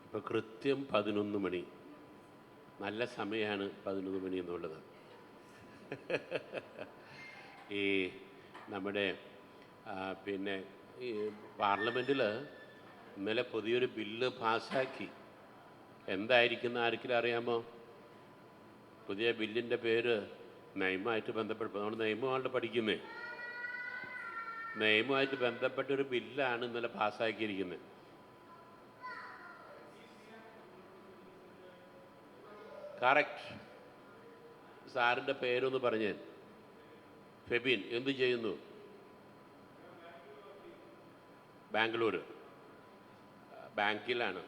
ഇപ്പോൾ കൃത്യം 11 മണി. നല്ല സമയമാണ് 11 മണി എന്നുള്ളത്. ഈ നമ്മുടെ പിന്നെ ഈ പാർലമെൻറ്റിൽ ഇന്നലെ പുതിയൊരു ബില്ല് പാസ്സാക്കി. എന്തായിരിക്കുന്ന ആർക്കെങ്കിലും അറിയാമോ? പുതിയ ബില്ലിൻ്റെ പേര് നിയമമായിട്ട് ബന്ധപ്പെട്ട നമ്മൾ നിയമമായിട്ട് പഠിക്കുന്നേ. നിയമമായിട്ട് ബന്ധപ്പെട്ടൊരു ബില്ലാണ് ഇന്നലെ പാസ്സാക്കിയിരിക്കുന്നത്. കറക്റ്റ്. സാറിൻ്റെ പേരൊന്ന് പറഞ്ഞേ. ഫെബിൻ എന്ത് ചെയ്യുന്നു? ബാംഗ്ലൂർ ബാങ്കിലാണ്.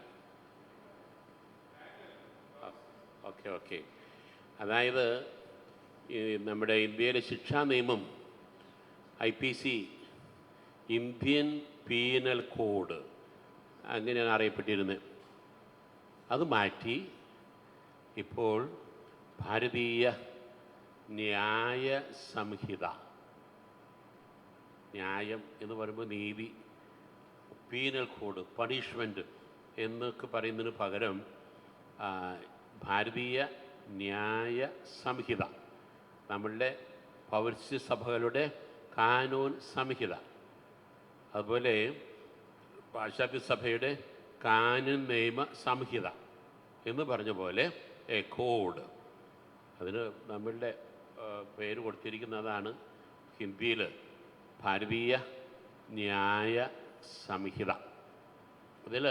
Okay okay. അതായത് ഈ നമ്മുടെ ഇന്ത്യയിലെ ശിക്ഷാ നിയമം IPC, ഇന്ത്യൻ പീനൽ കോഡ് അങ്ങനെയാണ് അറിയപ്പെട്ടിരുന്നത്. അത് മാറ്റി ഇപ്പോൾ ഭാരതീയ ന്യായ സംഹിത. ന്യായം എന്ന് പറയുമ്പോൾ നീതി, പീനൽ കോഡ് പണിഷ്മെൻറ്റ് എന്നൊക്കെ പറയുന്നതിന് പകരം ഭാരതീയ ന്യായ സംഹിത, നമ്മളുടെ പൗരസ്ത്യ സഭകളുടെ കാനൂൻ സംഹിത, അതുപോലെ പാശ്ചാത്യ സഭയുടെ കാനൂൻ നിയമ സംഹിത എന്ന് പറഞ്ഞ പോലെ എ കോഡ്. അതിന് നമ്മളുടെ പേര് കൊടുത്തിരിക്കുന്നതാണ് ഹിന്ദിയിൽ ഭാരതീയ ന്യായ സംഹിത. ഇതിൽ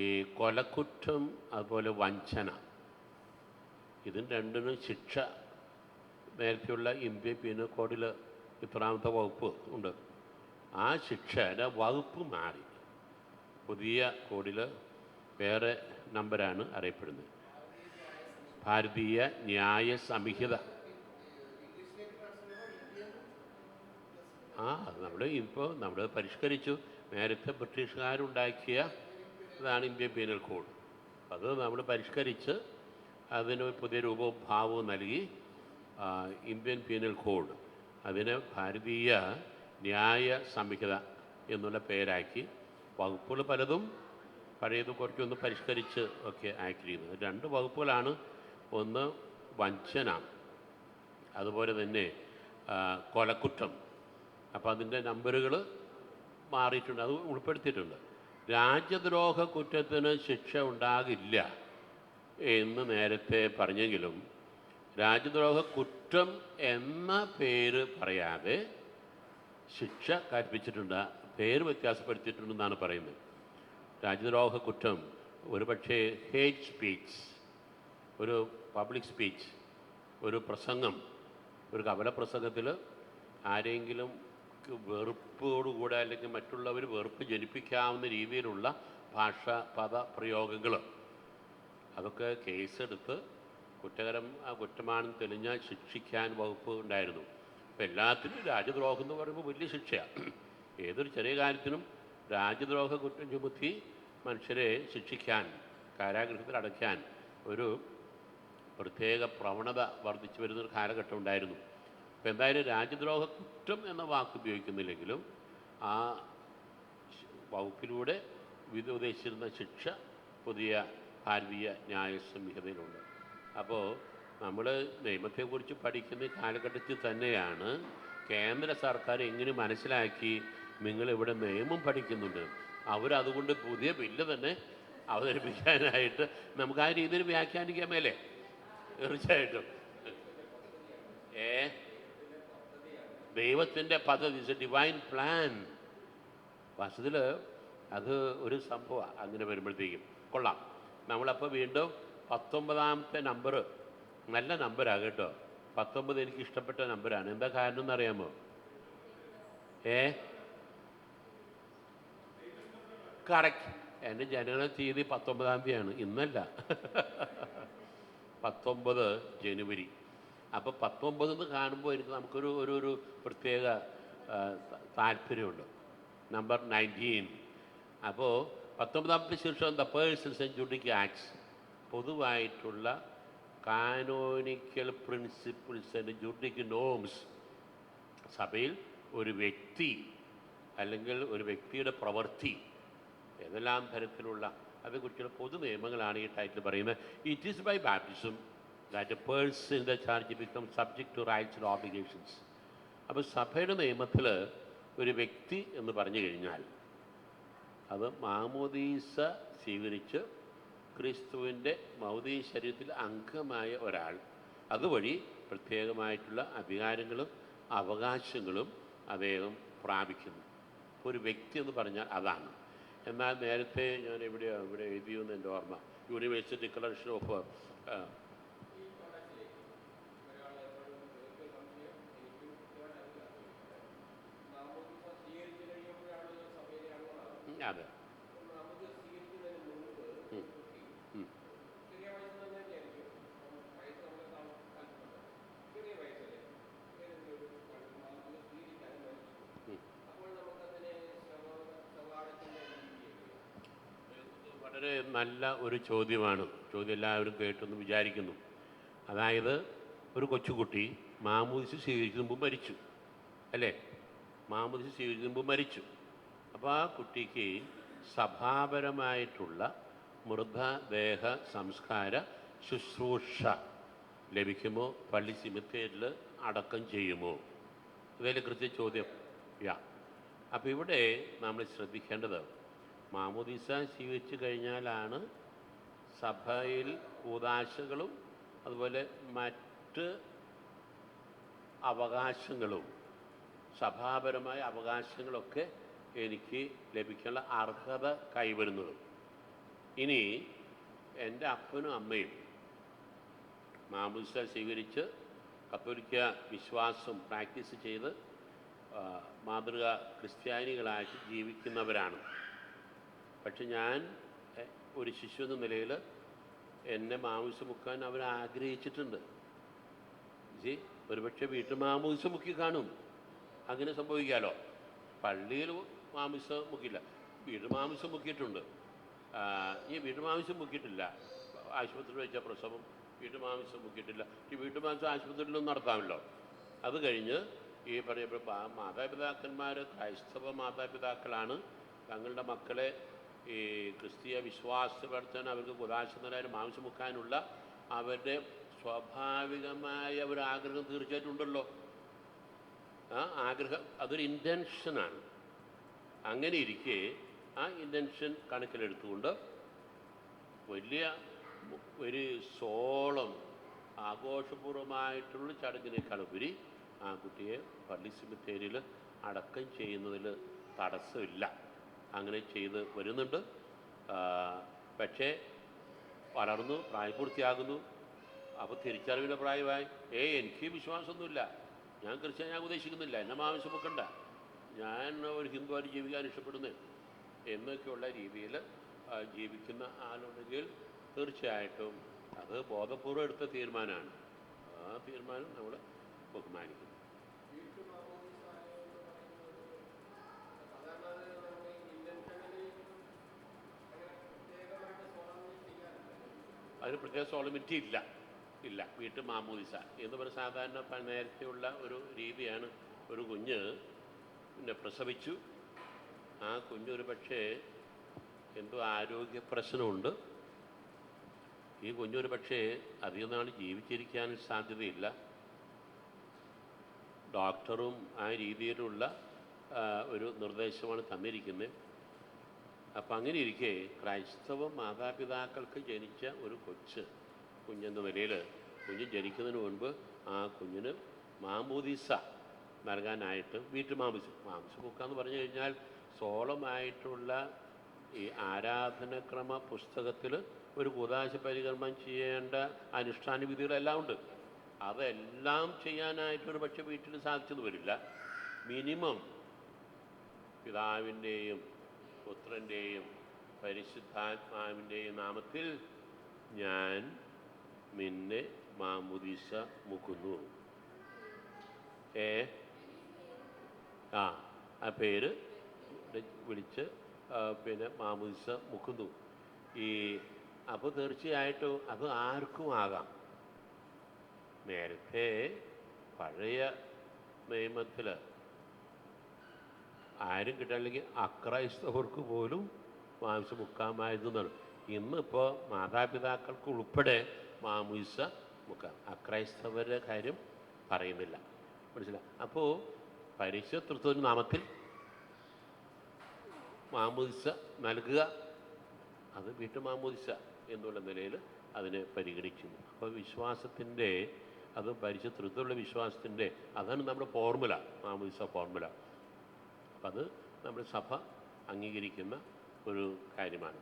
ഈ കൊലക്കുറ്റം അതുപോലെ വഞ്ചന, ഇതിന് രണ്ടിനും ശിക്ഷ നേരത്തെയുള്ള ഇന്ത്യൻ പീനൽ കോഡിൽ ഇത്രാമത്തെ വകുപ്പ് ഉണ്ട്. ആ ശിക്ഷയുടെ വകുപ്പ് മാറി പുതിയ കോഡിൽ വേറെ നമ്പരാണ് അറിയപ്പെടുന്നത്. ഭാരതീയ ന്യായ സംഹിത. നമ്മൾ പരിഷ്കരിച്ചു. നേരത്തെ ബ്രിട്ടീഷുകാരുണ്ടാക്കിയ ഇതാണ് ഇന്ത്യൻ പീനൽ കോഡ്. അത് നമ്മൾ പരിഷ്കരിച്ച് അതിന് പുതിയ രൂപവും ഭാവവും നൽകി ഇന്ത്യൻ പീനൽ കോഡ്. അതിന് ഭാരതീയ ന്യായ സംഹിത എന്നുള്ള പേരാക്കി. വകുപ്പുകൾ പലതും പഴയത് കുറച്ചൊന്ന് പരിഷ്കരിച്ച് ഒക്കെ ആക്കിയിരിക്കുന്നത്. 2 വകുപ്പുകളാണ്. ഒന്ന് വഞ്ചന, അതുപോലെ തന്നെ കൊലക്കുറ്റം. അപ്പോൾ അതിൻ്റെ നമ്പറുകൾ മാറിയിട്ടുണ്ട്, അത് ഉൾപ്പെടുത്തിയിട്ടുണ്ട്. രാജ്യദ്രോഹ കുറ്റത്തിന് ശിക്ഷ ഉണ്ടാകില്ല എന്ന് നേരത്തെ പറഞ്ഞെങ്കിലും രാജ്യദ്രോഹ കുറ്റം എന്ന പേര് പറയാതെ ശിക്ഷ കൽപ്പിച്ചിട്ടുണ്ട്, പേര് വ്യത്യാസപ്പെടുത്തിയിട്ടുണ്ടെന്നാണ് പറയുന്നത്. രാജ്യദ്രോഹ കുറ്റം ഒരുപക്ഷേ ഹേറ്റ് സ്പീച്ച്, ഒരു പബ്ലിക് സ്പീച്ച്, ഒരു പ്രസംഗം, ഒരു കപല പ്രസംഗത്തിൽ ആരെങ്കിലും വെറുപ്പോടുകൂടെ അല്ലെങ്കിൽ മറ്റുള്ളവർ വെറുപ്പ് ജനിപ്പിക്കാവുന്ന രീതിയിലുള്ള പദപ്രയോഗങ്ങൾ, അതൊക്കെ കേസെടുത്ത് കുറ്റമാണെന്ന് തെളിഞ്ഞാൽ ശിക്ഷിക്കാൻ വകുപ്പ് ഉണ്ടായിരുന്നു. അപ്പോൾ എല്ലാത്തിനും രാജ്യദ്രോഹം എന്ന് പറയുമ്പോൾ വലിയ ശിക്ഷയാണ്. ഏതൊരു ചെറിയ കാര്യത്തിനും രാജ്യദ്രോഹ കുറ്റം ചുമത്തി മനുഷ്യരെ ശിക്ഷിക്കാൻ, കാരാഗൃഹത്തിൽ അടയ്ക്കാൻ ഒരു പ്രത്യേക പ്രവണത വർദ്ധിച്ചു വരുന്നൊരു കാലഘട്ടം ഉണ്ടായിരുന്നു. അപ്പോൾ എന്തായാലും രാജ്യദ്രോഹ കുറ്റം എന്ന വാക്ക് ഉപയോഗിക്കുന്നില്ലെങ്കിലും ആ വകുപ്പിലൂടെ ഉദ്ദേശിച്ചിരുന്ന ശിക്ഷ പുതിയ ഭാരതീയ ന്യായ സംഹിതയിലുണ്ട്. അപ്പോൾ നമ്മൾ നിയമത്തെക്കുറിച്ച് പഠിക്കുന്ന കാലഘട്ടത്തിൽ തന്നെയാണ് കേന്ദ്ര സർക്കാർ എങ്ങനെ മനസ്സിലാക്കി നിങ്ങളിവിടെ നിയമം പഠിക്കുന്നുണ്ട്, അവരതുകൊണ്ട് പുതിയ ബില്ല് തന്നെ അവതരിപ്പിക്കാനായിട്ട് നമുക്ക് ആ രീതിയിൽ വ്യാഖ്യാനിക്കാൻ മേലേ. തീർച്ചയായിട്ടും ദൈവത്തിൻ്റെ പദ്ധതി, ഡിവൈൻ പ്ലാൻ. വാസ്തവത്തിൽ അത് ഒരു സംഭവമാണ്. അങ്ങനെ വരുമ്പോഴത്തേക്കും കൊള്ളാം. നമ്മളപ്പോൾ വീണ്ടും 19ാമത്തെ നമ്പർ നല്ല നമ്പരാണ് കേട്ടോ. 19 എനിക്ക് ഇഷ്ടപ്പെട്ട നമ്പറാണ്. എന്താ കാരണം എന്നറിയാമോ? കറക്റ്റ്. എൻ്റെ ജനന തീയതി 19-ാം തീയതിയാണ്, ഇന്നല്ല. 19 ജനുവരി. അപ്പോൾ 19 എന്ന് കാണുമ്പോൾ എനിക്ക് നമുക്കൊരു ഒരു പ്രത്യേക താല്പര്യമുണ്ട്. നമ്പർ 19. അപ്പോൾ 19ാമത്തെ ശീർഷകം the persons and judicial acts, പൊതുവായിട്ടുള്ള canonical principles and judicial norms. സഭയിൽ ഒരു വ്യക്തി അല്ലെങ്കിൽ ഒരു വ്യക്തിയുടെ പ്രവൃത്തി ഏതെല്ലാം തരത്തിലുള്ള അതേക്കുറിച്ചുള്ള പൊതു നിയമങ്ങളാണ് ഈ ടൈറ്റിൽ പറയുന്നത്. It is by baptism that a person in the church become subject to rights and obligations. അപ്പോൾ സഭയുടെ നിയമത്തിൽ ഒരു വ്യക്തി എന്ന് പറഞ്ഞു കഴിഞ്ഞാൽ അത് മാമോദീസ സ്വീകരിച്ച് ക്രിസ്തുവിൻ്റെ ഭൗതിക ശരീരത്തിൽ അംഗമായ ഒരാൾ അതുവഴി പ്രത്യേകമായിട്ടുള്ള അധികാരങ്ങളും അവകാശങ്ങളും അദ്ദേഹം പ്രാപിക്കുന്നു. ഒരു വ്യക്തി എന്ന് പറഞ്ഞാൽ അതാണ്. എന്നാൽ നേരത്തെ ഞാൻ ഇവിടെ എഴുതിയെന്ന് എൻ്റെ ഓർമ്മ, യൂണിവേഴ്സിറ്റി ഡിക്ലറേഷൻ ഓഫ് അതെ വളരെ നല്ല ഒരു ചോദ്യമാണ്. ചോദ്യം എല്ലാവരും കേട്ടെന്ന് വിചാരിക്കുന്നു. അതായത് ഒരു കൊച്ചുകുട്ടി മാമോദിസ സ്വീകരിക്കുന്ന മുമ്പ് മരിച്ചു അല്ലേ? മാമോദിസ സ്വീകരിക്കുന്ന മുമ്പ് മരിച്ചു. അപ്പോൾ ആ കുട്ടിക്ക് സഭാപരമായിട്ടുള്ള മൃതദേഹ സംസ്കാര ശുശ്രൂഷ ലഭിക്കുമോ? പള്ളി സിമിത്തേരിൽ അടക്കം ചെയ്യുമോ? ഇതല്ലേ കൃത്യ ചോദ്യം. അപ്പോൾ ഇവിടെ നമ്മൾ ശ്രദ്ധിക്കേണ്ടത്, മാമോദീസ സ്വീകരിച്ചു കഴിഞ്ഞാലാണ് സഭയിൽ കൂദാശകളും അതുപോലെ മറ്റ് അവകാശങ്ങളും സഭാപരമായ അവകാശങ്ങളൊക്കെ എനിക്ക് ലഭിക്കാനുള്ള അർഹത കൈവരുന്നത്. ഇനി എൻ്റെ അപ്പനും അമ്മയും മാമോദീസ സ്വീകരിച്ച് കത്തോലിക്ക വിശ്വാസം പ്രാക്ടീസ് ചെയ്ത് മാതൃക ക്രിസ്ത്യാനികളായിട്ട് ജീവിക്കുന്നവരാണ്. പക്ഷെ ഞാൻ ഒരു ശിശു എന്ന നിലയിൽ എന്നെ മാമോദീസ മുക്കാൻ അവർ ആഗ്രഹിച്ചിട്ടുണ്ട്. ഒരുപക്ഷെ വീട്ടിൽ മാമോദീസ മുക്കി കാണും. അങ്ങനെ സംഭവിക്കാമല്ലോ. പള്ളിയിൽ മാമോദീസ മുക്കില്ല, വീട്ടിൽ മാമോദീസ മുക്കിയിട്ടുണ്ട്. ഈ വീട്ടു മാംസം മുക്കിയിട്ടില്ല. ആശുപത്രിയിൽ വെച്ച പ്രസവം വീട്ടു മാംസം മുക്കിയിട്ടില്ല. ഈ വീട്ടു മാംസം ആശുപത്രിയിലൊന്നും നടത്താമല്ലോ. അത് കഴിഞ്ഞ് ഈ പറയപ്പോൾ മാതാപിതാക്കന്മാർ ക്രൈസ്തവ മാതാപിതാക്കളാണ് തങ്ങളുടെ മക്കളെ ഈ ക്രിസ്തീയ വിശ്വാസപ്പെടുത്താൻ അവർക്ക് കുദാശനായ മാംസം മുക്കാനുള്ള അവരുടെ സ്വാഭാവികമായ ഒരു ആഗ്രഹം തീർച്ചയായിട്ടും ഉണ്ടല്ലോ. ആ ആഗ്രഹം അതൊരു ഇൻറ്റൻഷനാണ്. അങ്ങനെ ഇരിക്കെ ആ ഇൻറ്റൻഷൻ കണക്കിലെടുത്തുകൊണ്ട് വലിയ ഒരു സോളം ആഘോഷപൂർവമായിട്ടുള്ള ചടങ്ങിനേക്കാളുപരി ആ കുട്ടിയെ പള്ളി സെമിത്തേരിയിൽ അടക്കം ചെയ്യുന്നതിൽ തടസ്സമില്ല. അങ്ങനെ ചെയ്ത് വരുന്നുണ്ട്. പക്ഷേ വളർന്നു പ്രായപൂർത്തിയാകുന്നു. അപ്പോൾ തിരിച്ചറിവിൻ്റെ പ്രായമായി എനിക്ക് വിശ്വാസമൊന്നുമില്ല, ഞാൻ ക്രിസ്ത്യാനി, ഞാൻ ഉദ്ദേശിക്കുന്നില്ല, എന്നെ മാംസം വെക്കണ്ട, ഞാൻ ഒരു ഹിന്ദുവായിട്ട് ജീവിക്കാൻ ഇഷ്ടപ്പെടുന്നു എന്നൊക്കെയുള്ള രീതിയിൽ ജീവിക്കുന്ന ആളുണ്ടെങ്കിൽ തീർച്ചയായിട്ടും അത് ബോധപൂർവ്വം എടുത്ത തീരുമാനമാണ്. ആ തീരുമാനം നമ്മൾ ബഹുമാനിക്കുന്നു. അതിന് പ്രത്യേക സോളമിറ്റി ഇല്ല. വീട്ടു മാമോദിസ എന്ന് പറഞ്ഞ സാധാരണ നേരത്തെയുള്ള ഒരു രീതിയാണ്. ഒരു കുഞ്ഞ് പിന്നെ പ്രസവിച്ചു, ആ കുഞ്ഞൊരു പക്ഷേ എന്തോ ആരോഗ്യ പ്രശ്നമുണ്ട്, ഈ കുഞ്ഞൊരു പക്ഷേ അധികം നാൾ ജീവിച്ചിരിക്കാൻ സാധ്യതയില്ല. ഡോക്ടറും ആ രീതിയിലുള്ള ഒരു നിർദ്ദേശമാണ് തന്നിരിക്കുന്നത്. അപ്പം അങ്ങനെ ഇരിക്കെ ക്രൈസ്തവ മാതാപിതാക്കൾക്ക് ജനിച്ച ഒരു കുഞ്ഞെന്ന നിലയിൽ കുഞ്ഞ് ജനിക്കുന്നതിന് മുൻപ് ആ കുഞ്ഞിന് മാമോദിസ നൽകാനായിട്ട് വീട്ടു മാംസം മുക്കാന്ന് പറഞ്ഞു കഴിഞ്ഞാൽ സോളമായിട്ടുള്ള ഈ ആരാധനക്രമ പുസ്തകത്തിൽ ഒരു കൂദാശ പരികർമ്മം ചെയ്യേണ്ട അനുഷ്ഠാന വിധികളെല്ലാം ഉണ്ട്. അതെല്ലാം ചെയ്യാനായിട്ടൊരു പക്ഷെ വീട്ടിൽ സാധിച്ചെന്ന് വരില്ല. മിനിമം പിതാവിൻ്റെയും പുത്രൻ്റെയും പരിശുദ്ധാത്മാവിൻ്റെയും നാമത്തിൽ ഞാൻ നിന്നെ മാമോദിസ മുക്കുന്നു. ആ പേര് വിളിച്ച് പിന്നെ മാമോദിസ മുക്കുന്നു. അപ്പോൾ തീർച്ചയായിട്ടും അത് ആർക്കും ആകാം. നേരത്തെ പഴയ നിയമത്തിൽ ആരും കിട്ടാനില്ലെങ്കിൽ അക്രൈസ്തവർക്ക് പോലും മാംസം മുക്കാമായിരുന്നു. ഇന്നിപ്പോൾ മാതാപിതാക്കൾക്ക് ഉൾപ്പെടെ മാമൂസ മുക്കാം. അക്രൈസ്തവരുടെ കാര്യം പറയുന്നില്ല. മനസ്സിലായി? അപ്പോൾ പരിശുദ്ധ തൃത്വ നാമത്തിൽ മാമൂദിസ നൽകുക, അത് വീട്ടു മാമൂദിസ എന്നുള്ള നിലയിൽ അതിനെ പരിഗണിക്കുന്നു. അപ്പോൾ വിശ്വാസത്തിൻ്റെ, അത് പരിശുദ്ധ തൃത്വമുള്ള വിശ്വാസത്തിൻ്റെ, അതാണ് നമ്മുടെ ഫോർമുല, മാമൂദിസ ഫോർമുല. അപ്പം അത് നമ്മുടെ സഭ അംഗീകരിക്കുന്ന ഒരു കാര്യമാണ്.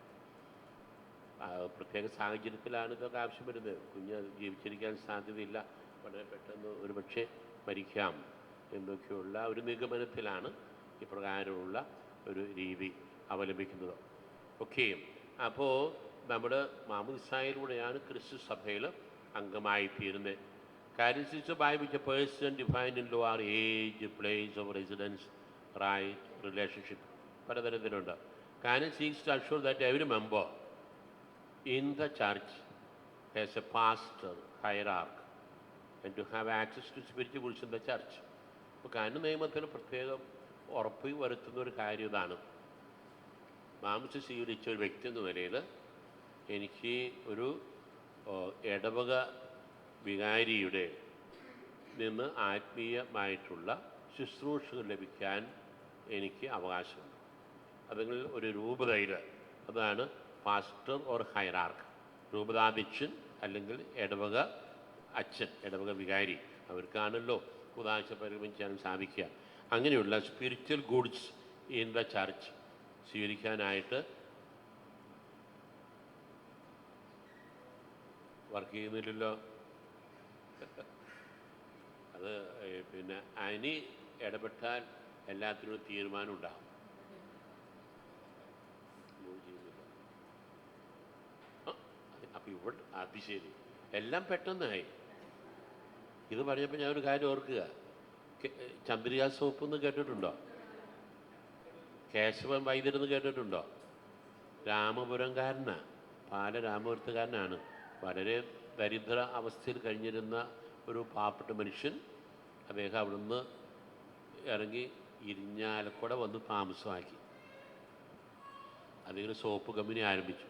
പ്രത്യേക സാഹചര്യത്തിലാണ് ഇതൊക്കെ ആവശ്യം വരുന്നത്. കുഞ്ഞ് ജീവിച്ചിരിക്കാൻ സാധ്യതയില്ല, വളരെ പെട്ടെന്ന് ഒരു പക്ഷേ മരിക്കാം എന്നൊക്കെയുള്ള ഒരു നിഗമനത്തിലാണ് ഇപ്രകാരമുള്ള ഒരു രീതി അവലംബിക്കുന്നത്. ഓക്കെ, അപ്പോൾ നമ്മുടെ മാമോദിസായിലൂടെയാണ് ക്രിസ്തു സഭയിൽ അംഗമായി തീരുന്നത്. Characteristics by which a person defined in law are age, place of residence, right, relationship, പലതരത്തിലുണ്ട്. Characteristics seeks to assure that every member in the church has a pastor, hierarch, and to have access to spiritual goods in the church. അപ്പോൾ കാനൂൻ നിയമത്തിൽ പ്രത്യേകം ഉറപ്പ് വരുത്തുന്ന ഒരു കാര്യം ഇതാണ്. മാംസം സ്വീകരിച്ച ഒരു വ്യക്തി എന്ന നിലയിൽ എനിക്ക് ഒരു ഇടവക വികാരിയുടെ നിന്ന് ആത്മീയമായിട്ടുള്ള ശുശ്രൂഷകൾ ലഭിക്കാൻ എനിക്ക് അവകാശമുണ്ട്. അതിൽ ഒരു രൂപതയിൽ, അതാണ് പാസ്റ്റർ ഓർ ഹൈറാർക്ക്, രൂപതാധ്യക്ഷൻ അല്ലെങ്കിൽ ഇടവക അച്ഛൻ, ഇടവക വികാരി, അവർക്കാണല്ലോ കുദാശ പരിഗണിക്കാനും സാധിക്കുക. അങ്ങനെയുള്ള spiritual goods in the church സ്വീകരിക്കാനായിട്ട് വർക്ക് ചെയ്യുന്നില്ലല്ലോ. അത് പിന്നെ അതിന് ഇടപെട്ടാൽ എല്ലാത്തിനും തീരുമാനം ഉണ്ടാകും. അപ്പം ഇവിടെ അത് ശരി, എല്ലാം പെട്ടെന്നായി. ഇത് പറഞ്ഞപ്പോൾ ഞാൻ ഒരു കാര്യം ഓർക്കുക. ചന്ദ്രിക സോപ്പ് എന്ന് കേട്ടിട്ടുണ്ടോ? കേശവൻ വൈദ്യരെന്ന് കേട്ടിട്ടുണ്ടോ? രാമപുരംകാരനാണ്, രാമപുരത്തുകാരനാണ്. വളരെ ദരിദ്ര അവസ്ഥയിൽ കഴിഞ്ഞിരുന്ന ഒരു പാവപ്പെട്ട മനുഷ്യൻ. അദ്ദേഹം അവിടുന്ന് ഇറങ്ങി ഇരിഞ്ഞാലക്കുട വന്ന് താമസമാക്കി. അദ്ദേഹം സോപ്പ് കമ്പനി ആരംഭിച്ചു.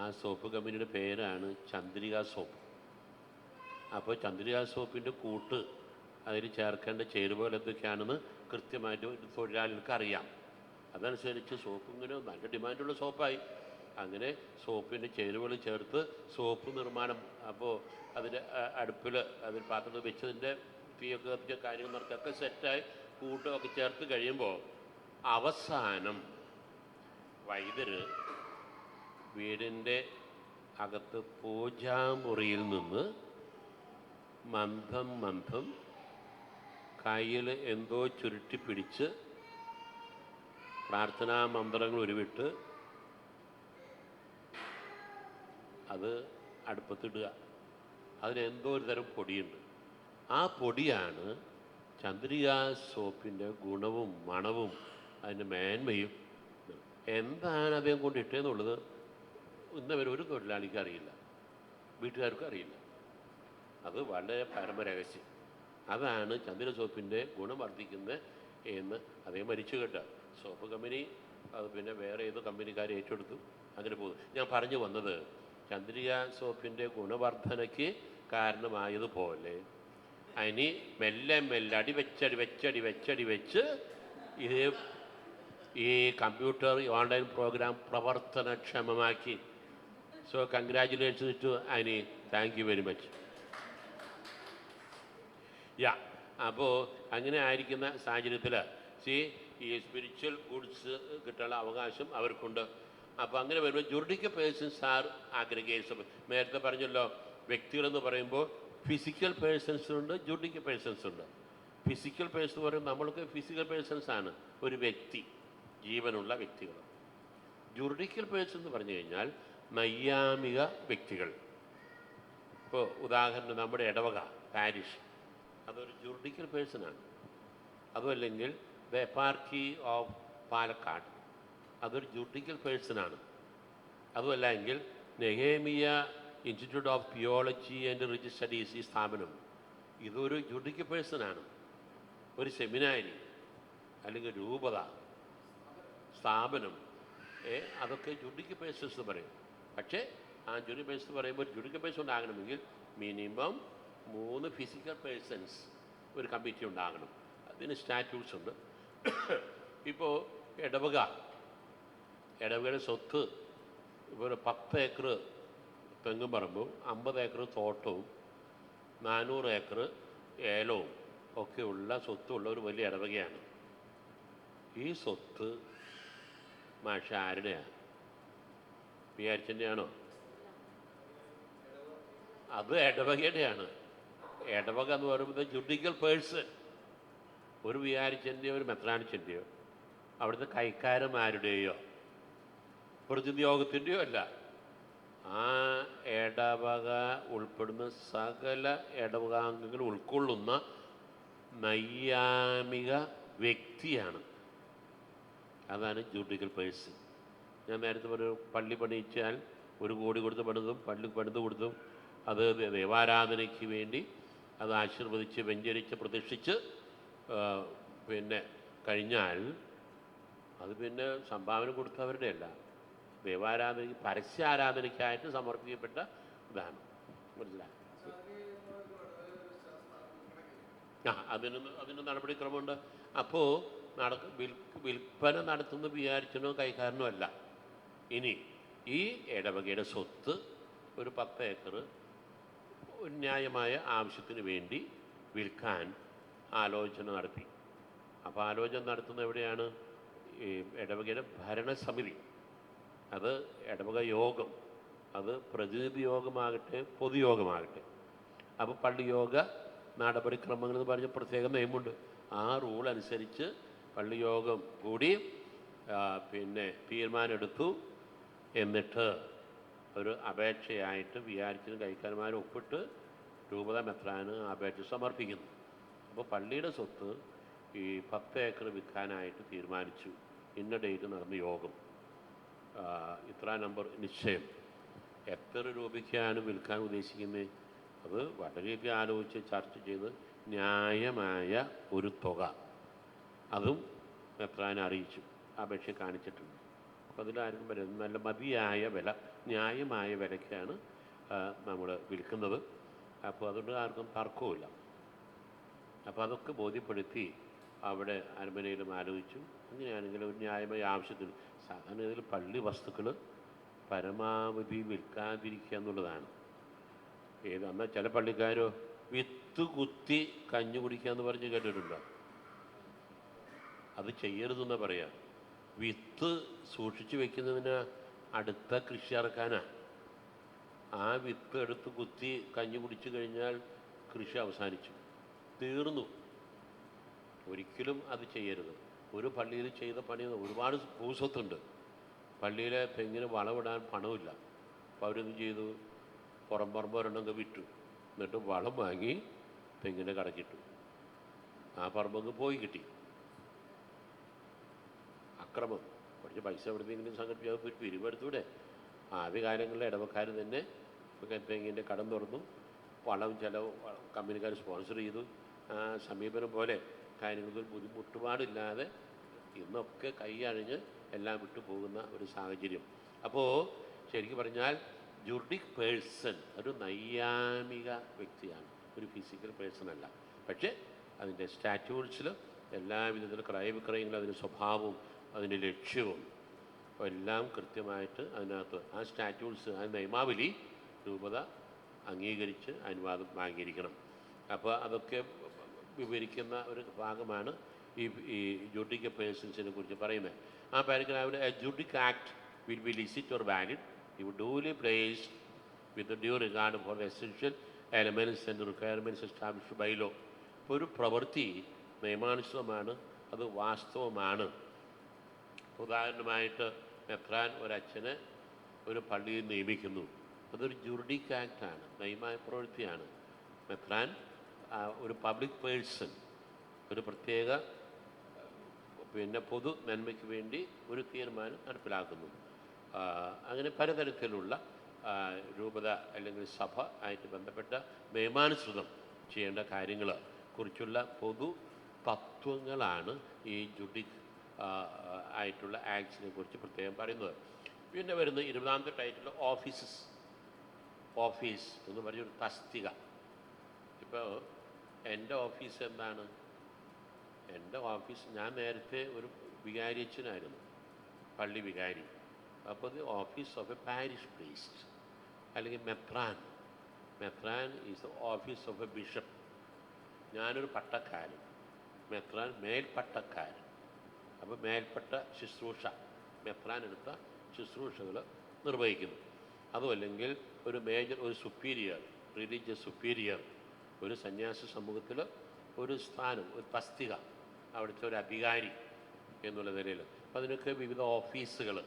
ആ സോപ്പ് കമ്പനിയുടെ പേരാണ് ചന്ദ്രിക സോപ്പ്. അപ്പോൾ ചന്ദ്രിക സോപ്പിൻ്റെ കൂട്ട്, അതിൽ ചേർക്കേണ്ട ചേരുവകൾ എന്തൊക്കെയാണെന്ന് കൃത്യമായിട്ട് തൊഴിലാളികൾക്ക് അറിയാം. അതനുസരിച്ച് സോപ്പ് ഇങ്ങനെ നല്ല ഡിമാൻഡുള്ള സോപ്പായി. അങ്ങനെ സോപ്പിൻ്റെ ചേരുവകൾ ചേർത്ത് സോപ്പ് നിർമ്മാണം. അപ്പോൾ അതിൻ്റെ അടുപ്പിൽ, അതിൽ പാത്രത്തിൽ വെച്ചതിൻ്റെ തീയൊക്കെ കത്തിച്ച കാര്യങ്ങൾ നടക്കൊക്കെ സെറ്റായി കൂട്ടമൊക്കെ ചേർത്ത് കഴിയുമ്പോൾ അവസാനം വൈദ്യർ വീടിൻ്റെ അകത്ത് പൂജാമുറിയിൽ നിന്ന് മന്ദം കയ്യിൽ എന്തോ ചുരുട്ടിപ്പിടിച്ച് പ്രാർത്ഥനാ മന്ത്രങ്ങൾ ഉരുവിട്ട് അത് അടുപ്പത്തിടുക. അതിനെന്തോ ഒരു തരം പൊടിയുണ്ട്. ആ പൊടിയാണ് ചന്ദ്രിക സോപ്പിൻ്റെ ഗുണവും മണവും അതിൻ്റെ മേന്മയും. എന്താണ് അദ്ദേഹം കൊണ്ട് ഇട്ടേന്നുള്ളത് ഇന്നവരെ ഒരു തൊഴിലാളിക്ക് അറിയില്ല, വീട്ടുകാർക്കും അറിയില്ല. അത് വളരെ പരമരഹസ്യം. അതാണ് ചന്ദ്രിക സോപ്പിൻ്റെ ഗുണം വർദ്ധിക്കുന്നത് എന്ന് അദ്ദേഹം മരിച്ചു കേട്ട. സോപ്പ് കമ്പനി അത് പിന്നെ വേറെ ഏതോ കമ്പനിക്കാർ ഏറ്റെടുത്തു. അങ്ങനെ പോകുന്നു. ഞാൻ പറഞ്ഞു വന്നത്, ചന്ദ്രിക സോപ്പിൻ്റെ ഗുണവർദ്ധനയ്ക്ക് കാരണമായതുപോലെ അതിന് മെല്ലെ അടി വെച്ച് ഇത് ഈ കമ്പ്യൂട്ടർ ഓൺലൈൻ പ്രോഗ്രാം പ്രവർത്തനക്ഷമമാക്കി. So congratulations to Ani, thank you very much. അപ്പോൾ അങ്ങനെ ആയിരിക്കുന്ന സാഹചര്യത്തിൽ ഈ സ്പിരിച്വൽ ഗുഡ്സ് കിട്ടാനുള്ള അവകാശം അവർക്കുണ്ട്. അപ്പോൾ അങ്ങനെ വരുമ്പോൾ ജുറിഡിക്കൽ പേഴ്സൺസ് ആർ അഗ്രിഗേറ്റ്സ്. നേരത്തെ പറഞ്ഞല്ലോ, വ്യക്തികളെന്ന് പറയുമ്പോൾ ഫിസിക്കൽ പേഴ്സൺസ് ഉണ്ട്, ജുറിഡിക്കൽ പേഴ്സൺസ് ഉണ്ട്. ഫിസിക്കൽ പേഴ്സൺ എന്ന് പറയുമ്പോൾ നമ്മൾക്ക് ഫിസിക്കൽ പേഴ്സൺസ് ആണ് ഒരു വ്യക്തി, ജീവനുള്ള വ്യക്തികൾ. ജുറിഡിക്കൽ പേഴ്സൺ എന്ന് പറഞ്ഞു കഴിഞ്ഞാൽ നൈയാമിക വ്യക്തികൾ. ഇപ്പോൾ ഉദാഹരണം നമ്മുടെ ഇടവക പാരിഷ്, അതൊരു ജുറിഡിക്കൽ പേഴ്സണാണ്. അതുമല്ലെങ്കിൽ ദ എപ്പാർക്കി ഓഫ് പാലക്കാട്, അതൊരു ജുറിഡിക്കൽ പേഴ്സണാണ്. അതുമല്ല എങ്കിൽ Nehemiah institute of theology and religious studies, ഈ സ്ഥാപനം, ഇതൊരു ജുറിഡിക്കൽ പേഴ്സണാണ്. ഒരു സെമിനാരി അല്ലെങ്കിൽ രൂപത സ്ഥാപനം അതൊക്കെ ജുഡിക്കൽ പേഴ്സൺസ് എന്ന് പറയും. പക്ഷേ ആ ജുഡിക്കൽ പേഴ്സൺ എന്ന് പറയുമ്പോൾ ജുഡിക്കൽ പേഴ്സൺ ഉണ്ടാകണമെങ്കിൽ മിനിമം 3 ഫിസിക്കൽ പേഴ്സൺസ് ഒരു കമ്മിറ്റി ഉണ്ടാകണം. അതിന് സ്റ്റാറ്റ്യൂട്ട്സ് ഉണ്ട്. ഇപ്പോൾ ഇടവകയുടെ സ്വത്ത് ഇപ്പോൾ 10 ഏക്കർ തെങ്ങും പറമ്പും 50 ഏക്കർ തോട്ടവും 400 ഏക്കർ ഏലവും ഒക്കെയുള്ള സ്വത്തുള്ള ഒരു വലിയ ഇടവകയാണ്. ഈ സ്വത്ത് മാഷ ആരുടെയാണ്? വിചാരിച്ചതിൻ്റെയാണോ? അത് ഇടവകയുടെയാണ്. ഇടവക എന്ന് പറയുന്നത് ജുഡിക്കൽ പേഴ്സൺ. ഒരു വിചാരിച്ചൻ്റെയോ ഒരു മെത്രാനിച്ചൻ്റെയോ അവിടുത്തെ കൈക്കാരന്മാരുടെയോ പ്രതിനിധി യോഗത്തിൻ്റെയോ അല്ല. ആ ഇടവക ഉൾപ്പെടുന്ന സകല ഇടവകാംഗങ്ങൾ ഉൾക്കൊള്ളുന്ന നൈയാമിക വ്യക്തിയാണ്. അതാണ് ജുഡിക്കൽ പേഴ്സൺ. ഞാൻ നേരത്തെ പറഞ്ഞു, പള്ളി പണിയിച്ചാൽ 1 കോടി കൊടുത്ത് പണിതും പള്ളി പണിത് കൊടുത്തും അത് ദൈവാരാധനയ്ക്ക് വേണ്ടി അത് ആശീർവദിച്ച് വെഞ്ചരിച്ച് പ്രതിഷ്ഠിച്ച് പിന്നെ കഴിഞ്ഞാൽ അത് പിന്നെ സംഭാവന കൊടുത്തവരുടെ അല്ല, ദൈവാരാധനയ്ക്ക് പരസ്യാരാധനയ്ക്കായിട്ട് സമർപ്പിക്കപ്പെട്ട ഇതാണ്. മനസ്സിലായി? അതിന് നടപടിക്രമമുണ്ട്. അപ്പോൾ വിൽപ്പന നടത്തുന്ന വിചാരിച്ചനോ കൈക്കാരനോ അല്ല. ഇനി ഈ ഇടവകയുടെ സ്വത്ത് ഒരു 10 ഏക്കർ ഒരു ന്യായമായ ആവശ്യത്തിന് വേണ്ടി വിൽക്കാൻ ആലോചന നടത്തി. അപ്പോൾ ആലോചന നടത്തുന്നത് എവിടെയാണ്? ഈ ഇടവകയുടെ ഭരണസമിതി. അത് ഇടവക യോഗം, അത് പ്രതിനിധി യോഗമാകട്ടെ പൊതുയോഗമാകട്ടെ. അപ്പോൾ പള്ളി യോഗ നടപടിക്രമങ്ങൾ എന്ന് പറഞ്ഞ പ്രത്യേക നിയമമുണ്ട്. ആ റൂൾ അനുസരിച്ച് പള്ളി യോഗം കൂടി പിന്നെ തീരുമാനമെടുത്തു. എന്നിട്ട് ഒരു അപേക്ഷയായിട്ട് വിചാരിച്ചതിന് കൈക്കാരന്മാർ ഒപ്പിട്ട് രൂപത മെത്രാന് അപേക്ഷ സമർപ്പിക്കുന്നു. അപ്പോൾ പള്ളിയുടെ സ്വത്ത് ഈ 10 ഏക്കർ വിൽക്കാനായിട്ട് തീരുമാനിച്ചു. ഇന്ന ഡേറ്റ് നടന്ന യോഗം, ഇത്ര നമ്പർ നിശ്ചയം. എത്ര രൂപയ്ക്കാണ് വിൽക്കാൻ ഉദ്ദേശിക്കുന്നത്? അത് വളരെയൊക്കെ ആലോചിച്ച് ചർച്ച ചെയ്ത് ന്യായമായ ഒരു തുക അതും മെത്രാനെ അറിയിച്ചു, അപേക്ഷ കാണിച്ചിട്ടുണ്ട്. അപ്പോൾ അതിലാർക്കും വരുന്നത് നല്ല മതിയായ വില, ന്യായമായ വിലയ്ക്കാണ് നമ്മൾ വിൽക്കുന്നത്. അപ്പോൾ അതുകൊണ്ട് ആർക്കും തർക്കവുമില്ല. അപ്പോൾ അതൊക്കെ ബോധ്യപ്പെടുത്തി അവിടെ അരമനയിലും ആലോചിച്ചു. അങ്ങനെയാണെങ്കിൽ ഒരു ന്യായമായ ആവശ്യത്തിന് സാധാരണ ഇതിൽ പള്ളി വസ്തുക്കൾ പരമാവധി വിൽക്കാതിരിക്കുക എന്നുള്ളതാണ്. എന്നാൽ ചില പള്ളിക്കാരോ വിത്ത് കുത്തി കഞ്ഞി കുടിക്കുക എന്ന് പറഞ്ഞ് കേട്ടിട്ടുണ്ടോ? അത് ചെയ്യരുതെന്നാ പറയാ. വിത്ത് സൂക്ഷിച്ചു വെക്കുന്നതിന് അടുത്ത കൃഷി ഇറക്കാനാ. ആ വിത്ത് എടുത്ത് കുത്തി കഞ്ഞി കുടിച്ചു കഴിഞ്ഞാൽ കൃഷി അവസാനിച്ചു, തീർന്നു. ഒരിക്കലും അത് ചെയ്യരുത്. ഒരു പള്ളിയിൽ ചെയ്ത പണി, ഒരുപാട് ഭൂസ്വത്തുണ്ട്. പള്ളിയിലെ തെങ്ങിന് വളമിടാൻ പണമില്ല. അപ്പോൾ അവരെന്ത് ചെയ്തു? പുറം പറമ്പ് ഒരെണ്ണങ്ങ് വിറ്റു. എന്നിട്ട് വളം വാങ്ങി തെങ്ങിനെ കടക്കിട്ടു. ആ പറമ്പങ്ങ് പോയി കിട്ടി. അക്രമം. കുറച്ച് പൈസ എവിടെയെങ്കിലും സംഘടിപ്പിച്ച് ഒരു പിരിവെടുത്തൂടെ? ആദ്യകാലങ്ങളിലെ ഇടവക്കാർ തന്നെ തെങ്ങിൻ്റെ കടം തുറന്നു, വളം ചില കമ്പനിക്കാർ സ്പോൺസർ ചെയ്തു. സമീപനം പോലെ കാര്യങ്ങളിൽ ബുദ്ധിമുട്ടുപാടില്ലാതെ ഇന്നൊക്കെ കൈ അഴിഞ്ഞ് എല്ലാം വിട്ടു പോകുന്ന ഒരു സാഹചര്യം. അപ്പോൾ ശരിക്കും പറഞ്ഞാൽ ജുഡിക് പേഴ്സൺ ഒരു നൈയാമിക വ്യക്തിയാണ്, ഒരു ഫിസിക്കൽ പേഴ്സൺ അല്ല. പക്ഷേ അതിൻ്റെ സ്റ്റാറ്റ്യൂട്ട്സിൽ എല്ലാവിധത്തിലും ക്രയവിക്രയങ്ങളും അതിൻ്റെ സ്വഭാവവും അതിൻ്റെ ലക്ഷ്യവും എല്ലാം കൃത്യമായിട്ട് അതിനകത്ത് ആ സ്റ്റാറ്റ്യൂട്ട്സ്, ആ നിയമാവലി രൂപത അംഗീകരിച്ച് അനുവാദം വാങ്ങിയിരിക്കണം. അപ്പോൾ അതൊക്കെ വിവരിക്കുന്ന ഒരു ഭാഗമാണ് ഈ ജുഡിക്കൽ പേഴ്സൺസിനെ കുറിച്ച് പറയുന്നത്. ആ പാരഗ്രാഫിൽ a juridic act will be licit or valid if duly placed with due regard for the essential elements and requirements established by law. ഇപ്പോൾ ഒരു പ്രവൃത്തി നിയമാനുസൃതമാണ്, അത് വാസ്തവമാണ്. ഉദാഹരണമായിട്ട് മെത്രാൻ ഒരച്ഛനെ ഒരു പള്ളിയിൽ നിയമിക്കുന്നു. അതൊരു ജുഡിക് ആക്റ്റാണ്, നയമായ പ്രവൃത്തിയാണ്. മെത്രാൻ ഒരു പബ്ലിക് പേഴ്സൺ ഒരു പ്രത്യേക പൊതു നന്മയ്ക്ക് വേണ്ടി ഒരു തീരുമാനം നടപ്പിലാക്കുന്നു. അങ്ങനെ പലതരത്തിലുള്ള രൂപത അല്ലെങ്കിൽ സഭ ആയിട്ട് ബന്ധപ്പെട്ട നിയമാനുസൃതം ചെയ്യേണ്ട കാര്യങ്ങളെ കുറിച്ചുള്ള പൊതു തത്വങ്ങളാണ് ഈ ജുഡിക് ആയിട്ടുള്ള ആക്ട്സിനെ കുറിച്ച് പ്രത്യേകം പറയുന്നത്. പിന്നെ വരുന്ന 20ാമത്തെ ടൈറ്റിൽ ഓഫീസസ്. ഓഫീസ് എന്ന് പറഞ്ഞൊരു തസ്തിക. ഇപ്പോൾ എൻ്റെ ഓഫീസ് എന്താണ്? എൻ്റെ ഓഫീസ്, ഞാൻ നേരത്തെ ഒരു വികാരിയച്ഛനായിരുന്നു, പള്ളി വികാരി. അപ്പോൾ the office of A parish priest, അല്ലെങ്കിൽ മെത്രാൻ. മെത്രാൻ is the office of A bishop. ഞാനൊരു പട്ടക്കാരൻ, മെത്രാൻ മേൽപ്പട്ടക്കാരൻ. അപ്പോൾ മേൽപ്പെട്ട ശുശ്രൂഷ, മെത്രാൻ എടുത്ത ശുശ്രൂഷകൾ നിർവഹിക്കുന്നു. അതുമല്ലെങ്കിൽ ഒരു മേജർ, ഒരു സുപ്പീരിയർ, റിലീജിയസ് സുപ്പീരിയർ, ഒരു സന്യാസി സമൂഹത്തിൽ ഒരു സ്ഥാനം, ഒരു തസ്തിക, അവിടുത്തെ ഒരു അധികാരി എന്നുള്ള നിലയിൽ. അപ്പം അതിനൊക്കെ വിവിധ ഓഫീസുകൾ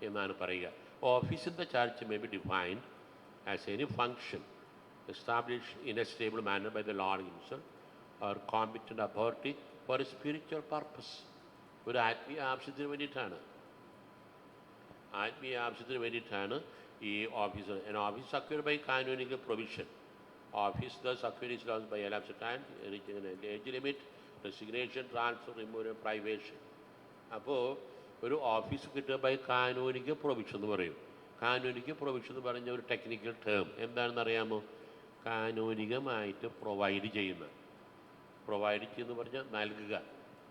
എന്നാണ് പറയുക. Office in the church may be defined as any function established in a stable manner by the Lord himself or competent authority for a spiritual purpose. ഒരു ആത്മീയ ആവശ്യത്തിന് വേണ്ടിയിട്ടാണ്, ആത്മീയ ആവശ്യത്തിന് വേണ്ടിയിട്ടാണ് ഈ office. Office acquired by canonical provision. Office thus acquired loss by elapse age limit, resignation, transfer, removal, privation. അപ്പോൾ ഒരു ഓഫീസ് കിട്ടുക ബൈ കാനോനിക്കൽ പ്രൊവിഷൻ എന്ന് പറയും. കാനോനിക്കൽ പ്രൊവിഷൻ എന്ന് പറഞ്ഞ ഒരു ടെക്നിക്കൽ ടേം എന്താണെന്ന് അറിയാമോ? കാനോനികമായിട്ട് പ്രൊവൈഡ് ചെയ്യുന്ന, പ്രൊവൈഡ് ചെയ്യുന്ന പറഞ്ഞാൽ നൽകുക,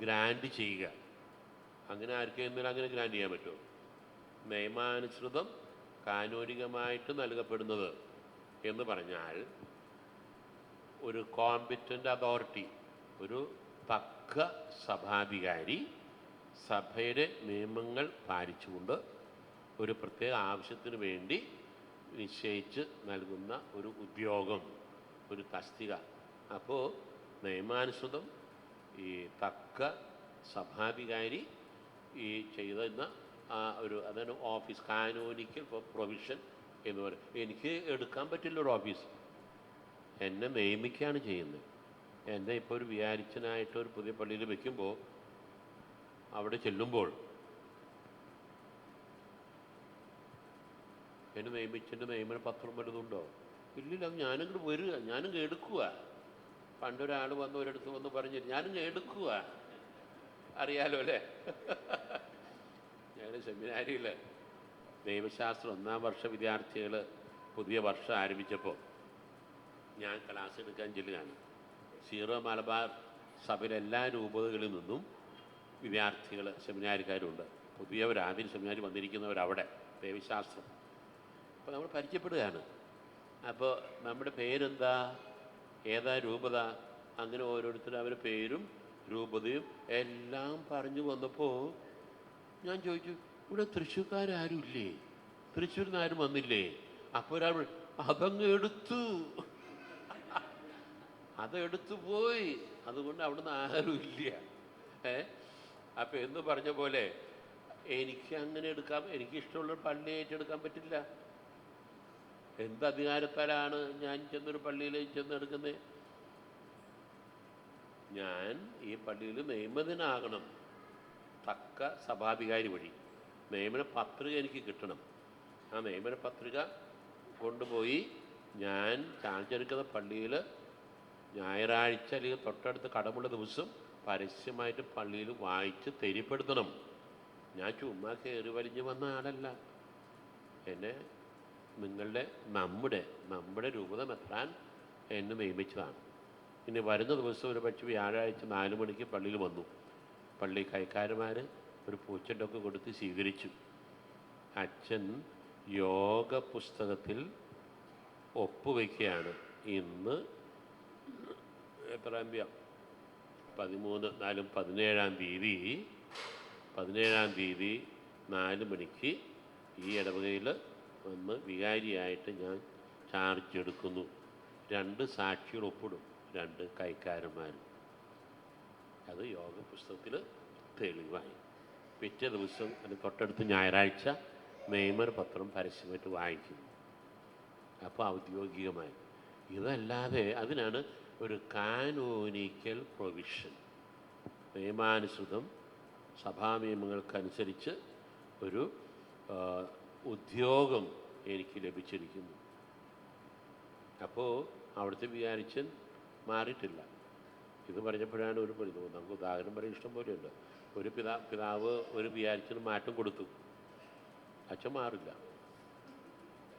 ഗ്രാൻഡ് ചെയ്യുക. അങ്ങനെ ആർക്കെങ്കിലും അങ്ങനെ ഗ്രാൻഡ് ചെയ്യാൻ പറ്റുമോ? നിയമാനുസൃതം കാനോനികമായിട്ട് നൽകപ്പെടുന്നത് എന്ന് പറഞ്ഞാൽ ഒരു കോമ്പറ്റൻ്റ് അതോറിറ്റി, ഒരു തക്ക സഭാധികാരി സഭയുടെ നിയമങ്ങൾ പാലിച്ചുകൊണ്ട് ഒരു പ്രത്യേക ആവശ്യത്തിന് വേണ്ടി നിശ്ചയിച്ച് നൽകുന്ന ഒരു ഉദ്യോഗം, ഒരു തസ്തിക. അപ്പോൾ നിയമാനുസൃതം ഈ തക്ക സഭാധികാരി ഈ ചെയ്യുന്ന ആ ഒരു, അതാണ് ഓഫീസ്, കാനോനിക്കൽ പ്രൊവിഷൻ എന്ന് പറയും. എനിക്ക് എടുക്കാൻ പറ്റില്ല ഒരു ഓഫീസ്, എന്നെ നിയമിക്കുകയാണ് ചെയ്യുന്നത്. എന്നെ ഇപ്പോൾ ഒരു വിചാരിച്ചനായിട്ട് ഒരു പുതിയ പള്ളിയിൽ വെക്കുമ്പോൾ, അവിടെ ചെല്ലുമ്പോൾ എന്നെ നിയമിച്ചെൻ്റെ നിയമന പത്രം വലുതുണ്ടോ? ഇല്ലില്ല, ഞാനും വരിക, ഞാനും എടുക്കുക. പണ്ടൊരാൾ വന്ന് ഒരിടത്ത് വന്ന് പറഞ്ഞ് ഞാനും എടുക്കുക, അറിയാലോ അല്ലേ? ഞങ്ങളുടെ സെമിനാരിയിൽ ദൈവശാസ്ത്രം 1ാം വർഷ വിദ്യാർത്ഥികൾ പുതിയ വർഷം ആരംഭിച്ചപ്പോൾ ഞാൻ ക്ലാസ് എടുക്കാൻ ചെല്ലുകയാണ്. സീറോ മലബാർ സഭയിലെ എല്ലാ രൂപതകളിൽ നിന്നും വിദ്യാർത്ഥികൾ, സെമിനാരിക്കാരുണ്ട്. പുതിയവരാദ്യം സെമിനാരി വന്നിരിക്കുന്നവരവിടെ ദൈവശാസ്ത്രം. അപ്പോൾ നമ്മൾ പരിചയപ്പെടുകയാണ്. അപ്പോൾ നമ്മുടെ പേരെന്താ, ഏതാ രൂപത, അങ്ങനെ ഓരോരുത്തരും അവരുടെ പേരും രൂപതയും എല്ലാം പറഞ്ഞു വന്നപ്പോൾ ഞാൻ ചോദിച്ചു, ഇവിടെ തൃശ്ശൂർക്കാരും ഇല്ലേ? തൃശ്ശൂരിൽ നിന്ന് ആരും വന്നില്ലേ? അപ്പോൾ ഒരാൾ അതങ്ങ് എടുത്തു, അതെടുത്തു പോയി, അതുകൊണ്ട് അവിടുന്ന് ആരും ഇല്ല. അപ്പം എന്ന് പറഞ്ഞ പോലെ എനിക്ക് അങ്ങനെ എടുക്കാം, എനിക്കിഷ്ടമുള്ള പള്ളി ഏറ്റെടുക്കാൻ പറ്റില്ല. എന്ത് അധികാരത്താലാണ് ഞാൻ ചെന്നൊരു പള്ളിയിൽ ചെന്നെടുക്കുന്നത്? ഞാൻ ഈ പള്ളിയിൽ നിയമതനാകണം, തക്ക സഭാധികാരി വഴി. നിയമന പത്രിക എനിക്ക് കിട്ടണം. ആ നിയമന പത്രിക കൊണ്ടുപോയി ഞാൻ ചാഞ്ചെടുക്കുന്ന പള്ളിയിൽ ഞായറാഴ്ച അല്ലെങ്കിൽ തൊട്ടടുത്ത് കടമുള്ള ദിവസം പരസ്യമായിട്ട് പള്ളിയിൽ വായിച്ച് തെരിപ്പെടുത്തണം. ഞാൻ ചുമ്മാ കയറി വലിഞ്ഞ് വന്ന ആളല്ല. എന്നെ നമ്മുടെ രൂപത മെത്രാൻ എന്നെ നിയമിച്ചതാണ്. ഇനി വരുന്ന ദിവസം ഒരു പക്ഷേ വ്യാഴാഴ്ച 4 മണിക്ക് പള്ളിയിൽ വന്നു. പള്ളി കൈക്കാരന്മാർ ഒരു പൂച്ചെണ്ടൊക്കെ കൊടുത്ത് സ്വീകരിച്ചു. അച്ഛൻ യോഗ പുസ്തകത്തിൽ ഒപ്പുവയ്ക്കുകയാണ്. ഇന്ന് എത്രാം തീയതി? 17-4-17 തീയതി 4 മണിക്ക് ഈ ഇടവകയിൽ വന്ന് വികാരിയായിട്ട് ഞാൻ ചാർജ് എടുക്കുന്നു. 2 സാക്ഷികൾ ഒപ്പിടും, 2 കൈക്കാരന്മാരും. അത് യോഗ പുസ്തകത്തിൽ തെളിവായി. പിറ്റേ ദിവസം അതിന് തൊട്ടടുത്ത് ഞായറാഴ്ച നിയമന പത്രം പരസ്യമായിട്ട് വായിക്കുന്നു. അപ്പോൾ ഔദ്യോഗികമായി. ഇതല്ലാതെ അതിനാണ് ഒരു കാനോനിക്കൽ പ്രൊവിഷൻ. നിയമാനുസൃതം സഭാ നിയമങ്ങൾക്കനുസരിച്ച് ഒരു ഉദ്യോഗം എനിക്ക് ലഭിച്ചിരിക്കുന്നു. അപ്പോൾ അവിടുത്തെ വിചാരിച്ചൻ മാറിയിട്ടില്ല. ഇത് പറഞ്ഞപ്പോഴാണ് ഒരു നമുക്ക് ഉദാഹരണം പറയാൻ ഇഷ്ടം പോലെയുണ്ട്. ഒരു പിതാവ് ഒരു വിചാരിച്ചിന് മാറ്റം കൊടുത്തു. അച്ഛൻ മാറില്ല.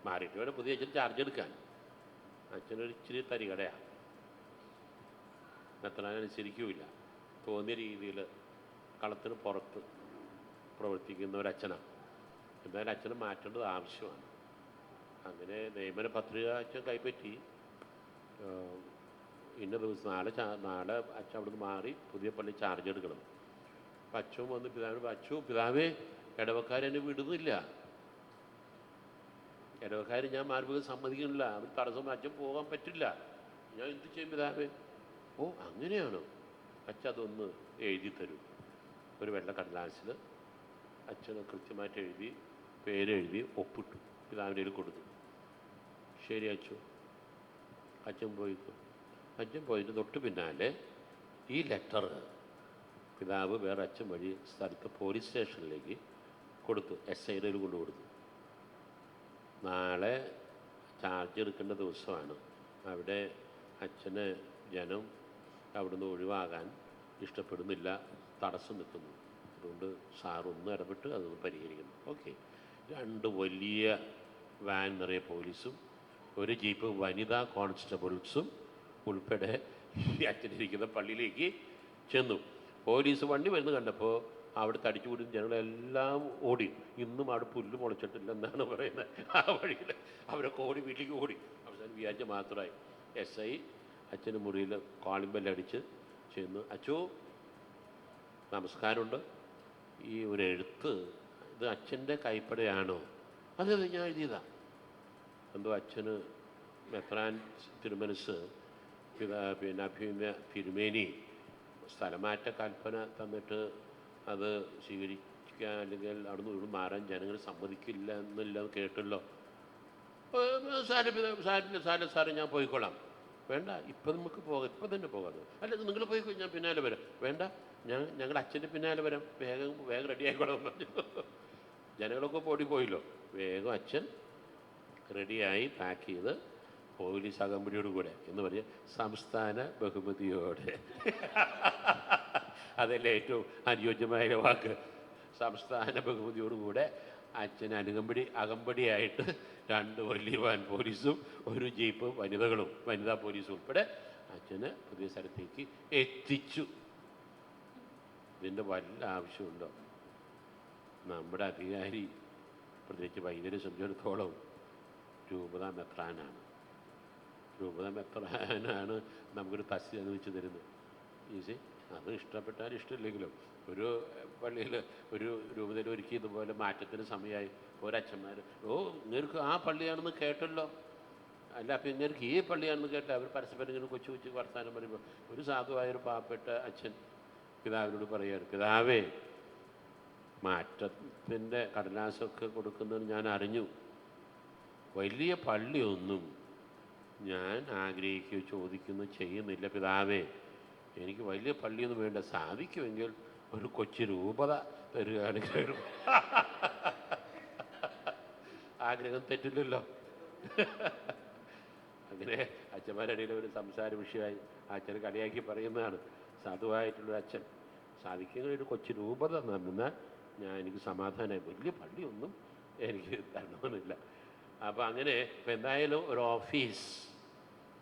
മാറിയിട്ട് വേണം പുതിയ അച്ഛൻ ചാർജ് എടുക്കാൻ. അച്ഛനൊരു ഇച്ചിരി തരികടയാണ്. മെത്രാനനുസരിക്കുമില്ല. തോന്നിയ രീതിയിൽ കളത്തിന് പുറത്ത് പ്രവർത്തിക്കുന്ന ഒരച്ഛനാണ്. എന്തായാലും അച്ഛനെ മാറ്റേണ്ടത് ആവശ്യമാണ്. അങ്ങനെ നിയമന പത്രിക അച്ഛൻ കൈപ്പറ്റി. ഇന്ന ദിവസം നാളെ അച്ഛൻ അവിടുന്ന് മാറി പുതിയ പള്ളി ചാർജ് എടുക്കണം. അപ്പം അച്ഛൻ വന്ന് പിതാവേ ഇടവക്കാരെന്നെ വിടുന്നില്ല. ഇടവക്കാർ ഞാൻ മാർഗം സമ്മതിക്കുന്നില്ല. അവർ തടസ്സം. അച്ഛൻ പോകാൻ പറ്റില്ല. ഞാൻ എന്ത് ചെയ്യും പിതാവേ? ഓ അങ്ങനെയാണോ? അച്ഛൻ അതൊന്ന് എഴുതി തരും. ഒരു വെള്ള കടലാസിൽ അച്ഛന് കൃത്യമായിട്ട് എഴുതി പേരെഴുതി ഒപ്പിട്ടു പിതാവിൻ്റെ കൊടുത്തു. ശരി അച്ഛൻ. അച്ഛൻ പോയിക്കോ. അച്ഛൻ പോയിട്ട് തൊട്ട് പിന്നാലെ ഈ ലെറ്റർ പിതാവ് വേറെ അച്ഛൻ വഴി സ്ഥലത്ത് പോലീസ് സ്റ്റേഷനിലേക്ക് കൊടുത്തു. SIയുടെ കൊണ്ടു കൊടുത്തു. നാളെ ചാർജ് എടുക്കേണ്ട ദിവസമാണ്. അവിടെ അച്ഛന് ജനം അവിടുന്ന് ഒഴിവാകാൻ ഇഷ്ടപ്പെടുന്നില്ല, തടസ്സം നിൽക്കുന്നു. അതുകൊണ്ട് സാറൊന്ന് ഇടപെട്ട് അതൊന്ന് പരിഹരിക്കുന്നു. ഓക്കെ. 2 വലിയ വാൻ നിറയെ പോലീസും ഒരു ജീപ്പ് വനിതാ കോൺസ്റ്റബിൾസും ഉൾപ്പെടെ അച്ഛനിരിക്കുന്ന പള്ളിയിലേക്ക് ചെന്നു. പോലീസ് വണ്ടി വരുന്നത് കണ്ടപ്പോൾ അവിടെ തടിച്ചുകൂടി ജനങ്ങളെല്ലാം ഓടി. ഇന്നും അവിടെ പുല്ല് മുളച്ചിട്ടില്ല എന്നാണ് പറയുന്നത്. ആ വഴിയിൽ അവരൊക്കെ ഓടി വീട്ടിലേക്ക് ഓടി. അവസാനം വ്യാഴ്ച മാത്രമായി. SI അച്ഛന് മുറിയിൽ കോളിംഗ് ബെല്ലടിച്ച് ചെന്ന്, അച്ഛോ നമസ്കാരമുണ്ട്, ഈ ഒരു എഴുത്ത് ഇത് അച്ഛൻ്റെ കൈപ്പടയാണോ? അതെ ഞാൻ എഴുതിയതാ. എന്തോ അച്ഛന് മെത്രാൻ തിരുമനസ് പിന്നെ അഭിമന്യ തിരുമേനി സ്ഥലമാറ്റ കൽപ്പന തന്നിട്ട് അത് സ്വീകരിക്കാൻ അല്ലെങ്കിൽ അവിടുന്ന് ഇവിടെ മാറാൻ ജനങ്ങൾ സമ്മതിക്കില്ല എന്നില്ല കേട്ടല്ലോ. സാറേ ഞാൻ പോയിക്കോളാം. വേണ്ട, ഇപ്പം നമുക്ക് പോകാം, ഇപ്പം തന്നെ പോകാം. അല്ല നിങ്ങൾ പോയിക്കോ, ഞാൻ പിന്നാലെ വരാം. വേണ്ട, ഞങ്ങളുടെ അച്ഛൻ്റെ പിന്നാലെ വരാം, വേഗം റെഡി ആയിക്കോളാം പറഞ്ഞു. ജനങ്ങളൊക്കെ ഓടിപ്പോയില്ലോ. വേഗം അച്ഛൻ റെഡിയായി പാക്ക് ചെയ്ത് പോലീസ് അകമ്പടിയോട് കൂടെ എന്ന് പറഞ്ഞ് സംസ്ഥാന ബഹുമതിയോടെ. അതല്ലേ ഏറ്റവും അനുയോജ്യമായ വാക്ക്. സംസ്ഥാന ബഹുമതിയോടുകൂടെ അച്ഛൻ അകമ്പടിയായിട്ട് 2 വലിയ വാൻ പോലീസും ഒരു ജീപ്പ് വനിതാ പോലീസും ഉൾപ്പെടെ അച്ഛന് പുതിയ സ്ഥലത്തേക്ക് എത്തിച്ചു. ഇതിൻ്റെ വല്ല ആവശ്യമുണ്ടോ? നമ്മുടെ അധികാരി പ്രത്യേകിച്ച് വൈദ്യരെ സംബന്ധിച്ചിടത്തോളം രൂപത മെത്രാനാണ്. രൂപത മെത്രാനാണ് നമുക്കൊരു തസ്തി അനുവദിച്ച് തരുന്നത്. ഈസി അത് ഇഷ്ടപ്പെട്ടാലും ഇഷ്ടമില്ലെങ്കിലും ഒരു പള്ളിയിൽ ഒരു രൂപതയിൽ ഒരുക്കി ഇതുപോലെ മാറ്റത്തിന് സമയമായി ഒരച്ഛന്മാർ, ഓ ഇങ്ങർക്ക് ആ പള്ളിയാണെന്ന് കേട്ടല്ലോ, അല്ല അപ്പം ഇങ്ങർക്ക് ഈ പള്ളിയാണെന്ന് കേട്ട അവർ പരസ്പരം ഇങ്ങനെ കൊച്ചു വർത്താനം പറയുമ്പോൾ ഒരു സാധുവായൊരു പാവപ്പെട്ട അച്ഛൻ പിതാവിനോട് പറയുകയാണ്, പിതാവേ മാറ്റത്തിൻ്റെ കടലാസൊക്കെ കൊടുക്കുന്നത് ഞാൻ അറിഞ്ഞു. വലിയ പള്ളിയൊന്നും ഞാൻ ആഗ്രഹിക്കുകയോ ചോദിക്കുകയോ ചെയ്യുന്നില്ല പിതാവേ. എനിക്ക് വലിയ പള്ളിയൊന്നും വേണ്ട, സാധിക്കുമെങ്കിൽ ഒരു കൊച്ചു രൂപത തരികയാണെങ്കിൽ ആഗ്രഹം തെറ്റില്ലല്ലോ. അങ്ങനെ അച്ഛന്മാരുടെ ഒരു സംസാര വിഷയമായി അച്ഛനെ കളിയാക്കി പറയുന്നതാണ്. സാധുവായിട്ടുള്ളൊരു അച്ഛൻ സാധിക്കുമെങ്കിൽ ഒരു കൊച്ചു രൂപത തന്നാൽ എനിക്ക് സമാധാനമായി, വലിയ പള്ളിയൊന്നും എനിക്ക് തരണമെന്നില്ല. അപ്പോൾ അങ്ങനെ ഇപ്പം എന്തായാലും ഒരു ഓഫീസ്,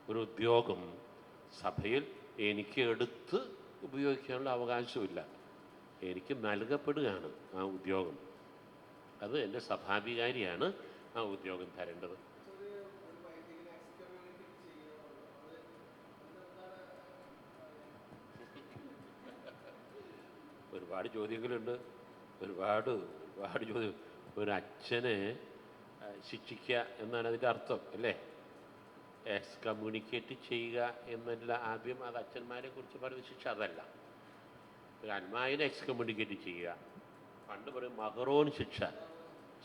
ഒരു ഉദ്യോഗം സഭയിൽ എനിക്ക് എടുത്ത് ഉപയോഗിക്കാനുള്ള അവകാശമില്ല. എനിക്ക് നൽകപ്പെടുകയാണ് ആ ഉദ്യോഗം. അത് എൻ്റെ സഭാധികാരിയാണ് ആ ഉദ്യോഗം തരേണ്ടത്. ഒരുപാട് ചോദ്യങ്ങളുണ്ട്, ഒരുപാട് ചോദ്യം. ഒരു അച്ഛനെ ശിക്ഷിക്കുക എന്നാണ് അതിൻ്റെ അർത്ഥം അല്ലേ? എക്സ്കമ്മ്യൂണിക്കേറ്റ് ചെയ്യുക എന്നല്ല ആദ്യം അത് അച്ഛന്മാരെ കുറിച്ച് പറയുന്ന ശിക്ഷ അതല്ല. ഒരു അൽമായനെ എക്സ്കമ്മ്യൂണിക്കേറ്റ് ചെയ്യുക, പണ്ട് പറയും മഹറോൻ ശിക്ഷ,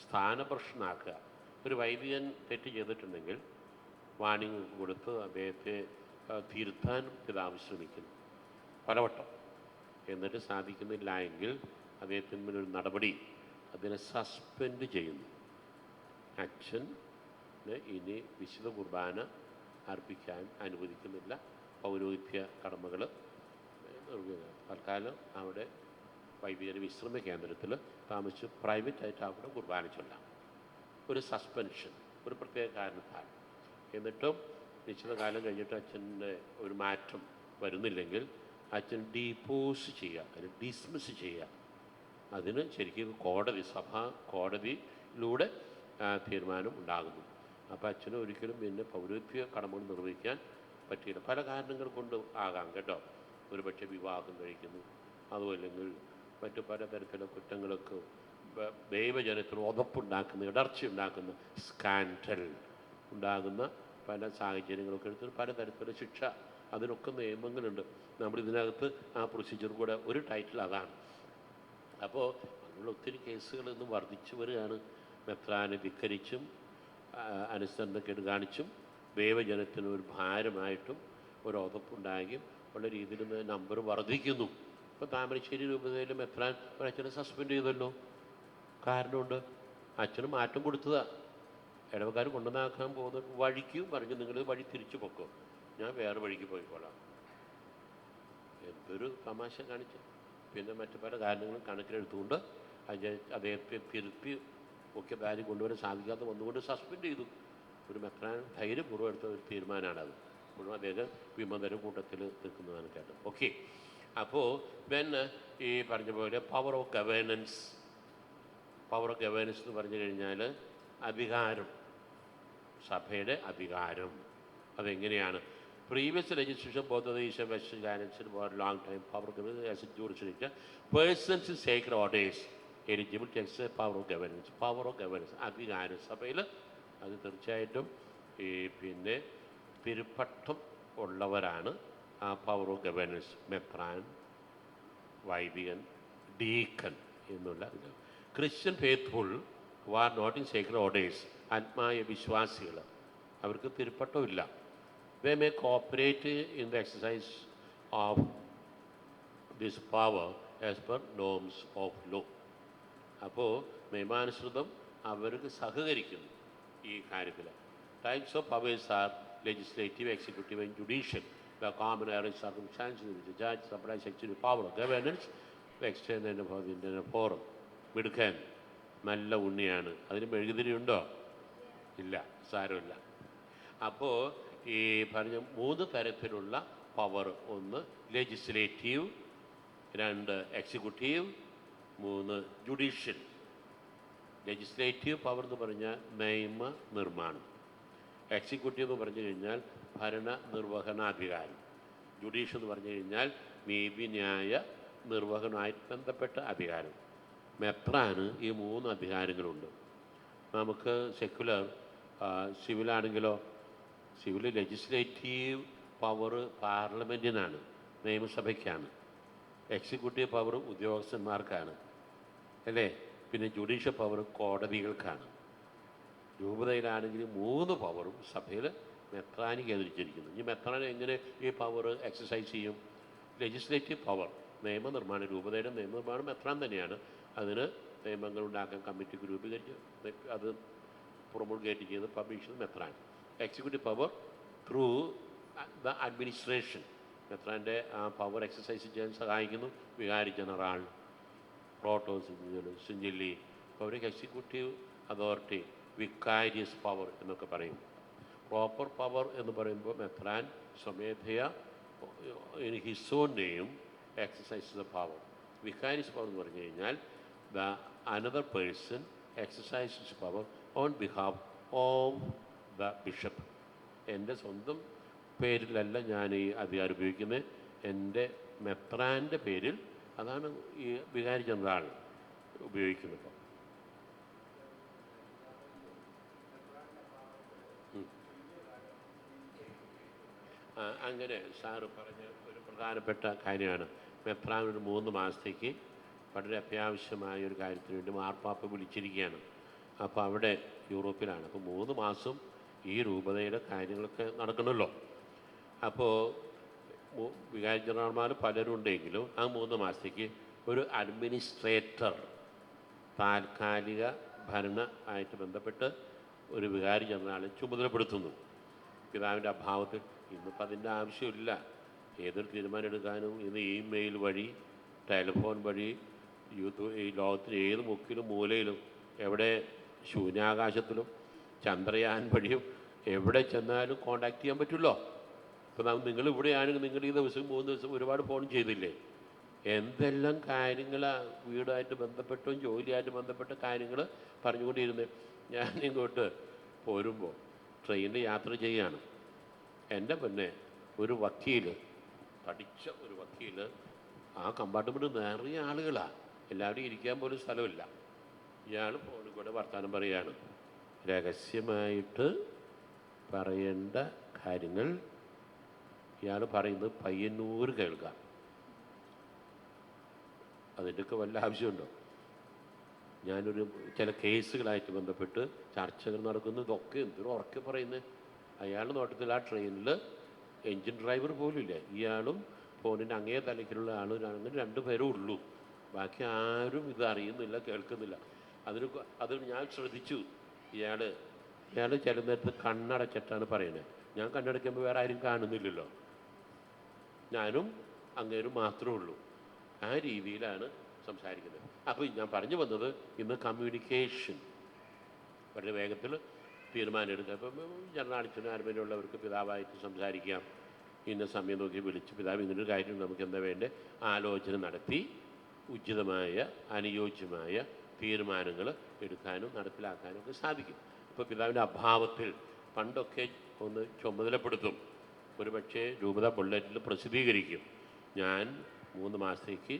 സ്ഥാനഭ്രഷ്ടനാക്കുക. ഒരു വൈദികൻ തെറ്റ് ചെയ്തിട്ടുണ്ടെങ്കിൽ വാണിംഗ് കൊടുത്ത് അദ്ദേഹത്തെ തിരുത്താൻ പിതാവ് ശ്രമിക്കുന്നു പലവട്ടം. എന്നിട്ട് സാധിക്കുന്നില്ല എങ്കിൽ അദ്ദേഹത്തിന്മേലൊരു നടപടി, അതിനെ സസ്പെൻഡ് ചെയ്യുന്നു. അച്ഛൻ ഇനി വിശുദ്ധ കുർബാന അർപ്പിക്കാൻ അനുവദിക്കുന്നില്ല, പൗരോഹിത്യ കടമകൾ തൽക്കാലം അവിടെ വൈദികർ വിശ്രമ കേന്ദ്രത്തിൽ താമസിച്ച് പ്രൈവറ്റായിട്ട് അവിടെ കുർബാന ചൊല്ലാം. ഒരു സസ്പെൻഷൻ, ഒരു പ്രത്യേക കാരണത്താൽ. എന്നിട്ടും നിശ്ചിത കാലം കഴിഞ്ഞിട്ട് അച്ഛൻ്റെ ഒരു മാറ്റം വരുന്നില്ലെങ്കിൽ അച്ഛൻ ഡീപ്പോസ് ചെയ്യുക, അല്ലെങ്കിൽ ഡിസ്മിസ് ചെയ്യുക. അതിന് ശരിക്കും കോടതിയിലൂടെ തീരുമാനം ഉണ്ടാകുന്നു. അപ്പോൾ അച്ഛന് ഒരിക്കലും പിന്നെ പൗരോഹിത്യ കടമകൾ നിർവഹിക്കാൻ പറ്റിയില്ല. പല കാരണങ്ങൾ കൊണ്ട് ആകാം കേട്ടോ. ഒരുപക്ഷെ വിവാഹം കഴിക്കുന്നു, അതുമല്ലെങ്കിൽ മറ്റു പലതരത്തിലുള്ള കുറ്റങ്ങൾക്ക് ദൈവജനത്തിന് ഉതപ്പുണ്ടാക്കുന്ന, ഇടർച്ച ഉണ്ടാക്കുന്ന, സ്കാൻഡൽ ഉണ്ടാകുന്ന പല സാഹചര്യങ്ങളൊക്കെ എടുത്ത് പലതരത്തിലുള്ള ശിക്ഷ, അതിനൊക്കെ നിയമങ്ങളുണ്ട്. നമ്മളിതിനകത്ത് ആ പ്രൊസീജിയർ കൂടെ ഒരു ടൈറ്റിൽ അതാണ്. അപ്പോൾ അങ്ങനെയുള്ള ഒത്തിരി കേസുകൾ ഇന്ന് വർദ്ധിച്ചു വരികയാണ്. മെത്രാനെ ധിക്കരിച്ചും അനുസരണക്കേട് കാണിച്ചും ദൈവജനത്തിന് ഒരു ഭാരമായിട്ടും ഒരു ഉതപ്പുണ്ടാകുകയും ഉള്ള രീതിയിൽ നമ്പർ വർദ്ധിക്കുന്നു. ഇപ്പോൾ താമരശ്ശേരി രൂപതയിൽ മെത്രാൻ ഒരച്ഛനെ സസ്പെൻഡ് ചെയ്തല്ലോ. കാരണമുണ്ട്, അച്ഛന് മാറ്റം കൊടുത്തതാണ്. ഇടവക്കാർ കൊണ്ടുവന്നാക്കാൻ പോകുന്ന വഴിക്കും പറഞ്ഞു, നിങ്ങൾ വഴി തിരിച്ചു പൊക്കോ, ഞാൻ വേറെ വഴിക്ക് പോയിക്കോളാം. എന്തൊരു തമാശ കാണിച്ചു. പിന്നെ മറ്റു പല കാരണങ്ങളും കണക്കിലെടുത്തുകൊണ്ട് അദ്ദേഹത്തെ തിരുത്തി മുഖ്യധാരി കൊണ്ടുവരാൻ സാധിക്കാതെ വന്നുകൊണ്ട് സസ്പെൻഡ് ചെയ്തു. ഒരു മെത്രാൻ ധൈര്യപൂർവ്വം എടുത്ത ഒരു തീരുമാനമാണത്. മുഴുവൻ അദ്ദേഹം വിമതര കൂട്ടത്തിൽ നിൽക്കുന്നതാണ് കേട്ടത്. ഓക്കെ, അപ്പോൾ പിന്നെ ഈ പറഞ്ഞ പോലെ പവർ ഓഫ് ഗവേണൻസ് എന്ന് പറഞ്ഞു കഴിഞ്ഞാൽ അധികാരം, സഭയുടെ അധികാരം. അതെങ്ങനെയാണ്? Previous legislation both of the eastern western guidance for long time power of governance as a jurisdiction persons in sacred orders eligible to exercise power of governance. അധികാരം സഭയിൽ അത് തീർച്ചയായിട്ടും ഈ പിന്നെ തിരുപ്പട്ടം ഉള്ളവരാണ് ആ പവർ ഓഫ് ഗവേണൻസ്. മെത്രാൻ, വൈദികൻ, ഡീക്കൻ എന്നുള്ള ഇത്. Christian faithful who are not in sacred orders, ആത്മായ വിശ്വാസികൾ, അവർക്ക് തിരുപ്പട്ടമില്ല. They may cooperate in the exercise of this power as per norms of law. അപ്പോൾ നിയമാനുസൃതം അവർക്ക് സഹകരിക്കുന്നു ഈ കാര്യത്തിൽ. Types of powers are legislative, executive and judicial. The common areas circumstances in which the judge supplies executive power of governance, the extended for the Indian forum. മിടുക്കൻ, നല്ല ഉണ്ണിയാണ്. അതിന് മെഴുകുതിരിയുണ്ടോ? ഇല്ല, സാരമില്ല. അപ്പോൾ ഈ പറഞ്ഞ 3 തരത്തിലുള്ള power, 1 legislative, 2 executive, 3 judicial. Legislative power എന്ന് പറഞ്ഞാൽ നിയമ നിർമ്മാണം. എക്സിക്യൂട്ടീവ് എന്ന് പറഞ്ഞു കഴിഞ്ഞാൽ ഭരണ നിർവഹണാധികാരം. ജുഡീഷ്യൽ എന്ന് പറഞ്ഞു കഴിഞ്ഞാൽ നീതിന്യായ നിർവഹണവുമായിട്ട് ബന്ധപ്പെട്ട അധികാരം. മെത്രാന് ഈ 3 അധികാരങ്ങളുണ്ട്. നമുക്ക് സെക്യുലർ സിവിലാണെങ്കിലോ, സിവിൽ ലെജിസ്ലേറ്റീവ് പവർ പാർലമെൻറ്റിനാണ്, നിയമസഭയ്ക്കാണ്. എക്സിക്യൂട്ടീവ് പവർ ഉദ്യോഗസ്ഥന്മാർക്കാണ്, അല്ലേ? പിന്നെ ജുഡീഷ്യൽ പവർ കോടതികൾക്കാണ്. രൂപതയിലാണെങ്കിൽ 3 പവറും സഭയിൽ മെത്രാന് കേന്ദ്രീകരിച്ചിരിക്കുന്നു. ഈ മെത്രാൻ എങ്ങനെ ഈ പവർ എക്സസൈസ് ചെയ്യും? ലെജിസ്ലേറ്റീവ് പവർ, നിയമനിർമ്മാണം. രൂപതയുടെ നിയമനിർമ്മാണം മെത്രാൻ തന്നെയാണ്. അതിന് നിയമങ്ങൾ ഉണ്ടാക്കാൻ കമ്മിറ്റിക്ക് രൂപീകരിച്ച് അത് പ്രൊമോൾഗേറ്റ് ചെയ്ത് പബ്ലിഷ് ചെയ്ത് മെത്രാൻ. Executive power through the administration. മെത്രാൻ്റെ ആ പവർ എക്സസൈസ് ചെയ്യാൻ സഹായിക്കുന്നു വികാരി ജനറൽ, പ്രോട്ടോസ്, സിഞ്ചില്ലി. അപ്പോൾ അവർക്ക് എക്സിക്യൂട്ടീവ് അതോറിറ്റി, വിക്കാരിയസ് പവർ എന്നൊക്കെ പറയും. പ്രോപ്പർ പവർ എന്ന് പറയുമ്പോൾ മെത്രാൻ സ്വമേധയ in his own name exercise the power. Vicarious power എന്ന് പറഞ്ഞു കഴിഞ്ഞാൽ the another person exercises power on behalf of the bishop. എൻ്റെ സ്വന്തം പേരിലല്ല ഞാൻ ഈ അധികാരം ഉപയോഗിക്കുന്നത്, എൻ്റെ മെത്രാൻ്റെ പേരിൽ. അതാണ് ഈ വികാരി ജനറൽ ഉപയോഗിക്കുന്നത്. അങ്ങനെ സാറ് പറഞ്ഞ ഒരു പ്രധാനപ്പെട്ട കാര്യമാണ്. മെത്രാൻ ഒരു 3 മാസത്തേക്ക് വളരെ അത്യാവശ്യമായ ഒരു കാര്യത്തിന് വേണ്ടി മാർപ്പാപ്പ വിളിച്ചിരിക്കുകയാണ്. അപ്പോൾ അവിടെ യൂറോപ്പിലാണ്. അപ്പോൾ 3 മാസം ഈ രൂപതയുടെ കാര്യങ്ങളൊക്കെ നടക്കണമല്ലോ. അപ്പോൾ വികാരി ജനറൽമാർ പലരും ഉണ്ടെങ്കിലും ആ 3 മാസത്തേക്ക് ഒരു അഡ്മിനിസ്ട്രേറ്റർ, താൽക്കാലിക ഭരണ ആയിട്ട് ബന്ധപ്പെട്ട് ഒരു വികാരി ജനറലെ ചുമതലപ്പെടുത്തുന്നു. പിതാവിൻ്റെ അഭാവത്തിൽ. ഇന്നിപ്പോൾ അതിൻ്റെ ആവശ്യമില്ല. ഏതൊരു തീരുമാനം എടുക്കാനും ഇന്ന് ഇമെയിൽ വഴി, ടെലിഫോൺ വഴി, ഈ ലോകത്തിന് ഏത് മുക്കിലും മൂലയിലും എവിടെ ശൂന്യാകാശത്തിലും ചന്ദ്രയാൻ വഴിയും എവിടെ ചെന്നാലും കോണ്ടാക്ട് ചെയ്യാൻ പറ്റുമല്ലോ. ഇപ്പോൾ നിങ്ങൾ ഇവിടെയാണെങ്കിൽ നിങ്ങൾ ഈ ദിവസം 3 ദിവസം ഒരുപാട് ഫോൺ ചെയ്തില്ലേ? എന്തെല്ലാം കാര്യങ്ങളാണ് വീടായിട്ട് ബന്ധപ്പെട്ടും ജോലിയായിട്ട് ബന്ധപ്പെട്ട കാര്യങ്ങൾ പറഞ്ഞുകൊണ്ടിരുന്നത്. ഞാൻ ഇങ്ങോട്ട് പോരുമ്പോൾ ട്രെയിനിൽ യാത്ര ചെയ്യുകയാണ്. എൻ്റെ പിന്നെ ഒരു വക്കീൽ, പഠിച്ച ഒരു വക്കീൽ, ആ കമ്പാർട്ട്മെൻറ്റ് നിറയെ ആളുകളാണ്, എല്ലാവരും ഇരിക്കാൻ പോലും സ്ഥലമില്ല. ഇയാൾ ഫോണിൽ കൂടെ വർത്തമാനം പറയുകയാണ്. രഹസ്യമായിട്ട് പറയേണ്ട കാര്യങ്ങൾ ഇയാൾ പറയുന്നത് പയ്യന്നൂർ കേൾക്കാം. അതിൻ്റെയൊക്കെ വല്ല ആവശ്യമുണ്ടോ? ഞാനൊരു ചില കേസുകളായിട്ട് ബന്ധപ്പെട്ട് ചർച്ചകൾ നടക്കുന്നു. ഇതൊക്കെ എന്തൊരു ഉറക്കെ പറയുന്നത്. അയാളുടെ നോട്ടത്തിൽ ആ ട്രെയിനിൽ എൻജിൻ ഡ്രൈവർ പോലും ഇല്ല. ഇയാളും ഫോണിൻ്റെ അങ്ങേ തലക്കിലുള്ള ആളും, അങ്ങനെ 2 പേരും ഉള്ളൂ. ബാക്കി ആരും ഇത് അറിയുന്നില്ല, കേൾക്കുന്നില്ല. അത് ഞാൻ ശ്രദ്ധിച്ചു. ഇയാൾ ചില നേരത്ത് കണ്ണടച്ചിട്ടാണ് പറയുന്നത്. ഞാൻ കണ്ണടയ്ക്കുമ്പോൾ വേറെ ആരും കാണുന്നില്ലല്ലോ, ഞാനും അങ്ങേരും മാത്രമേ ഉള്ളൂ. ആ രീതിയിലാണ് സംസാരിക്കുന്നത്. അപ്പോൾ ഞാൻ പറഞ്ഞു വന്നത്, ഇന്ന് കമ്മ്യൂണിക്കേഷൻ വളരെ വേഗത്തിൽ തീരുമാനം എടുക്കുക. ഇപ്പം ജനറാളിച്ചനും ആരുമേലുള്ളവർക്ക് പിതാവായിട്ട് സംസാരിക്കാം. ഇന്ന സമയം നോക്കി വിളിച്ച് പിതാവ് ഇങ്ങനൊരു കാര്യം നമുക്ക് എന്താ വേണ്ടേ ആലോചന നടത്തി ഉചിതമായ അനുയോജ്യമായ തീരുമാനങ്ങൾ എടുക്കാനും നടപ്പിലാക്കാനും ഒക്കെ സാധിക്കും. ഇപ്പോൾ പിതാവിൻ്റെ അഭാവത്തിൽ പണ്ടൊക്കെ ഒന്ന് ചുമതലപ്പെടുത്തും. ഒരുപക്ഷെ രൂപത ബുള്ളറ്റിൽ പ്രസിദ്ധീകരിക്കും, ഞാൻ 3 മാസത്തേക്ക്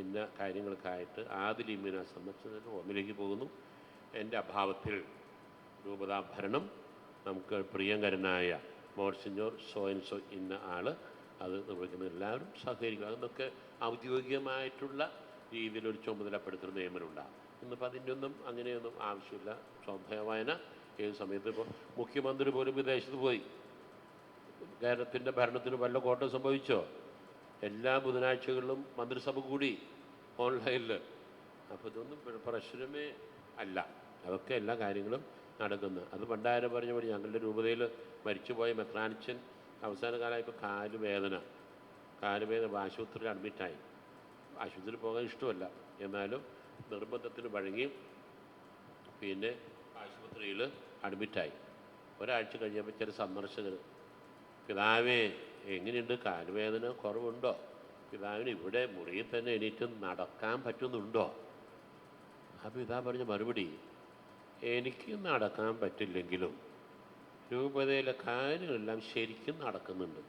ഇന്ന കാര്യങ്ങൾക്കായിട്ട് ആദിലിമിന സന്ദർശനത്തിന് റോമിലേക്ക് പോകുന്നു. എൻ്റെ അഭാവത്തിൽ രൂപതാ ഭരണം നമുക്ക് പ്രിയങ്കരനായ മോൺസിഞ്ഞോർ സോ ഇന്ന ആൾ അത് നിർവഹിക്കുന്ന എല്ലാവരും സഹകരിക്കുക. അതൊക്കെ ഔദ്യോഗികമായിട്ടുള്ള രീതിയിലൊരു ചുമതലപ്പെടുത്തുന്ന നിയമനമുണ്ടാകും. ഇന്നിപ്പോൾ അതിൻ്റെ ഒന്നും അങ്ങനെയൊന്നും ആവശ്യമില്ല. സ്വാഭാവികമായന ഏത് സമയത്ത് ഇപ്പോൾ മുഖ്യമന്ത്രി പോലും വിദേശത്ത് പോയി. കേരളത്തിൻ്റെ ഭരണത്തിന് വല്ല കോട്ടം സംഭവിച്ചോ? എല്ലാ ബുധനാഴ്ചകളിലും മന്ത്രിസഭ കൂടി ഓൺലൈനിൽ. അപ്പോൾ ഇതൊന്നും പ്രശ്നമേ അല്ല. അതൊക്കെ എല്ലാ കാര്യങ്ങളും നടക്കുന്നു. അത് പണ്ടാരം പറഞ്ഞ പോലെ ഞങ്ങളുടെ രൂപതയിൽ മരിച്ചുപോയ മെത്രാനിച്ചൻ അവസാന കാലമായപ്പോൾ കാലുവേദന ആശുപത്രിയിൽ അഡ്മിറ്റായി. ആശുപത്രിയിൽ പോകാൻ ഇഷ്ടമല്ല, എന്നാലും നിർബന്ധത്തിന് വഴങ്ങി പിന്നെ ആശുപത്രിയിൽ അഡ്മിറ്റായി. ഒരാഴ്ച കഴിഞ്ഞപ്പോൾ ചില സന്ദർശകർ, പിതാവേ എങ്ങനെയുണ്ട്, കാലുവേദന കുറവുണ്ടോ? പിതാവിന് ഇവിടെ മുറിയിൽ തന്നെ എണീറ്റ് നടക്കാൻ പറ്റുന്നുണ്ടോ? ആ പിതാവ് പറഞ്ഞ മറുപടി, എനിക്ക് നടക്കാൻ പറ്റില്ലെങ്കിലും രൂപതയിലെ കാര്യങ്ങളെല്ലാം ശരിക്കും നടക്കുന്നുണ്ട്.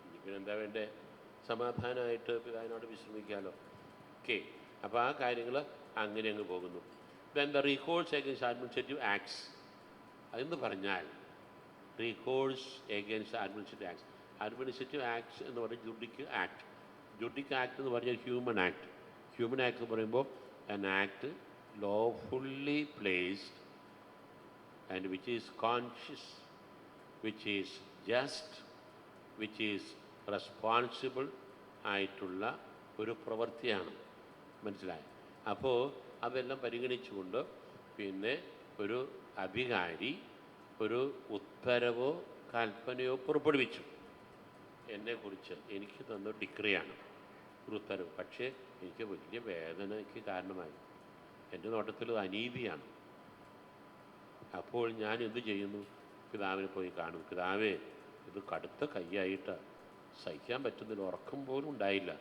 എനിക്കെന്താ വേണ്ടേ? സമാധാനമായിട്ട് പിതാവിനോട് വിശ്രമിക്കാമല്ലോ. ഓക്കെ, അപ്പോൾ ആ കാര്യങ്ങൾ അങ്ങനെ അങ്ങ് പോകുന്നു. Then the recourse against administrative acts. അതെന്ന് പറഞ്ഞാൽ recourse against administrative acts. Administrative acts എന്ന് പറഞ്ഞാൽ ജുഡിക് ആക്ട്. ജുഡിക് ആക്ട് എന്ന് പറഞ്ഞാൽ ഹ്യൂമൻ ആക്ട്. ഹ്യൂമൻ ആക്ട് എന്ന് പറയുമ്പോൾ an act lawfully placed and which is conscious, which is just, which is responsible ആയിട്ടുള്ള ഒരു പ്രവൃത്തിയാണ്. മനസ്സിലായി? അപ്പോൾ അതെല്ലാം പരിഗണിച്ചുകൊണ്ട് പിന്നെ ഒരു അധികാരി ഒരു ഉത്തരവോ കൽപ്പനയോ പുറപ്പെടുവിച്ചു. എന്നെക്കുറിച്ച് എനിക്ക് തന്ന ഡിക്രിയാണ് ഒരു ഉത്തരവ്. പക്ഷേ എനിക്ക് വലിയ വേദനയ്ക്ക് കാരണമായി. എൻ്റെ നോട്ടത്തിൽ അത് അനീതിയാണ്. അപ്പോൾ ഞാൻ എന്ത് ചെയ്യുന്നു? പിതാവിനെ പോയി കാണും. പിതാവേ, ഇത് കടുത്ത കൈയായിട്ട് സഹിക്കാൻ പറ്റുന്നില്ല, ഉറക്കം പോലും ഉണ്ടായില്ല,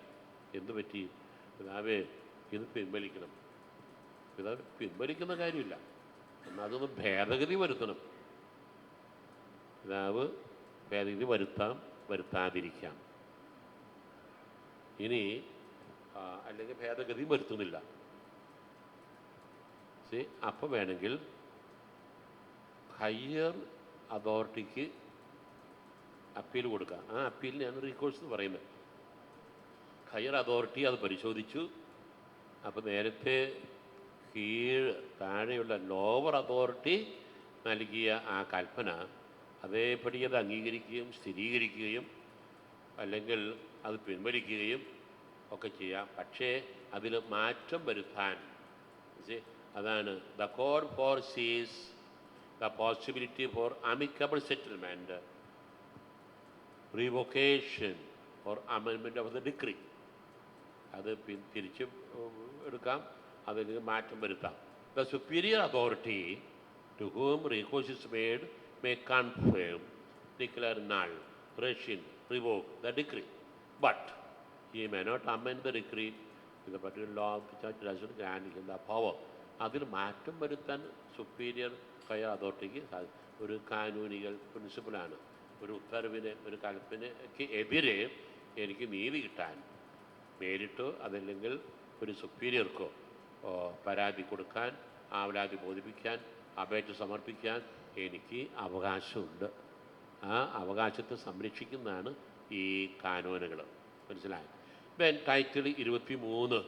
എന്തു പറ്റി? പിതാവേ, ഇത് പിൻവലിക്കണം. പിതാവ് പിൻവലിക്കുന്ന കാര്യമില്ല, എന്നാൽ അതൊന്ന് ഭേദഗതി വരുത്തണം. പിതാവ് ഭേദഗതി വരുത്താതിരിക്കാം. ഇനി അല്ലെങ്കിൽ ഭേദഗതി വരുത്തുന്നില്ല. അപ്പോൾ വേണമെങ്കിൽ ഹയർ അതോറിറ്റിക്ക് അപ്പീൽ കൊടുക്കാം. ആ അപ്പീലിനെയാണ് റീകോഴ്സ് എന്ന് പറയുന്നത്. ഹയർ അതോറിറ്റി അത് പരിശോധിച്ചു. അപ്പോൾ നേരത്തെ താഴെയുള്ള ലോവർ അതോറിറ്റി നൽകിയ ആ കൽപ്പന അതേപടി അത് അംഗീകരിക്കുകയും സ്ഥിരീകരിക്കുകയും അല്ലെങ്കിൽ അത് പിൻവലിക്കുകയും ഒക്കെ ചെയ്യാം. പക്ഷേ അതിൽ മാറ്റം വരുത്താൻ, അതാണ് the core foresees the possibility for amicable settlement, revocation or amendment of the decree. അത് തിരിച്ച് എടുക്കാം, അതിൽ മാറ്റം വരുത്താം. The superior authority to whom recourse is made may confirm, declare null, rescind, revoke the decree. But he may not amend the decree with a particular law of the church doesn't grant him the power. അതിൽ മാറ്റം വരുത്താൻ superior higher അതോറിറ്റിക്ക് ഒരു കാനൂനികൾ പ്രിൻസിപ്പിളാണ്. ഒരു ഉത്തരവിന്, ഒരു കൽപ്പനയ്ക്ക് എതിരെ എനിക്ക് നീതി കിട്ടാൻ നേരിട്ടോ അതല്ലെങ്കിൽ ഒരു സുപ്പീരിയർക്കോ പരാതി കൊടുക്കാൻ, ആവലാതി ബോധിപ്പിക്കാൻ, അപേക്ഷ സമർപ്പിക്കാൻ എനിക്ക് അവകാശമുണ്ട്. ആ അവകാശത്തെ സംരക്ഷിക്കുന്നതാണ് ഈ കാനൂനുകൾ. മനസ്സിലായി? ഇപ്പം ടൈറ്റിൽ 23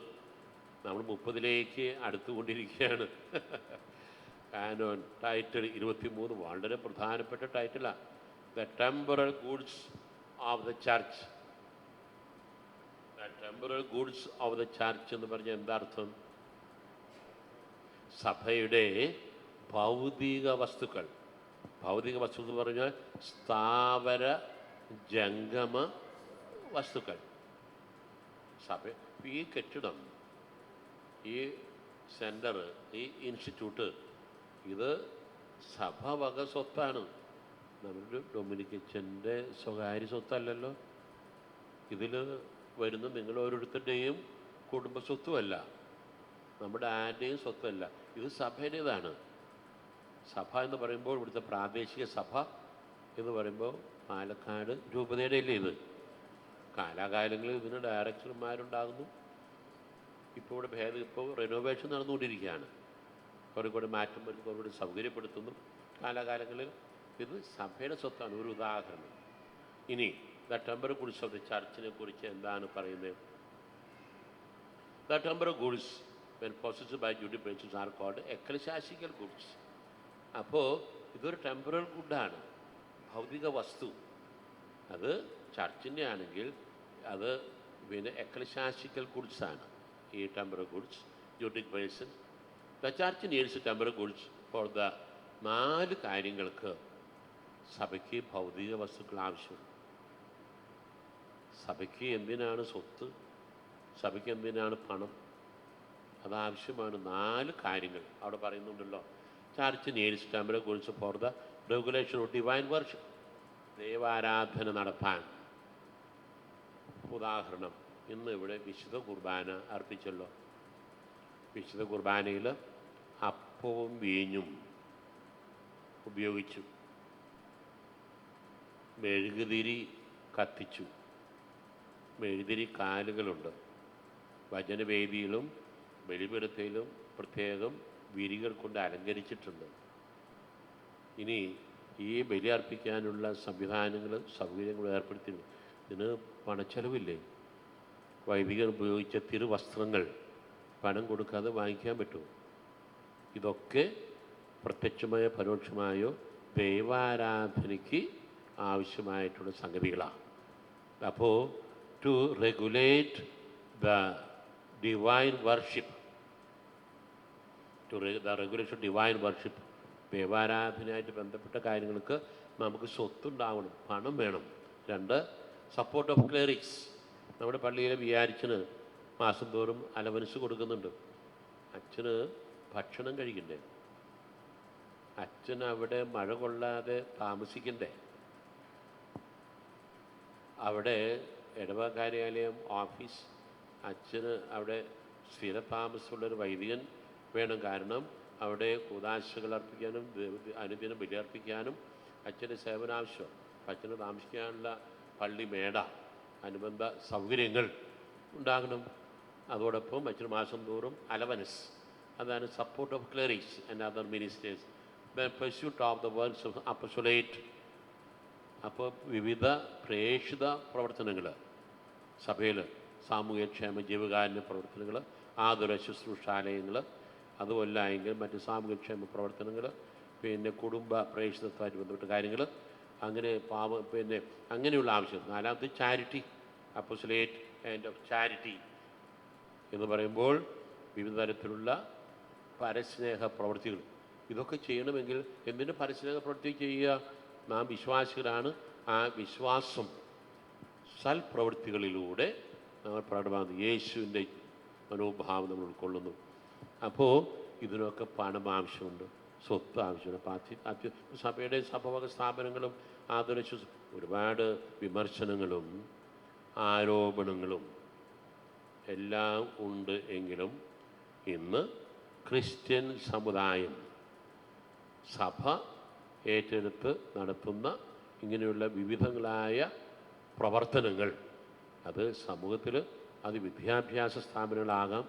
നമ്മൾ 30ലേക്ക് അടുത്തുകൊണ്ടിരിക്കുകയാണ്. കാനോൻ ടൈറ്റിൽ 23 വളരെ പ്രധാനപ്പെട്ട ടൈറ്റിലാണ്. The temporal goods of the church. The temporal goods of the church എന്ന് പറഞ്ഞാൽ എന്താ അർത്ഥം? സഭയുടെ ഭൗതിക വസ്തുക്കൾ. ഭൗതിക വസ്തു എന്ന് പറഞ്ഞാൽ സ്ഥാവര ജംഗമ വസ്തുക്കൾ. സഭ ഈ കെട്ടിടം, ഈ സെൻറ്റർ, ഈ ഇൻസ്റ്റിറ്റ്യൂട്ട്, ഇത് സഭ വക സ്വത്താണ്. നമ്മുടെ ഡൊമിനിക്കച്ചൻ്റെ സ്വകാര്യ സ്വത്തല്ലല്ലോ. ഇതിൽ വരുന്ന നിങ്ങൾ ഓരോരുത്തരുടെയും കുടുംബ സ്വത്തുമല്ല, നമ്മുടെ ആരുടെയും സ്വത്തല്ല. ഇത് സഭയുടേതാണ്. സഭ എന്ന് പറയുമ്പോൾ ഇവിടുത്തെ പ്രാദേശിക സഭ എന്ന് പറയുമ്പോൾ പാലക്കാട് രൂപതയുടെ അല്ലേ ഇത്. കാലാകാലങ്ങളിൽ ഇതിന് ഡയറക്ടർമാരുണ്ടാകുന്നു. ഇപ്പോൾ ഇവിടെ ഇപ്പോൾ റിനോവേഷൻ നടന്നുകൊണ്ടിരിക്കുകയാണ്. കുറേ മാറ്റം വരുത്തി കുറേ സൗകര്യപ്പെടുത്തുന്നു. കാലാകാലങ്ങളിൽ ഇത് സഭയുടെ സ്വത്താണ്. ഒരു ഉദാഹരണം. ഇനി the temporal goods of the ചർച്ചിനെ കുറിച്ച് എന്താണ് പറയുന്നത്? The temporal goods when possessed by judicial persons are called ecclesiastical goods. അപ്പോൾ ഇതൊരു ടെമ്പറൽ ഗുഡാണ്, ഭൗതിക വസ്തു. അത് ചർച്ചിൻ്റെ ആണെങ്കിൽ അത് പിന്നെ എക്ലശാസ്റ്റിക്കൽ ഗുഡ്സാണ്. ഈ temporal goods juridic person. The church needs temporal goods for the 4 കാര്യങ്ങൾക്ക് സഭയ്ക്ക് ഭൗതിക വസ്തുക്കൾ ആവശ്യമുണ്ട്. സഭയ്ക്ക് എന്തിനാണ് സ്വത്ത്? സഭയ്ക്ക് എന്തിനാണ് പണം? അതാവശ്യമാണ്. 4 കാര്യങ്ങൾ അവിടെ പറയുന്നുണ്ടല്ലോ. Church needs temporal goods for the regulation of divine worship. ദൈവാരാധന നടത്താൻ. ഉദാഹരണം, ഇന്ന് ഇവിടെ വിശുദ്ധ കുർബാന അർപ്പിച്ചല്ലോ. വിശുദ്ധ കുർബാനയിൽ അപ്പവും വീഞ്ഞും ഉപയോഗിച്ചു, മെഴുകുതിരി കത്തിച്ചു. മെഴുകുതിരി കാലുകളുണ്ട്. വചനവേദിയിലും ബലിപീഠത്തിലും പ്രത്യേകം വിരികൾ കൊണ്ട് അലങ്കരിച്ചിട്ടുണ്ട്. ഇനി ഈ ബലി അർപ്പിക്കാനുള്ള സംവിധാനങ്ങൾ, സൗകര്യങ്ങൾ ഏർപ്പെടുത്തിയിട്ടുണ്ട്. ഇതിന് പണച്ചെലവില്ലേ? വൈദികർ ഉപയോഗിച്ച തിരുവസ്ത്രങ്ങൾ പണം കൊടുക്കാതെ വാങ്ങിക്കാൻ പറ്റുമോ? ഇതൊക്കെ പ്രത്യക്ഷമായോ പരോക്ഷമായോ ദൈവാരാധനയ്ക്ക് ആവശ്യമായിട്ടുള്ള സംഗതികളാണ്. അപ്പോൾ to regulate the divine worship, the regulation divine worship, ദൈവാരാധനയായിട്ട് ബന്ധപ്പെട്ട കാര്യങ്ങൾക്ക് നമുക്ക് സ്വത്തുണ്ടാവണം, പണം വേണം. 2, സപ്പോർട്ട് ഓഫ് ക്ലറിക്സ്. നമ്മുടെ പള്ളിയിലെ വികാരിച്ചന് മാസം തോറും അലവൻസ് കൊടുക്കുന്നുണ്ട്. അച്ഛന് ഭക്ഷണം കഴിക്കണ്ടേ? അച്ഛൻ അവിടെ മഴ കൊള്ളാതെ താമസിക്കണ്ടേ? അവിടെ ഇടവക കാര്യാലയം, ഓഫീസ്, അച്ഛന് അവിടെ സ്ഥിര താമസമുള്ളൊരു വൈദികൻ വേണം. കാരണം അവിടെ കൂദാശകൾ അർപ്പിക്കാനും അനുദിനം ബലിയർപ്പിക്കാനും അച്ഛൻ്റെ സേവനാവശ്യം. അച്ഛന് താമസിക്കാനുള്ള പള്ളി മേട, അനുബന്ധ സൗകര്യങ്ങൾ ഉണ്ടാകണം. അതോടൊപ്പം അച്ഛന് മാസം തോറും അലവൻസ്. അതാണ് support of clerics and other ministers. Pursuit of the works of apostolate. അപ്പോൾ വിവിധ പ്രേക്ഷിത പ്രവർത്തനങ്ങൾ സഭയിൽ, സാമൂഹ്യക്ഷേമ ജീവകാരുണ്യ പ്രവർത്തനങ്ങൾ, ആതുര ശുശ്രൂഷാലയങ്ങൾ, അതുമല്ല എങ്കിൽ മറ്റ് സാമൂഹ്യക്ഷേമ പ്രവർത്തനങ്ങൾ, പിന്നെ കുടുംബ പ്രേക്ഷിതത്വമായിട്ട് ബന്ധപ്പെട്ട കാര്യങ്ങൾ, അങ്ങനെ പിന്നെ അങ്ങനെയുള്ള ആവശ്യം. 4ാമത്തെ charity, apostolate and of charity എന്ന് പറയുമ്പോൾ വിവിധ തരത്തിലുള്ള പരസ്നേഹ പ്രവൃത്തികൾ. ഇതൊക്കെ ചെയ്യണമെങ്കിൽ എന്തിനു പരസ്നേഹ പ്രവൃത്തി ചെയ്യുക? നാം വിശ്വാസികളാണ്. ആ വിശ്വാസം സൽപ്രവൃത്തികളിലൂടെ നമ്മൾ പ്രകടമാകുന്നു. യേശുവിൻ്റെ മനോഭാവം നമ്മൾ ഉൾക്കൊള്ളുന്നു. അപ്പോൾ ഇതിനൊക്കെ പണം ആവശ്യമുണ്ട്, സ്വത്ത് ആവശ്യമുണ്ട്. സഭയുടെ സഭവക സ്ഥാപനങ്ങളും ആദർശ ഒരുപാട് വിമർശനങ്ങളും ആരോപണങ്ങളും എല്ലാം ഉണ്ട്. എങ്കിലും ഇന്ന് ക്രിസ്ത്യൻ സമുദായം സഭ ഏറ്റെടുത്ത് നടത്തുന്ന ഇങ്ങനെയുള്ള വിവിധങ്ങളായ പ്രവർത്തനങ്ങൾ, അത് സമൂഹത്തിൽ അത് വിദ്യാഭ്യാസ സ്ഥാപനങ്ങളാകാം,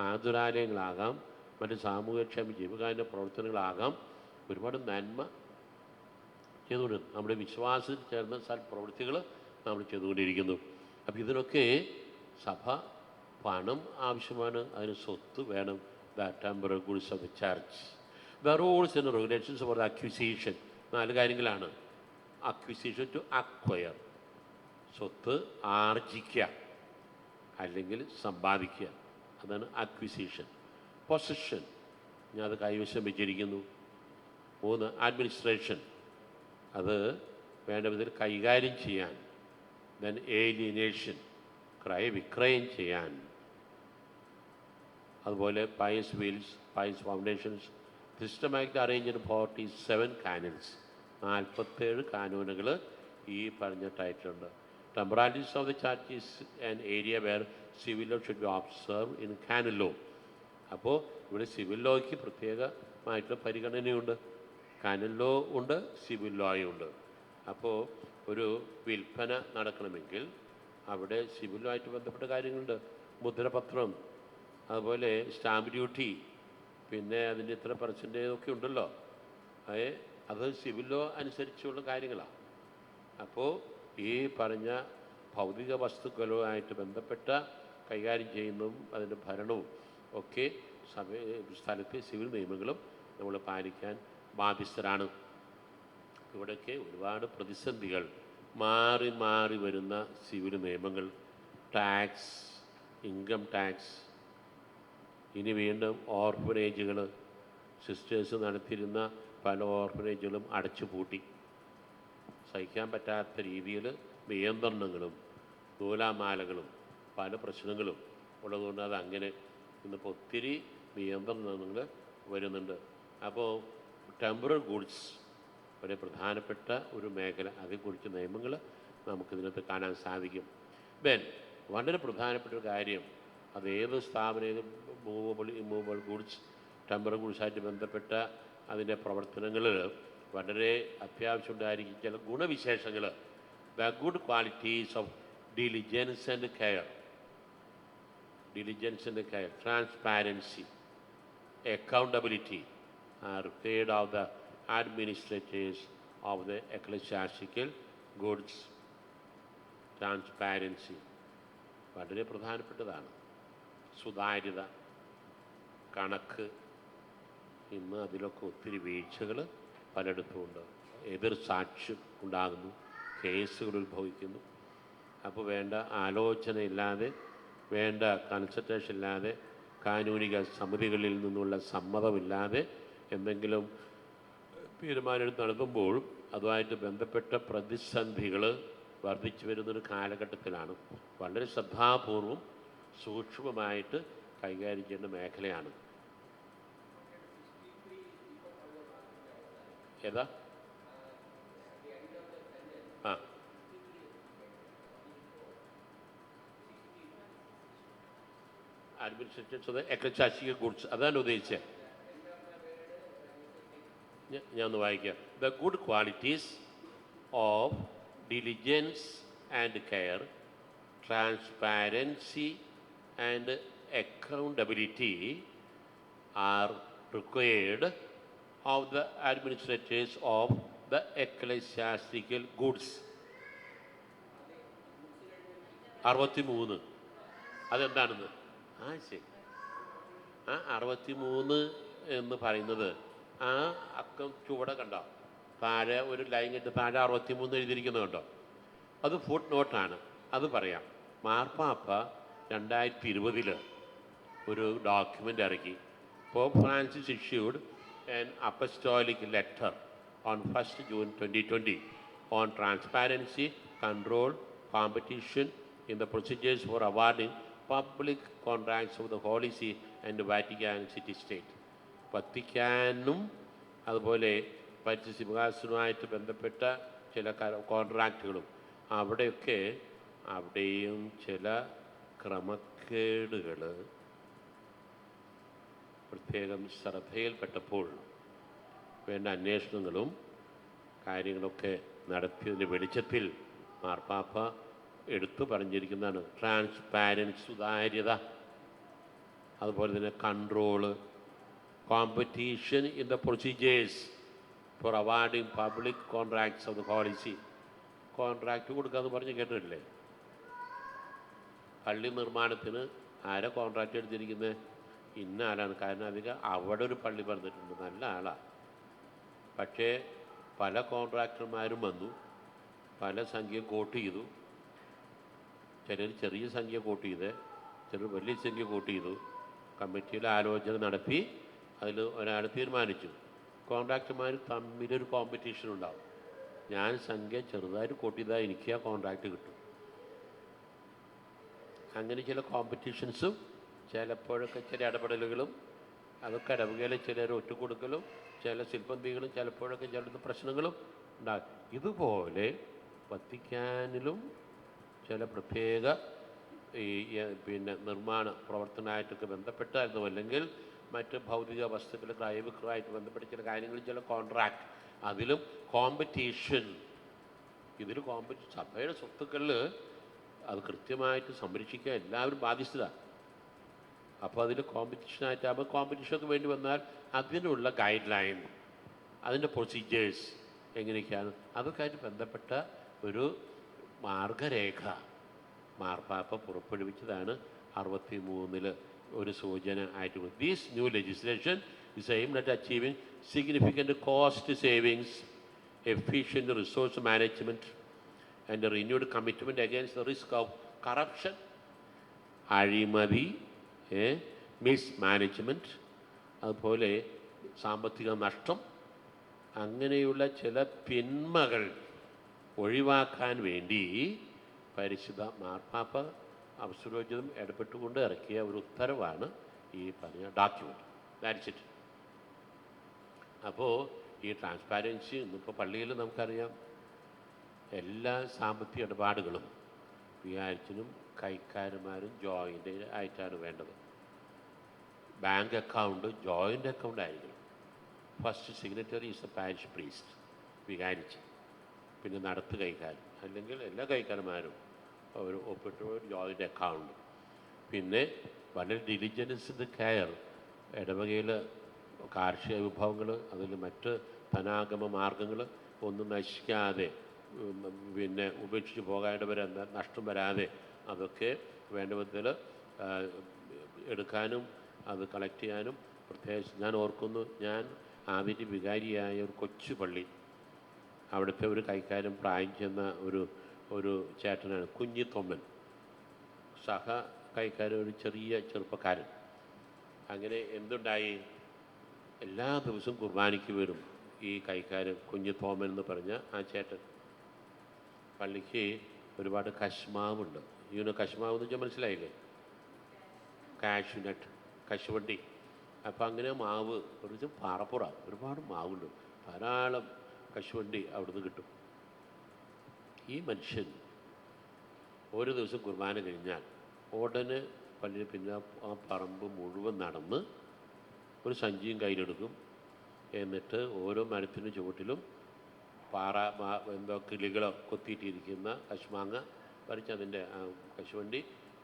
ആതുരാലയങ്ങളാകാം, മറ്റ് സാമൂഹ്യക്ഷേമ ജീവകാരുണ്യ പ്രവർത്തനങ്ങളാകാം, ഒരുപാട് നന്മ ചെയ്തുകൊണ്ട് നമ്മുടെ വിശ്വാസത്തിൽ ചേർന്ന സൽപ്രവൃത്തികൾ നമ്മൾ ചെയ്തുകൊണ്ടിരിക്കുന്നു. അപ്പോൾ ഇതിനൊക്കെ സഭ പണം ആവശ്യമാണ്, അതിന് സ്വത്ത് വേണം. The temporal goods of the church. The rules and regulations for the acquisition. 4 കാര്യങ്ങളാണ്. അക്വിസിഷൻ, ടു അക്വയർ, സ്വത്ത് ആർജിക്കുക അല്ലെങ്കിൽ സമ്പാദിക്കുക, അതാണ് അക്വിസിഷൻ. പൊസഷൻ, ഞാൻ അത് കൈവശം വെച്ചിരിക്കുന്നു. 3 അഡ്മിനിസ്ട്രേഷൻ, അത് വേണ്ട വിധത്തിൽ കൈകാര്യം ചെയ്യാൻ. ദെൻ ഏലിയനേഷൻ, ക്രയവിക്രയം ചെയ്യാൻ. അതുപോലെ pious wills, pious foundations, systematic arranged 47 canons, 47 കാനൂനുകൾ ഈ പറഞ്ഞ ടൈറ്റിലുണ്ട്. Temporalities of the church is an area where civil law should be observe in canon law. അപ്പോൾ ഇവിടെ സിവിൽ ലോയ്ക്ക് പ്രത്യേകമായിട്ടുള്ള പരിഗണനയുണ്ട്. കാനൻ ലോ ഉണ്ട്, സിവിൽ ലോയും ഉണ്ട്. അപ്പോൾ ഒരു വിൽപ്പന നടക്കണമെങ്കിൽ അവിടെ സിവിൽ ലോ ആയിട്ട് ബന്ധപ്പെട്ട കാര്യങ്ങളുണ്ട്. മുദ്രപത്രം, അതുപോലെ സ്റ്റാമ്പ് ഡ്യൂട്ടി, പിന്നെ അതിൻ്റെ ഇത്ര പെർസെൻറ്റേജ് ഒക്കെ ഉണ്ടല്ലോ. അത് സിവിൽ ലോ അനുസരിച്ചുള്ള കാര്യങ്ങളാണ്. അപ്പോൾ ഈ പറഞ്ഞ ഭൗതിക വസ്തുക്കളുമായിട്ട് ബന്ധപ്പെട്ട കൈകാര്യം ചെയ്യുന്നതും അതിൻ്റെ ഭരണവും ഒക്കെ സ്ഥലത്തെ സിവിൽ നിയമങ്ങളും നമ്മൾ പാലിക്കാൻ ബാധ്യസ്ഥരാണ്. ഇവിടെയൊക്കെ ഒരുപാട് പ്രതിസന്ധികൾ, മാറി മാറി വരുന്ന സിവിൽ നിയമങ്ങൾ, ടാക്സ്, ഇൻകം ടാക്സ്, ഇനി വീണ്ടും ഓർഫനേജുകൾ. സിസ്റ്റേഴ്സ് നടത്തിയിരുന്ന പല ഓർഫനേജുകളും അടച്ചുപൂട്ടി. സഹിക്കാൻ പറ്റാത്ത രീതിയിൽ നിയന്ത്രണങ്ങളും നൂലാമാലകളും പല പ്രശ്നങ്ങളും ഉള്ളതുകൊണ്ട് അതങ്ങനെ ഇന്നിപ്പോൾ ഒത്തിരി നിയന്ത്രണങ്ങൾ വരുന്നുണ്ട്. അപ്പോൾ ടെമ്പറൽ ഗുഡ്സ് വളരെ പ്രധാനപ്പെട്ട ഒരു മേഖല, അതേക്കുറിച്ച് നിയമങ്ങൾ നമുക്കിതിനകത്ത് കാണാൻ സാധിക്കും. ദെൻ വളരെ പ്രധാനപ്പെട്ട ഒരു കാര്യം, അത് ഏത് സ്ഥാപനം, മൂവബിൾ ഇമ്മൂവബിൾ ഗുഡ്സ്, ടെമ്പറൽ ഗുഡ്സായിട്ട് ബന്ധപ്പെട്ട അതിൻ്റെ പ്രവർത്തനങ്ങളിൽ വളരെ അത്യാവശ്യമുണ്ടായിരിക്കും ചില ഗുണവിശേഷങ്ങൾ. The good qualities of diligence and care. Diligence and care, transparency, accountability are required of the administrators of the ecclesiastical goods. Transparency വളരെ പ്രധാനപ്പെട്ടതാണ്. സുതാര്യത, കണക്ക്, ഇന്ന് അതിലൊക്കെ ഒത്തിരി വീഴ്ചകൾ പലയിടത്തുമുണ്ട്. എതിർ സാക്ഷ്യം ഉണ്ടാകുന്നു, കേസുകൾ ഉത്ഭവിക്കുന്നു. അപ്പോൾ വേണ്ട ആലോചനയില്ലാതെ, വേണ്ട കൺസൾട്ടേഷൻ ഇല്ലാതെ, കാനൂനിക സമിതികളിൽ നിന്നുള്ള സമ്മതമില്ലാതെ എന്തെങ്കിലും തീരുമാനമെടുത്ത് നടത്തുമ്പോൾ അതുമായിട്ട് ബന്ധപ്പെട്ട പ്രതിസന്ധികൾ വർദ്ധിച്ചു വരുന്നൊരു കാലഘട്ടത്തിലാണ്. വളരെ ശ്രദ്ധാപൂർവം സൂക്ഷ്മമായിട്ട് കൈകാര്യം ചെയ്യേണ്ട മേഖലയാണ്. ഏതാ? ആ administrators of the ecclesiastical goods, അതാണ് ഉദ്ദേശിച്ചത്. ഞാൻ ഒന്ന് വായിക്കാം. The good qualities of diligence and care, transparency and accountability are required of the administrators of the ecclesiastical goods. 63 അതെന്താണെന്ന് ശരി. 63 എന്ന് പറയുന്നത് ആ അക്കം ചുവടെ കണ്ടോ, താഴെ ഒരു ലൈൻ ഇട്ട് താഴെ 63 എഴുതിയിരിക്കുന്നത് കണ്ടോ, അത് ഫുട് നോട്ടാണ്. അത് പറയാം. മാർപ്പാപ്പ 2020 ഒരു ഡോക്യുമെൻ്റ് ഇറക്കി. Pope Francis issued an apostolic letter on 1st June 2020 on transparency, control, competition in the procedures for awarding public contracts of the Holy See and Vatican City State. വത്തിക്കാനും അതുപോലെ പരിശുദ്ധ സിംഹാസനവുമായിട്ട് ബന്ധപ്പെട്ട ചില കോൺട്രാക്റ്റുകളും അവിടെയും ചില ക്രമക്കേടുകൾ പ്രത്യേകം ശ്രദ്ധയിൽപ്പെട്ടപ്പോൾ വേണ്ട അന്വേഷണങ്ങളും കാര്യങ്ങളൊക്കെ നടത്തിയതിൻ്റെ വെളിച്ചത്തിൽ മാർപ്പാപ്പ എടുത്തു പറഞ്ഞിരിക്കുന്നതാണ് ട്രാൻസ്പാരൻസി, സുതാര്യത, അതുപോലെ തന്നെ control, competition in the procedures for awarding public contracts of the policy. Contract കൊടുക്കാമെന്ന് പറഞ്ഞ് കേട്ടിട്ടില്ലേ? പള്ളി നിർമ്മാണത്തിന് ആരാ കോൺട്രാക്റ്റ് എടുത്തിരിക്കുന്നത്? ഇന്ന ആളാണ്. കാരണം അധികം അവിടെ ഒരു പള്ളി പറഞ്ഞിട്ടുണ്ട്, നല്ല ആളാണ്. പക്ഷേ പല കോൺട്രാക്ടർമാരും വന്നു, പല സംഖ്യ കോട്ട് ചെയ്തു. ചിലർ ചെറിയ സംഖ്യ കോട്ട് ചെയ്ത്, ചിലർ വലിയ സംഖ്യ കോട്ട് ചെയ്തു. കമ്മിറ്റിയിൽ ആലോചന നടത്തി അതിൽ ഒരാൾ തീരുമാനിച്ചു. കോൺട്രാക്ടർമാർ തമ്മിലൊരു കോമ്പറ്റീഷൻ ഉണ്ടാവും. ഞാൻ സംഖ്യ ചെറുതായിട്ട് കോട്ട് ചെയ്താൽ എനിക്ക് ആ കോൺട്രാക്റ്റ് കിട്ടും. അങ്ങനെ ചില കോമ്പറ്റീഷൻസും ചിലപ്പോഴൊക്കെ ചില ഇടപെടലുകളും, അതൊക്കെ ഇടവകയിലെ ചിലർ ഒറ്റുകൊടുക്കലും ചില ശില്പന്തികളും ചിലപ്പോഴൊക്കെ ചില പ്രശ്നങ്ങളും ഉണ്ടാകും. ഇതുപോലെ വത്തിക്കാനിലും ചില പ്രത്യേക നിർമ്മാണ പ്രവർത്തനമായിട്ടൊക്കെ ബന്ധപ്പെട്ടായിരുന്നു, അല്ലെങ്കിൽ മറ്റ് ഭൗതിക വസ്തുക്കൾ ക്രയവിക്രയമായിട്ട് ബന്ധപ്പെട്ട ചില കാര്യങ്ങളിൽ ചില കോൺട്രാക്ട്, അതിലും കോമ്പറ്റീഷൻ. ഇതിൽ സഭയുടെ സ്വത്തുക്കളിൽ അത് കൃത്യമായിട്ട് സംരക്ഷിക്കാൻ എല്ലാവരും ബാധ്യസ്ഥരാണ്. അപ്പോൾ അതിൽ കോമ്പറ്റീഷനായിട്ടാകുമ്പോൾ കോമ്പറ്റീഷനൊക്കെ വേണ്ടി വന്നാൽ അതിനുള്ള ഗൈഡ് ലൈൻ, അതിൻ്റെ പ്രൊസീജിയേഴ്സ് എങ്ങനെയൊക്കെയാണ്, അതൊക്കെ ആയിട്ട് ബന്ധപ്പെട്ട ഒരു മാർഗരേഖ മാർപ്പാപ്പ പുറപ്പെടുവിച്ചതാണ് 63 ഒരു സൂചന ആയിട്ട്. This new legislation is aimed at achieving significant cost savings, efficient resource management and renewed commitment against the risk of corruption, അഴിമതി, മിസ്മാനേജ്മെൻറ്റ്, അതുപോലെ സാമ്പത്തിക നഷ്ടം, അങ്ങനെയുള്ള ചില തിന്മകൾ ഒഴിവാക്കാൻ വേണ്ടി പരിശുദ്ധ മാർപ്പാപ്പ അവസരോചിതം ഇടപെട്ടുകൊണ്ട് ഇറക്കിയ ഒരു ഉത്തരവാണ് ഈ പറഞ്ഞ ഡോക്യുമെൻ്റ്. That's it. അപ്പോൾ ഈ ട്രാൻസ്പാരൻസി ഇന്നിപ്പോൾ പള്ളിയിൽ നമുക്കറിയാം, എല്ലാ സാമ്പത്തിക ഇടപാടുകളും വികാരിച്ചിനും കൈക്കാരന്മാരും ജോയിൻ്റ് ആയിട്ടാണ് വേണ്ടത്. ബാങ്ക് അക്കൗണ്ട് ജോയിൻ്റ് അക്കൗണ്ട് ആയിരിക്കണം. First signatory is a parish priest, വികാരിച്ച്, പിന്നെ നടത്ത് കൈക്കാരൻ, അല്ലെങ്കിൽ എല്ലാ കൈക്കാരന്മാരും അവർ ഒപ്പിട്ട് ജോയിൻ്റ് അക്കൗണ്ട്. പിന്നെ വളരെ ഡിലിജൻസ് ഇൻ ദ കെയർ, ഇടവകയിൽ കാർഷിക വിഭവങ്ങൾ, അതിൽ മറ്റ് ധനാഗമ മാർഗങ്ങൾ ഒന്നും നശിക്കാതെ, പിന്നെ ഉപേക്ഷിച്ച് പോകാതെ നഷ്ടം വരാതെ അതൊക്കെ വേണ്ട വിധത്തിൽ എടുക്കാനും അത് കളക്ട് ചെയ്യാനും. പ്രത്യേകിച്ച് ഞാൻ ഓർക്കുന്നു, ഞാൻ ആവിരി വികാരിയായ ഒരു കൊച്ചു പള്ളി, അവിടുത്തെ ഒരു കൈക്കാരൻ പ്രായം ചെന്ന ഒരു ചേട്ടനാണ് കുഞ്ഞിത്തൊമ്മൻ, സഹ കൈക്കാരൻ ഒരു ചെറിയ ചെറുപ്പക്കാരൻ. അങ്ങനെ എന്തുണ്ടായി, എല്ലാ ദിവസവും കുർബാനയ്ക്ക് വരും ഈ കൈക്കാരൻ കുഞ്ഞിത്തോമൻ എന്ന് പറഞ്ഞ ആ ചേട്ടൻ. പള്ളിക്ക് ഒരുപാട് കശ്മാവുണ്ട്. കശ്മാവ് എന്ന് വെച്ചാൽ മനസ്സിലായില്ലേ? കാഷ്യൂനട്ട്, കശുവണ്ടി. അപ്പം അങ്ങനെ മാവ് കുറച്ച് പാറപ്പുറ ഒരുപാട് മാവുണ്ട്, ധാരാളം കശുവണ്ടി അവിടുന്ന് കിട്ടും. ഈ മനുഷ്യൻ ഒരു ദിവസം കുർബാന കഴിഞ്ഞാൽ ഉടനെ പള്ളിയിൽ പിന്നെ ആ പറമ്പ് മുഴുവൻ നടന്ന് ഒരു സഞ്ചിയും കയ്യിലെടുക്കും. എന്നിട്ട് ഓരോ മരത്തിനും ചുവട്ടിലും എന്തോ കിളികളോ കൊത്തിയിട്ടിരിക്കുന്ന കശുമാങ്ങ പറിച്ച് അതിൻ്റെ കശുവണ്ടി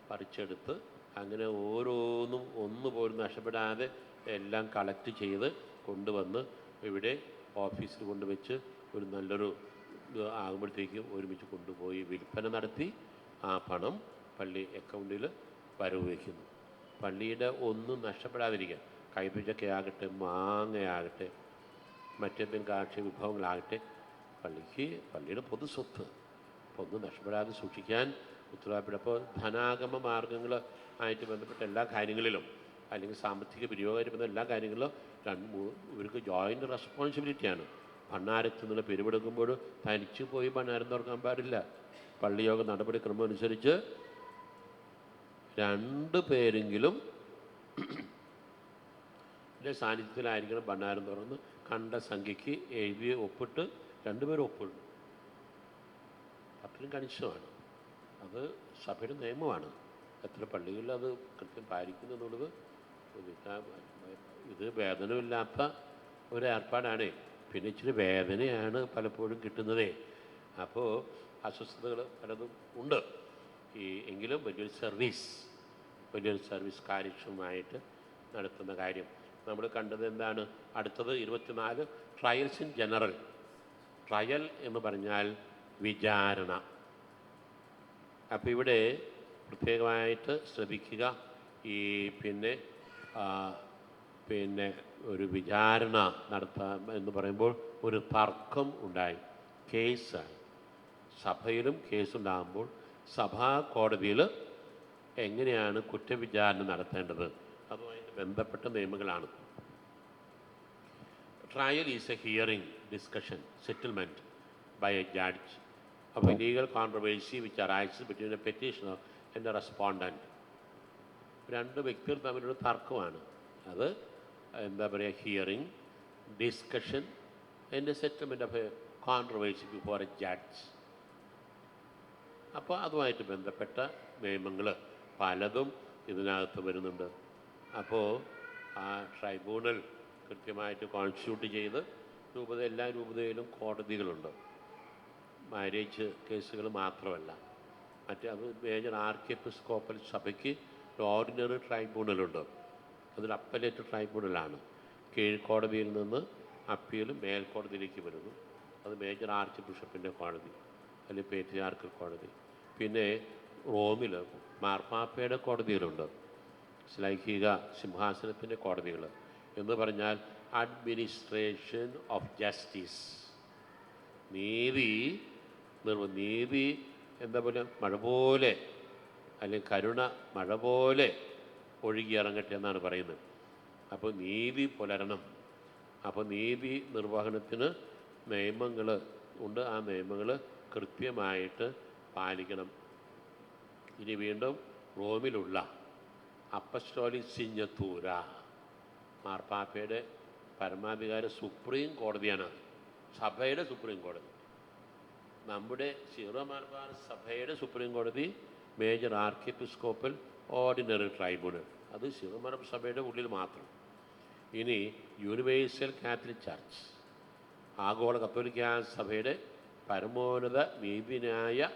പറിച്ചെടുത്ത് അങ്ങനെ ഓരോന്നും ഒന്നുപോലും നഷ്ടപ്പെടാതെ എല്ലാം കളക്ട് ചെയ്ത് കൊണ്ടുവന്ന് ഇവിടെ ഓഫീസിൽ കൊണ്ടുവച്ച് ഒരു നല്ലൊരു ആകുമ്പോഴത്തേക്കും ഒരുമിച്ച് കൊണ്ടുപോയി വിൽപ്പന നടത്തി ആ പണം പള്ളി അക്കൗണ്ടിൽ വരവ് വയ്ക്കുന്നു. പള്ളിയുടെ ഒന്നും നഷ്ടപ്പെടാതിരിക്കാൻ, കൈപ്പച്ചക്കയാകട്ടെ, മാങ്ങയാകട്ടെ, മറ്റെന്തെങ്കിലും കാർഷിക വിഭവങ്ങളാകട്ടെ, പള്ളിയുടെ പൊതു സ്വത്ത് ഒന്നും നഷ്ടപ്പെടാതെ സൂക്ഷിക്കാൻ ഉത്തരവാദിത്തപ്പെട്ട. അപ്പോൾ ധനാഗമ മാർഗങ്ങൾ ആയിട്ട് ബന്ധപ്പെട്ട എല്ലാ കാര്യങ്ങളിലും, അല്ലെങ്കിൽ സാമ്പത്തിക വിനിയോഗമായിട്ട് ബന്ധപ്പെട്ട എല്ലാ കാര്യങ്ങളിലും ഇവർക്ക് ജോയിൻ്റ് റെസ്പോൺസിബിലിറ്റിയാണ്. ഭണ്ണാരത്തിൽ നിന്ന് പിരിവെടുക്കുമ്പോൾ തനിച്ച് പോയി ഭണ്ണാരം തുറക്കാൻ പാടില്ല. പള്ളിയോഗ നടപടിക്രമം അനുസരിച്ച് 2 പേരെങ്കിലും സാന്നിധ്യത്തിലായിരിക്കണം ഭണ്ഡാരം തുറന്ന് കണ്ട സംഖ്യയ്ക്ക് എഴുതി ഒപ്പിട്ട് 2 പേരും ഒപ്പിടും. അത്രയും കണിശമാണ്. അത് സഭയുടെ നിയമമാണ്. എത്ര പള്ളികളിൽ അത് കൃത്യം പാലിക്കുന്നു എന്നുള്ളത് ഇത് വേതനമില്ലാത്ത ഒരു ഏർപ്പാടാണ്. പിന്നെ ഇച്ചിരി വേദനയാണ് പലപ്പോഴും കിട്ടുന്നതേ. അപ്പോൾ അസ്വസ്ഥതകൾ പലതും ഉണ്ട്. എങ്കിലും വലിയൊരു സർവീസ് കാര്യക്ഷമമായിട്ട് നടത്തുന്ന കാര്യം നമ്മൾ കണ്ടത് എന്താണ്? അടുത്തത് 24 ട്രയൽസ് ഇൻ ജനറൽ. ട്രയൽ എന്ന് പറഞ്ഞാൽ വിചാരണ. അപ്പോൾ ഇവിടെ പ്രത്യേകമായിട്ട് ശ്രദ്ധിക്കുക. പിന്നെ ഒരു വിചാരണ നടത്താൻ എന്ന് പറയുമ്പോൾ ഒരു തർക്കം ഉണ്ടായി, കേസായി. സഭയിലും കേസുണ്ടാകുമ്പോൾ സഭാ കോടതിയിൽ എങ്ങനെയാണ് കുറ്റവിചാരണ നടത്തേണ്ടത്, അതുമായിട്ട് ബന്ധപ്പെട്ട നിയമങ്ങളാണ്. Trial is a hearing, discussion, settlement by a judge of a legal controversy which arises between a petitioner and a respondent. 2 വ്യക്തികൾ തമ്മിലൊരു തർക്കമാണ്. അത് എന്താ പറയുക, hearing, discussion and settlement of A controversy before A judge. അപ്പോൾ അതുമായിട്ട് ബന്ധപ്പെട്ട നിയമങ്ങൾ പലതും ഇതിനകത്ത് വരുന്നുണ്ട്. അപ്പോൾ ആ ട്രൈബ്യൂണൽ കൃത്യമായിട്ട് കോൺസ്റ്റിറ്റ്യൂട്ട് ചെയ്ത് എല്ലാ രൂപതയിലും കോടതികളുണ്ട്. മാരേജ് കേസുകൾ മാത്രമല്ല, അത് മേജർ ആർക്കി എപ്പിസ്കോപ്പൽ സഭയ്ക്ക് ഒരു ഓർഡിനറി ട്രൈബ്യൂണലുണ്ട്. അതൊരു അപ്പലേറ്റ് ട്രൈബ്യൂണലാണ്. കീഴ്ക്കോടതിയിൽ നിന്ന് അപ്പീലും മേൽക്കോടതിയിലേക്ക് വരുന്നു. അത് മേജർ ആർച്ച് ബിഷപ്പിൻ്റെ കോടതി, അല്ലെങ്കിൽ പേട്രിയാർക്കൽ കോടതി. പിന്നെ റോമിൽ മാർപ്പാപ്പയുടെ കോടതികളുണ്ട്, ശ്ലൈഹിക സിംഹാസനത്തിൻ്റെ കോടതികൾ എന്ന് പറഞ്ഞാൽ അഡ്മിനിസ്ട്രേഷൻ ഓഫ് ജസ്റ്റിസ്. നീതി എന്താ പറയുക, മഴ പോലെ അല്ലെങ്കിൽ കരുണ മഴ പോലെ ഒഴുകിയിറങ്ങട്ടെ എന്നാണ് പറയുന്നത്. അപ്പോൾ നീതി പുലരണം. അപ്പോൾ നീതി നിർവഹണത്തിന് നിയമങ്ങൾ ഉണ്ട്. ആ നിയമങ്ങൾ കൃത്യമായിട്ട് പാലിക്കണം. ഇനി വീണ്ടും റോമിലുള്ള അപ്പസ്റ്റോലിക് സിഞ്ഞത്തൂര, മാർപ്പാപ്പയുടെ പരമാധികാര സുപ്രീം കോടതിയാണ്, സഭയുടെ സുപ്രീം കോടതി. നമ്മുടെ സീറോ മലബാർ സഭയുടെ സുപ്രീം കോടതി മേജർ ആർക്കി എപ്പിസ്കോപ്പൽ ഓർഡിനറി ട്രൈബ്യൂണൽ, അത് സീറോ മലബാർ സഭയുടെ ഉള്ളിൽ മാത്രം. ഇനി യൂണിവേഴ്സൽ കാത്തലിക് ചർച്ച്, ആഗോള കത്തോലിക്ക സഭയുടെ പരമോന്നത നീതിന്യായ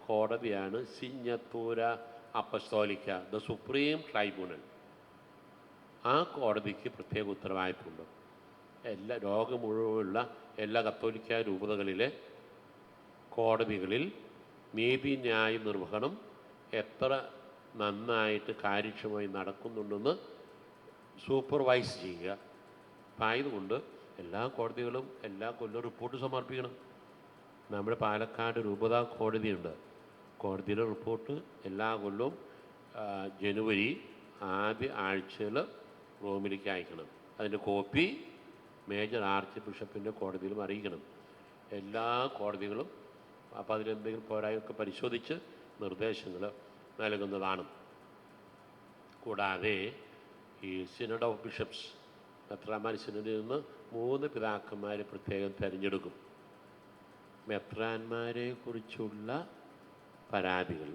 കോടതിയാണ് സിഞ്ഞത്തൂര അപ്പസ്തോലിക്ക, ദ സുപ്രീം ട്രൈബ്യൂണൽ. ആ കോടതിക്ക് പ്രത്യേക ഉത്തരവാദിത്വമുണ്ട്. ലോകം മുഴുവനുള്ള എല്ലാ കത്തോലിക്ക രൂപതകളിലെ കോടതികളിൽ നീതിന്യായ നിർവഹണം എത്ര നന്നായിട്ട് കാര്യക്ഷമമായി നടക്കുന്നുണ്ടെന്ന് സൂപ്പർവൈസ് ചെയ്യുക. അപ്പം ആയതുകൊണ്ട് എല്ലാ കോടതികളും എല്ലാ കൊല്ലവും റിപ്പോർട്ട് സമർപ്പിക്കണം. നമ്മുടെ പാലക്കാട് രൂപതാ കോടതിയുണ്ട്. കോടതിയുടെ റിപ്പോർട്ട് എല്ലാ കൊല്ലവും ജനുവരി ആദ്യ ആഴ്ചയിൽ റോമിലേക്ക് അയക്കണം. അതിൻ്റെ കോപ്പി മേജർ ആർച്ച് ബിഷപ്പിൻ്റെ കോടതിയിലും അറിയിക്കണം. എല്ലാ കോടതികളും അപ്പോൾ അതിലെന്തെങ്കിലും പോരായൊക്കെ പരിശോധിച്ച് നിർദ്ദേശങ്ങൾ നൽകുന്നതാണ്. കൂടാതെ ഈ സിനഡ് ഓഫ് ബിഷപ്സ്, മെത്രാന്മാർ സിനഡിൽ നിന്ന് 3 പിതാക്കന്മാരെ പ്രത്യേകം തിരഞ്ഞെടുക്കും. മെത്രാന്മാരെ കുറിച്ചുള്ള പരാതികൾ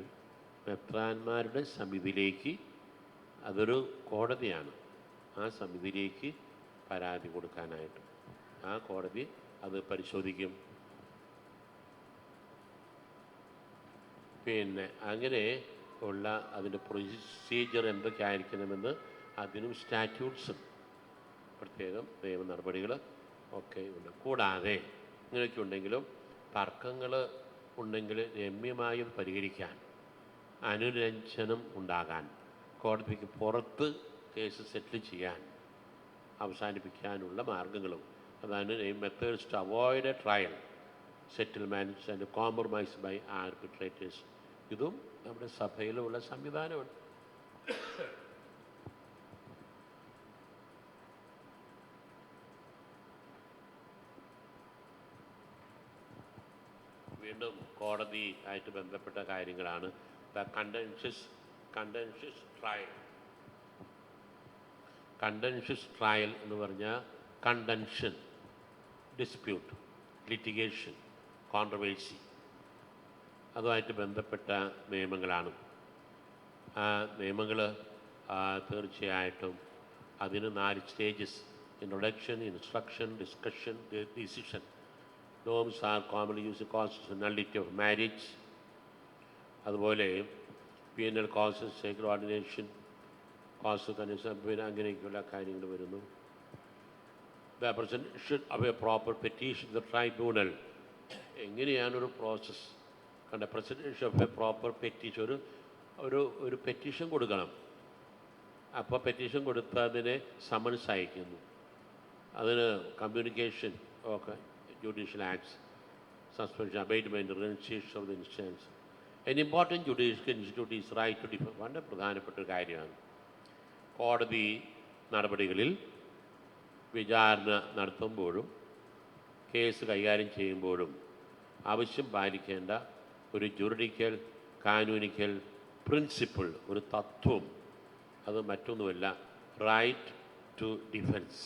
മെത്രാന്മാരുടെ സമിതിയിലേക്ക്, അതൊരു കോടതിയാണ്, ആ സമിതിയിലേക്ക് പരാതി കൊടുക്കാനായിട്ട് ആ കോടതി അത് പരിശോധിക്കും. പിന്നെ അങ്ങനെ ഉള്ള അതിൻ്റെ പ്രൊസീജിയർ എന്തൊക്കെ ആയിരിക്കണമെന്ന് അതിനും സ്റ്റാറ്റ്യൂട്ട്സും പ്രത്യേകം നിയമ നടപടികൾ ഒക്കെ ഉണ്ട്. കൂടാതെ ഇങ്ങനെയൊക്കെ ഉണ്ടെങ്കിലും തർക്കങ്ങൾ ഉണ്ടെങ്കിൽ രമ്യമായി പരിഹരിക്കാൻ, അനുരഞ്ജനം ഉണ്ടാകാൻ, കോടതിക്ക് പുറത്ത് കേസ് സെറ്റിൽ ചെയ്യാൻ, അവസാനിപ്പിക്കാനുള്ള മാർഗങ്ങളും അതാണ് methods to avoid a trial, settlements and compromise by arbitrators. ഇതും നമ്മുടെ സഭയിലുള്ള സംവിധാനമാണ്. വീണ്ടും കോടതി ആയിട്ട് ബന്ധപ്പെട്ട കാര്യങ്ങളാണ്. The contentious contentious trial. Contentious trial എന്ന് പറഞ്ഞാൽ കണ്ടൻഷൻ, ഡിസ്പ്യൂട്ട്, ലിറ്റിഗേഷൻ, കോൺട്രവേഴ്സി, അതുമായിട്ട് ബന്ധപ്പെട്ട നിയമങ്ങളാണ്. ആ നിയമങ്ങൾ തീർച്ചയായിട്ടും അതിന് 4 stages: introduction, instruction, discussion, decision. Norms are commonly use constitutionality of marriage. അതുപോലെ penal causes, sacred ordination, cause പിന്നെ അങ്ങനെയൊക്കെയുള്ള കാര്യങ്ങൾ വരുന്നു. The presentation of a proper petition the tribunal. എങ്ങനെയാണൊരു പ്രോസസ്സ് കണ്ട? Presentation of a proper petition, ഒരു petition കൊടുക്കണം. അപ്പോൾ പെറ്റീഷൻ കൊടുത്ത് അതിനെ സമൻസ് അയക്കുന്നു. അതിന് കമ്മ്യൂണിക്കേഷൻ ഒക്കെ, judicial acts, suspension, abatement, renunciation of the instance. An important judicial institute is right to differ. വളരെ പ്രധാനപ്പെട്ട ഒരു കാര്യമാണ്. കോടതി നടപടികളിൽ വിചാരണ നടത്തുമ്പോഴും കേസ് കൈകാര്യം ചെയ്യുമ്പോഴും ആവശ്യം പാലിക്കേണ്ട ഒരു ജുറിഡിക്കൽ കാനൂനിക്കൽ പ്രിൻസിപ്പിൾ, ഒരു തത്വം, അത് മറ്റൊന്നുമല്ല, റൈറ്റ് ടു ഡിഫെൻസ്.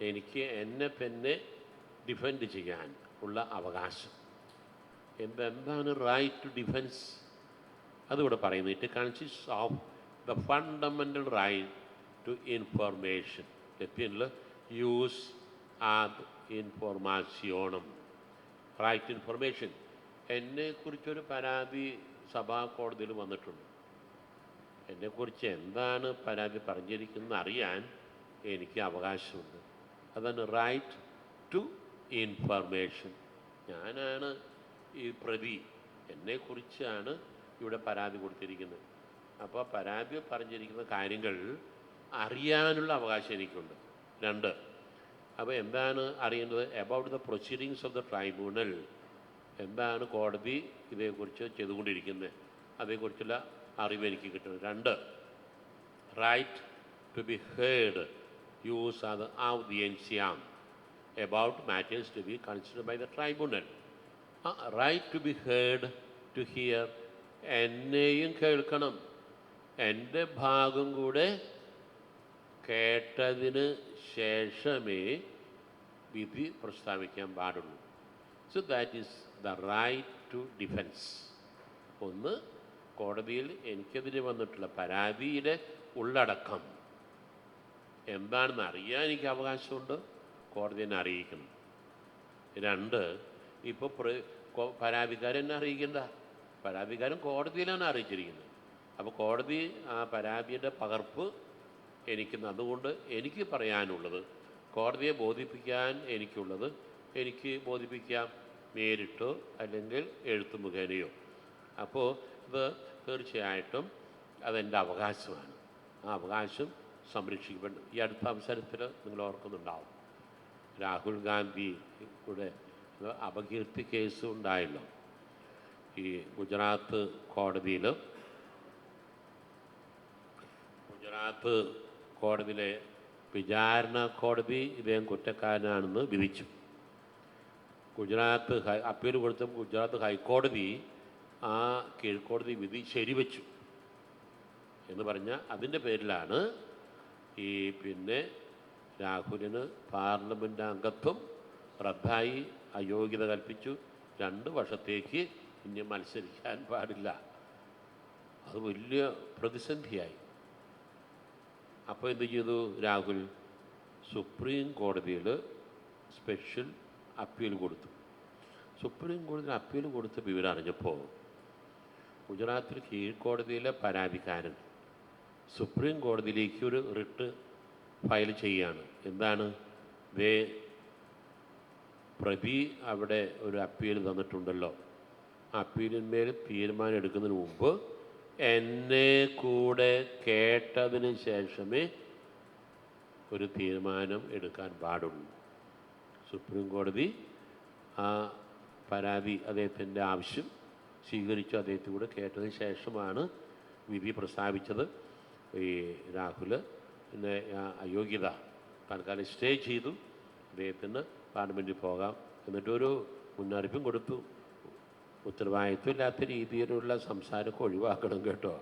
എനിക്ക് എന്നെ തന്നെ ഡിഫെൻഡ് ചെയ്യാൻ ഉള്ള അവകാശം. എന്താണ് റൈറ്റ് ടു ഡിഫെൻസ്? അതിവിടെ പറയുന്നു. It consist of the fundamental right to information. ലത്തീനിൽ യൂസ് ആദ് ഇൻഫോർമാസിയോണം, റൈറ്റ് ടു ഇൻഫർമേഷൻ. എന്നെക്കുറിച്ചൊരു പരാതി സഭാ കോടതിയിൽ വന്നിട്ടുണ്ട്. എന്നെക്കുറിച്ച് എന്താണ് പരാതി പറഞ്ഞിരിക്കുന്നത് അറിയാൻ എനിക്ക് അവകാശമുണ്ട്. അതാണ് റൈറ്റ് ടു ഇൻഫർമേഷൻ. ഞാനാണ് ഈ പ്രതി, എന്നെക്കുറിച്ചാണ് ഇവിടെ പരാതി കൊടുത്തിരിക്കുന്നത്. അപ്പോൾ പരാതി പറഞ്ഞിരിക്കുന്ന കാര്യങ്ങൾ അറിയാനുള്ള അവകാശം എനിക്കുണ്ട്. 2, അപ്പോൾ എന്താണ് അറിയേണ്ടത്? About the proceedings of the tribunal. എന്താണ് കോടതി ഇതേക്കുറിച്ച് ചെയ്തുകൊണ്ടിരിക്കുന്നത്, അതേക്കുറിച്ചുള്ള അറിവ് എനിക്ക് കിട്ടുന്നത്. 2, റൈറ്റ് ടു ബി ഹേർഡ്, യൂസ് അത് audientiam about matters to be considered by the tribunal. Right to be heard, to hear. എന്നെയും കേൾക്കണം, എൻ്റെ ഭാഗം കൂടെ കേട്ടതിന് ശേഷമേ വിധി പ്രസ്താവിക്കാൻ പാടുള്ളൂ. So that is the right to defence. ഒന്ന്, കോടതിയിൽ എനിക്കെതിരെ വന്നിട്ടുള്ള പരാതിയുടെ ഉള്ളടക്കം എന്താണെന്ന് അറിയാൻ എനിക്ക് അവകാശമുണ്ട്, കോടതി എന്നെ അറിയിക്കണം. 2, ഇപ്പോൾ പരാതിക്കാരൻ എന്നെ അറിയിക്കേണ്ട, പരാതിക്കാരൻ കോടതിയിലാണ് അറിയിച്ചിരിക്കുന്നത്. അപ്പോൾ കോടതി ആ പരാതിയുടെ പകർപ്പ് എനിക്ക്, അതുകൊണ്ട് എനിക്ക് പറയാനുള്ളത്, കോടതിയെ ബോധിപ്പിക്കാൻ എനിക്കുള്ളത് എനിക്ക് ബോധിപ്പിക്കാം, നേരിട്ടോ അല്ലെങ്കിൽ എഴുത്ത് മുഖേനയോ. അപ്പോൾ ഇത് തീർച്ചയായിട്ടും അതെൻ്റെ അവകാശമാണ്. ആ അവകാശം സംരക്ഷിക്കപ്പെടും. ഈ അടുത്ത അവസരത്തിൽ നിങ്ങൾ ഓർക്കുന്നുണ്ടാവും, രാഹുൽ ഗാന്ധിയുടെ അപകീർത്തി കേസ് ഉണ്ടായല്ലോ. ഈ ഗുജറാത്ത് കോടതിയിലെ വിചാരണ കോടതി ഇദ്ദേഹം കുറ്റക്കാരനാണെന്ന് വിധിച്ചു. അപ്പീൽ കൊടുത്തപ്പോൾ ഗുജറാത്ത് ഹൈക്കോടതി ആ കീഴ്ക്കോടതി വിധി ശരിവെച്ചു എന്ന് പറഞ്ഞാൽ അതിൻ്റെ പേരിലാണ് ഈ രാഹുലിന് പാർലമെൻറ്റ് അംഗത്വം റദ്ദായി, അയോഗ്യത കൽപ്പിച്ചു. 2 വർഷത്തേക്ക് ഇനി മത്സരിക്കാൻ പാടില്ല. അത് വലിയ പ്രതിസന്ധിയായി. അപ്പോൾ എന്ത് ചെയ്തു രാഹുൽ? സുപ്രീം കോടതിയിൽ സ്പെഷ്യൽ അപ്പീൽ കൊടുത്തു. സുപ്രീം കോടതിയിൽ അപ്പീൽ കൊടുത്ത വിവരം അറിഞ്ഞപ്പോൾ ഗുജറാത്തിൽ കീഴ്ക്കോടതിയിലെ പരാതിക്കാരൻ സുപ്രീം കോടതിയിലേക്ക് ഒരു റിട്ട് ഫയൽ ചെയ്യുകയാണ്. എന്താണ്? പ്രതി അവിടെ ഒരു അപ്പീൽ തന്നിട്ടുണ്ടല്ലോ, അപ്പീലിന്മേൽ തീരുമാനം എടുക്കുന്നതിന് മുമ്പ് എന്നെ കൂടെ കേട്ടതിന് ശേഷമേ ഒരു തീരുമാനം എടുക്കാൻ പാടുള്ളൂ. സുപ്രീം കോടതി ആ പരാതി, അദ്ദേഹത്തിൻ്റെ ആവശ്യം സ്വീകരിച്ചു. അദ്ദേഹത്തെ കൂടെ കേട്ടതിന് ശേഷമാണ് വിധി പ്രസ്താവിച്ചത്. ഈ രാഹുൽ അയോഗ്യത തൽക്കാലം സ്റ്റേ ചെയ്തു, അദ്ദേഹത്തിന് പാർലമെൻറ്റിൽ പോകാം. എന്നിട്ടൊരു മുന്നറിയിപ്പും കൊടുത്തു, ഉത്തരവാദിത്വമില്ലാത്ത രീതിയിലുള്ള സംസാരമൊക്കെ ഒഴിവാക്കണം കേട്ടോ.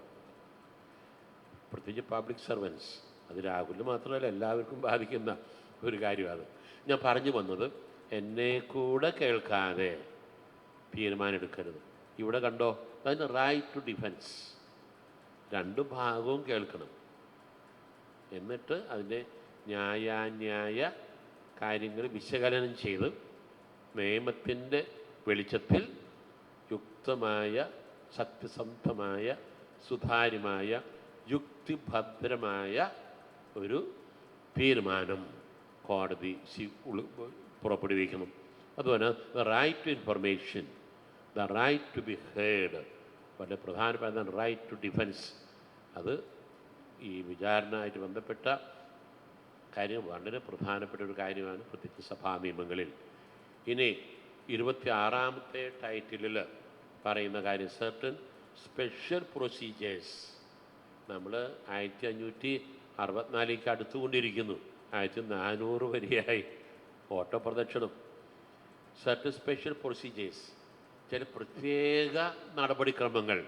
പ്രത്യേകിച്ച് പബ്ലിക് സർവൻസ്. അത് രാഹുലിന് മാത്രമല്ല എല്ലാവർക്കും ബാധിക്കുന്ന ഒരു കാര്യമാണ്. ഞാൻ പറഞ്ഞു വന്നത്, എന്നെ കൂടെ കേൾക്കാതെ തീരുമാനം എടുക്കരുത്. ഇവിടെ കണ്ടോ, അതിന് റൈറ്റ് ടു ഡിഫെൻസ്. രണ്ട് ഭാഗവും കേൾക്കണം. എന്നിട്ട് അതിൻ്റെ ന്യായാന്യായ കാര്യങ്ങൾ വിശകലനം ചെയ്ത് നിയമത്തിൻ്റെ വെളിച്ചത്തിൽ യുക്തമായ, സത്യസന്ധമായ, സുതാര്യമായ, യുക്തിഭദ്രമായ ഒരു തീരുമാനം കോടതി പുറപ്പെടുവിക്കണം. അതുപോലെ the right to information, the right to be heard, വളരെ പ്രധാനപ്പെട്ട റൈറ്റ് ടു ഡിഫെൻസ്. അത് ഈ വിചാരണയായിട്ട് ബന്ധപ്പെട്ട കാര്യം വളരെ പ്രധാനപ്പെട്ട ഒരു കാര്യമാണ്, പ്രത്യേകിച്ച് സഭാ നിയമങ്ങളിൽ. ഇനി 26ാമത്തെ ടൈറ്റിലിൽ പറയുന്ന കാര്യം സർട്ടൻ സ്പെഷ്യൽ പ്രൊസീജിയേഴ്സ്. നമ്മൾ 1564 അടുത്തുകൊണ്ടിരിക്കുന്നു. 1400 വരെയായി ഓട്ടപ്രദക്ഷിണം. സർട്ടൻ സ്പെഷ്യൽ പ്രൊസീജിയേഴ്സ്, ചില പ്രത്യേക നടപടിക്രമങ്ങൾ.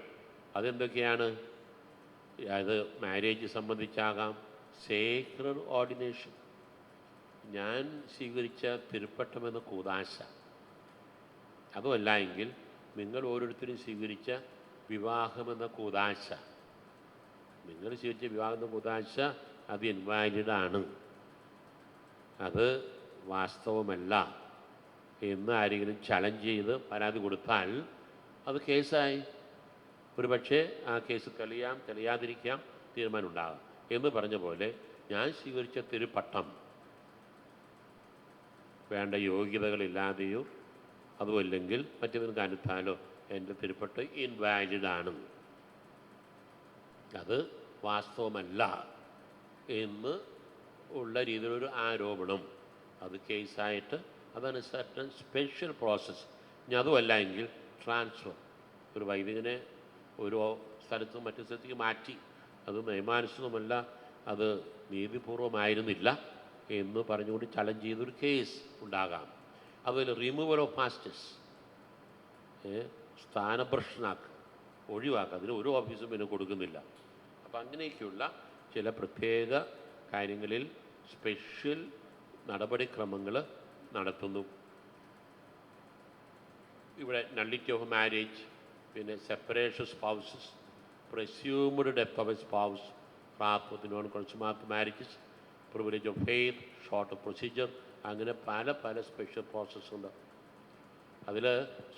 അതെന്തൊക്കെയാണ്? അത് മാരേജ് സംബന്ധിച്ചാകാം, സേക്രഡ് ഓർഡിനേഷൻ, ഞാൻ സ്വീകരിച്ച തിരുപ്പട്ടമെന്ന കൂദാശ. അതുമല്ല എങ്കിൽ നിങ്ങൾ ഓരോരുത്തരും സ്വീകരിച്ച വിവാഹമെന്ന കൂദാശ. നിങ്ങൾ സ്വീകരിച്ച വിവാഹമെന്ന കൂദാശ അത് ഇൻവാലിഡാണ്, അത് വാസ്തവമല്ല എന്ന് ആരെങ്കിലും ചലഞ്ച് ചെയ്ത് പരാതി കൊടുത്താൽ അത് കേസായി. ഒരു പക്ഷേ ആ കേസ് തെളിയാതിരിക്കാം, തീരുമാനം ഉണ്ടാകാം. എന്ന് പറഞ്ഞ പോലെ ഞാൻ സ്വീകരിച്ച തിരുപ്പട്ടം വേണ്ട യോഗ്യതകളില്ലാതെയോ അതുമല്ലെങ്കിൽ മറ്റേതിന് കാണിത്താലോ എൻ്റെ തിരുപ്പട്ടം ഇൻവാലിഡാണ്, അത് വാസ്തവമല്ല എന്ന് ഉള്ള രീതിയിലൊരു ആരോപണം, അത് കേസായിട്ട്, അതാണ് സർട്ടൻ സ്പെഷ്യൽ പ്രോസസ്സ്. ഇനി അതുമല്ല എങ്കിൽ ട്രാൻസ്ഫർ. ഒരു വൈദികനെ ഒരു സ്ഥലത്ത് മറ്റു സ്ഥലത്തേക്ക് മാറ്റി, അത് നിയമാനുസൃതമല്ല, അത് നീതിപൂർവമായിരുന്നില്ല എന്ന് പറഞ്ഞുകൊണ്ട് ചലഞ്ച് ചെയ്തൊരു കേസ് ഉണ്ടാകാം. അതുപോലെ റിമൂവൽ ഓഫ് പാസ്റ്റേഴ്സ്, സ്ഥാനഭ്രഷ്ടനാക്കുക, ഒഴിവാക്കുക, അതിന് ഒരു ഓഫീസും പിന്നെ കൊടുക്കുന്നില്ല. അപ്പം അങ്ങനെയൊക്കെയുള്ള ചില പ്രത്യേക കാര്യങ്ങളിൽ സ്പെഷ്യൽ നടപടിക്രമങ്ങൾ നടത്തുന്നു. ഇവിടെ നള്ളിറ്റി ഓഫ് മാരേജ്, പിന്നെ separation spouses, presumed death of a spouse, wrath with non consummate marriages, privilege of faith, short of procedure, അങ്ങനെ പല പല സ്പെഷ്യൽ പ്രോസസ്സ് ഉണ്ട്. അതിൽ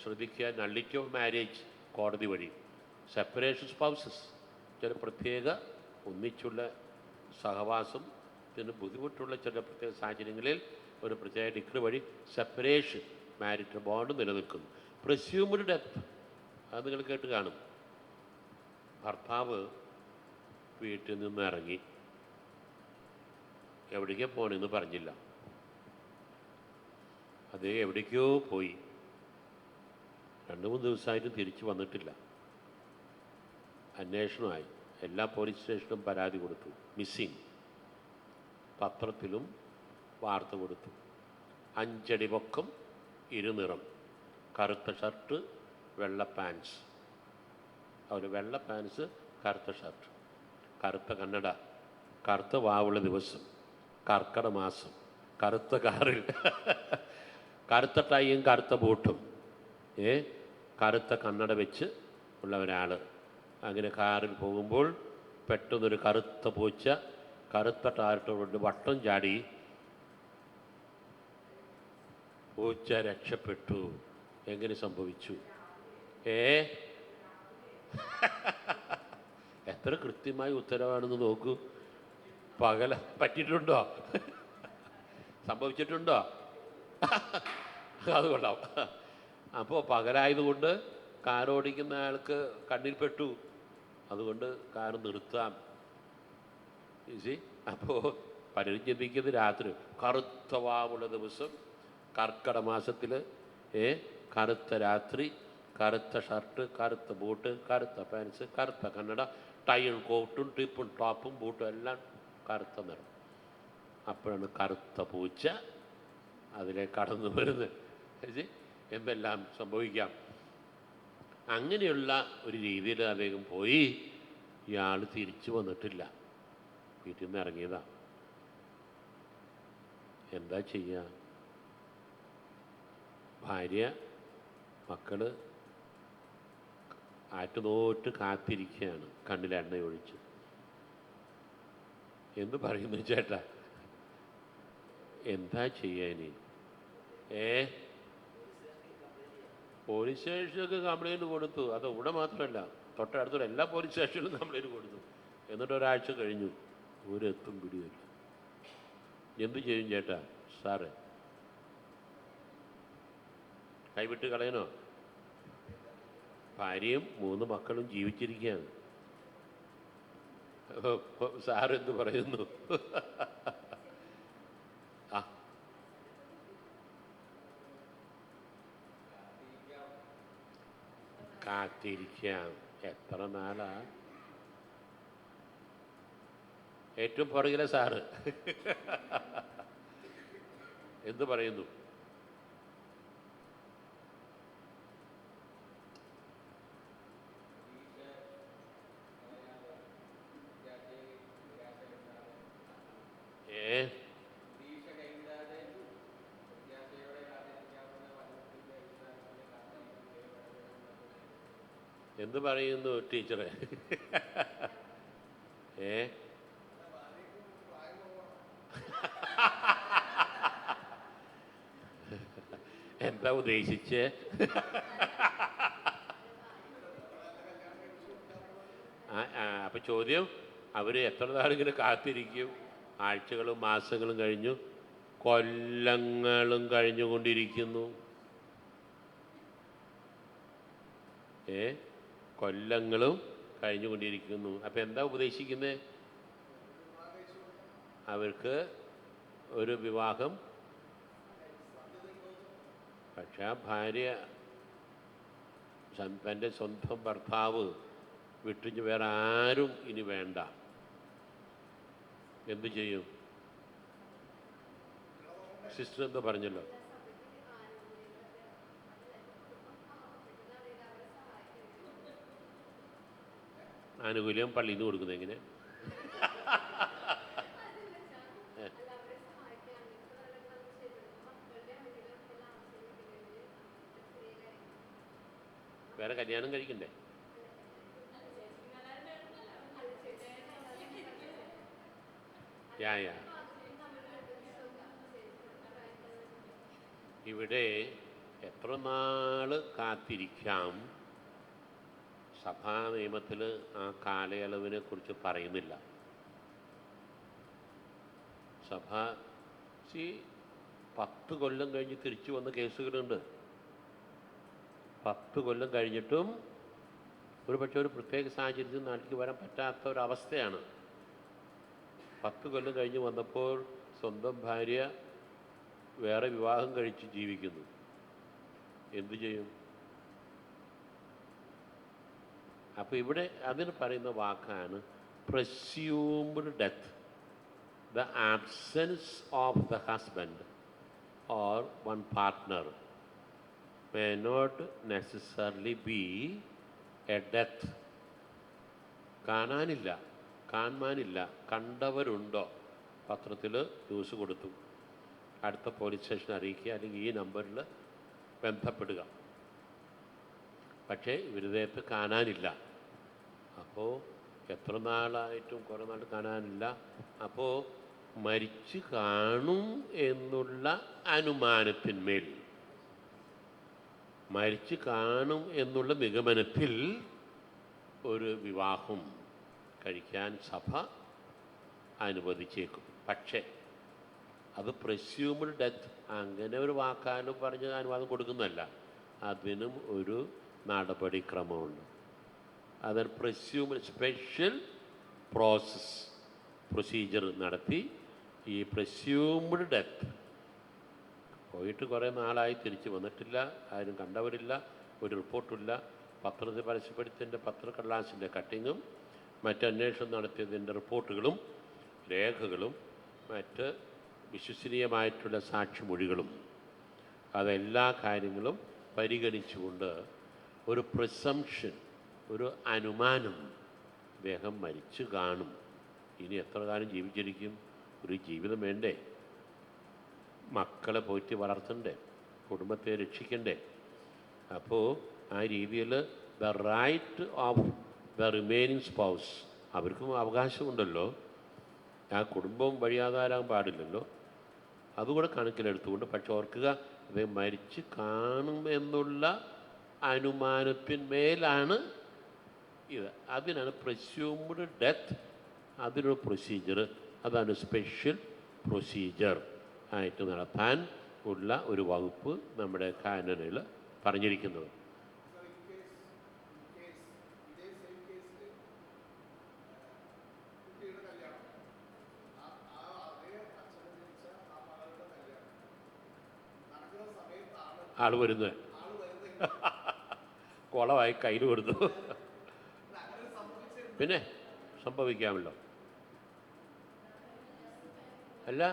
ശ്രദ്ധിക്കുക, നള്ളിറ്റി ഓഫ് മാരേജ് കോടതി വഴി, സെപ്പറേഷൻ സ്പൗസസ് ചില പ്രത്യേക ഒന്നിച്ചുള്ള സഹവാസത്തിന് ബുദ്ധിമുട്ടുള്ള ചില പ്രത്യേക സാഹചര്യങ്ങളിൽ ഒരു പ്രത്യേക ഡിഗ്രി വഴി സെപ്പറേഷൻ, മാരിറ്റൽ ബോണ്ട് നിലനിൽക്കുന്നു. പ്രിസ്യൂംഡ് ഡെത്ത്, അത് നിങ്ങൾ കേട്ട് കാണും. ഭർത്താവ് വീട്ടിൽ നിന്ന് ഇറങ്ങി, എവിടേക്കോ പോകണമെന്ന് പറഞ്ഞില്ല, അത് എവിടേക്കോ പോയി, 2-3 ദിവസമായിട്ടും തിരിച്ചു വന്നിട്ടില്ല. അന്വേഷണമായി, എല്ലാ പോലീസ് സ്റ്റേഷനും പരാതി കൊടുത്തു, മിസ്സിങ്. പത്രത്തിലും വാർത്ത കൊടുത്തു. 5 അടി പൊക്കം, ഇരുനിറം, കറുത്ത ഷർട്ട്, വെള്ള പാൻസ്. അതുപോലെ വെള്ള പാൻസ്, കറുത്ത ഷർട്ട്, കറുത്ത കണ്ണട, കറുത്ത വാവുള്ള ദിവസം, കർക്കട മാസം, കറുത്ത കാറിൽ, കറുത്ത ടൈയും കറുത്ത ബൂട്ടും, കറുത്ത കണ്ണട വെച്ച് ഉള്ള ഒരാൾ അങ്ങനെ കാറിൽ പോകുമ്പോൾ പെട്ടെന്നൊരു കറുത്ത പൂച്ച കറുത്ത ടാർട്ടോട് വട്ടം ചാടി, പൂച്ച രക്ഷപ്പെട്ടു. എങ്ങനെ സംഭവിച്ചു? എത്ര കൃത്യമായ ഉത്തരവാണെന്ന് നോക്കൂ. പകല പറ്റിയിട്ടുണ്ടോ? സംഭവിച്ചിട്ടുണ്ടോ? അത് കൊള്ളാം. അപ്പോൾ പകലായതുകൊണ്ട് കാറോടിക്കുന്ന ആൾക്ക് കണ്ണിൽപ്പെട്ടു, അതുകൊണ്ട് കാർ നിർത്താം. അപ്പോൾ പലരും ചിന്തിക്കുന്നത് രാത്രി കറുത്ത വാവുള്ള ദിവസം, കർക്കട മാസത്തിൽ, കറുത്ത രാത്രി, കറുത്ത ഷർട്ട്, കറുത്ത ബൂട്ട്, കറുത്ത പാൻസ്, കറുത്ത കണ്ണട, ടൈയും കോട്ടും ടിപ്പും ടോപ്പും ബൂട്ടും എല്ലാം കറുത്ത നിറം. അപ്പോഴാണ് കറുത്ത പൂച്ച അതിലെ കടന്നു വരുന്നത്. എന്തെല്ലാം സംഭവിക്കാം. അങ്ങനെയുള്ള ഒരു രീതിയിൽ അദ്ദേഹം പോയി. ഇയാൾ തിരിച്ചു വന്നിട്ടില്ല, വീട്ടിൽ നിന്ന് ഇറങ്ങിയതാ. എന്താ ചെയ്യുക? ഭാര്യ മക്കള് ആറ്റുനോറ്റ് കാത്തിരിക്കുകയാണ്, കണ്ണിൽ എണ്ണ ഒഴിച്ച്. എന്ത് പറയുന്നു ചേട്ടാ? എന്താ ചെയ്യാനി? പോലീസ് സ്റ്റേഷനൊക്കെ കംപ്ലൈൻറ്റ് കൊടുത്തു. അത് ഇവിടെ മാത്രമല്ല, തൊട്ടടുത്തുള്ള എല്ലാ പോലീസ് സ്റ്റേഷനിലും കംപ്ലൈൻറ്റ് കൊടുത്തു. എന്നിട്ട് ഒരാഴ്ച കഴിഞ്ഞു, ഒരെത്തും പിടിയില്ല. എന്തു ചെയ്യും ചേട്ടാ? സാറ് കൈവിട്ട് കളയണോ? ഭാര്യയും 3 മക്കളും ജീവിച്ചിരിക്കുകയാണ്. സാറെന്ത് പറയുന്നു? ആ, കാത്തിരിക്കാം. എത്ര നാളാ? ഏറ്റവും പുറകിലെ സാറ് എന്ത് പറയുന്നു? എന്ത് പറയുന്നു ടീച്ചറെ? എന്താ ഉദ്ദേശിച്ചേ? അപ്പൊ ചോദ്യം, അവര് എത്ര നാളിങ്ങനെ കാത്തിരിക്കും? ആഴ്ചകളും മാസങ്ങളും കഴിഞ്ഞു, കൊല്ലങ്ങളും കഴിഞ്ഞുകൊണ്ടിരിക്കുന്നു. കൊല്ലങ്ങളും കഴിഞ്ഞുകൊണ്ടിരിക്കുന്നു. അപ്പം എന്താ ഉപദേശിക്കുന്നത്? അവർക്ക് ഒരു വിവാഹം. പക്ഷെ ആ ഭാര്യ തൻ്റെ സ്വന്തം ഭർത്താവ് വിട്ടിഞ്ഞ് വേറെ ആരും ഇനി വേണ്ട. എന്തു ചെയ്യും? സിസ്റ്റർ എന്താ പറഞ്ഞല്ലോ, ആനുകൂല്യം പള്ളിയിൽ നിന്ന് കൊടുക്കുന്നത് എങ്ങനെ? വേറെ കല്യാണം കഴിക്കണ്ടേ? യാ ഇവിടെ എത്ര നാൾ കാത്തിരിക്കാം? സഭാ നിയമത്തിൽ ആ കാലയളവിനെ കുറിച്ച് പറയുന്നില്ല. സഭ 10 കൊല്ലം കഴിഞ്ഞ് തിരിച്ചു വന്ന കേസുകളുണ്ട്. 10 കൊല്ലം കഴിഞ്ഞിട്ടും ഒരു പക്ഷേ ഒരു പ്രത്യേക സാഹചര്യത്തിൽ നാട്ടിലേക്ക് വരാൻ പറ്റാത്ത ഒരവസ്ഥയാണ്. 10 കൊല്ലം കഴിഞ്ഞ് വന്നപ്പോൾ സ്വന്തം ഭാര്യ വേറെ വിവാഹം കഴിച്ച് ജീവിക്കുന്നു. എന്തു ചെയ്യും? അപ്പോൾ ഇവിടെ അതിന് പറയുന്ന വാക്കാണ് presumed death. The absence of the husband or one partner may not necessarily be a death. കാണാനില്ല, കാണാനില്ല, കണ്ടവരുണ്ടോ? പത്രത്തിൽ ന്യൂസ് കൊടുത്തു, അടുത്ത പോലീസ് സ്റ്റേഷൻ അറിയിക്കുക, അല്ലെങ്കിൽ ഈ നമ്പറിൽ ബന്ധപ്പെടുക. പക്ഷേ ഇവരുദേഹത്ത് കാണാനില്ല. അപ്പോൾ എത്ര നാളായിട്ടും കുറേ നാൾ കാണാനില്ല. അപ്പോൾ മരിച്ചു കാണും എന്നുള്ള അനുമാനത്തിന്മേൽ, മരിച്ചു കാണും എന്നുള്ള നിഗമനത്തിൽ ഒരു വിവാഹം കഴിക്കാൻ സഭ അനുവദിച്ചേക്കും. പക്ഷേ അത് പ്രസ്യൂംഡ് ഡെത്ത് അങ്ങനെ ഒരു വാക്കാലും പറഞ്ഞ് അനുവാദം കൊടുക്കുന്നതല്ല. അതിനും ഒരു നടപടിക്രമമുണ്ട്. അതിന് പ്രസ്യൂംഡ് സ്പെഷ്യൽ പ്രൊസീജിയർ നടത്തി ഈ പ്രസ്യൂംഡ് ഡെത്ത് പോയിട്ട് കുറേ നാളായി, തിരിച്ച് വന്നിട്ടില്ല, ആരും കണ്ടവരില്ല, ഒരു റിപ്പോർട്ടില്ല, പത്രത്തിൽ പരസ്യപ്പെടുത്തിയതിൻ്റെ പത്രക്കടലാസിൻ്റെ കട്ടിങ്ങും മറ്റന്വേഷണം നടത്തിയതിൻ്റെ റിപ്പോർട്ടുകളും രേഖകളും മറ്റ് വിശ്വസനീയമായിട്ടുള്ള സാക്ഷിമൊഴികളും, അതെല്ലാ കാര്യങ്ങളും പരിഗണിച്ചുകൊണ്ട് ഒരു പ്രിസംഷൻ, ഒരു അനുമാനം, അദ്ദേഹം മരിച്ചു കാണും, ഇനി എത്ര കാലം ജീവിച്ചിരിക്കും, ഒരു ജീവിതം വേണ്ടേ, മക്കളെ പോറ്റി വളർത്തണ്ടേ, കുടുംബത്തെ രക്ഷിക്കണ്ടേ. അപ്പോൾ ആ രീതിയിൽ the right of the remaining spouse, അവർക്കും അവകാശമുണ്ടല്ലോ, ആ കുടുംബം വഴിയാധാരാൻ പാടില്ലല്ലോ, അതുകൂടെ കണക്കിലെടുത്തുകൊണ്ട്. പക്ഷെ ഓർക്കുക, അത് മരിച്ച് കാണും എന്നുള്ള അനുമാനത്തിന്മേലാണ് ഇത്. അതിനാണ് പ്രിസ്യൂംഡ് ഡെത്ത്, അതിനൊരു പ്രൊസീജിയർ, അതാണ് സ്പെഷ്യൽ പ്രൊസീജിയർ ആയിട്ട് നടത്താൻ ഉള്ള ഒരു വകുപ്പ് നമ്മുടെ കാനനിൽ പറഞ്ഞിരിക്കുന്നത്. ആൾ വരുന്നത് കുളമായി കയ്യിൽ കൊടുത്തു. പിന്നെ സംഭവിക്കാമല്ലോ. അല്ല,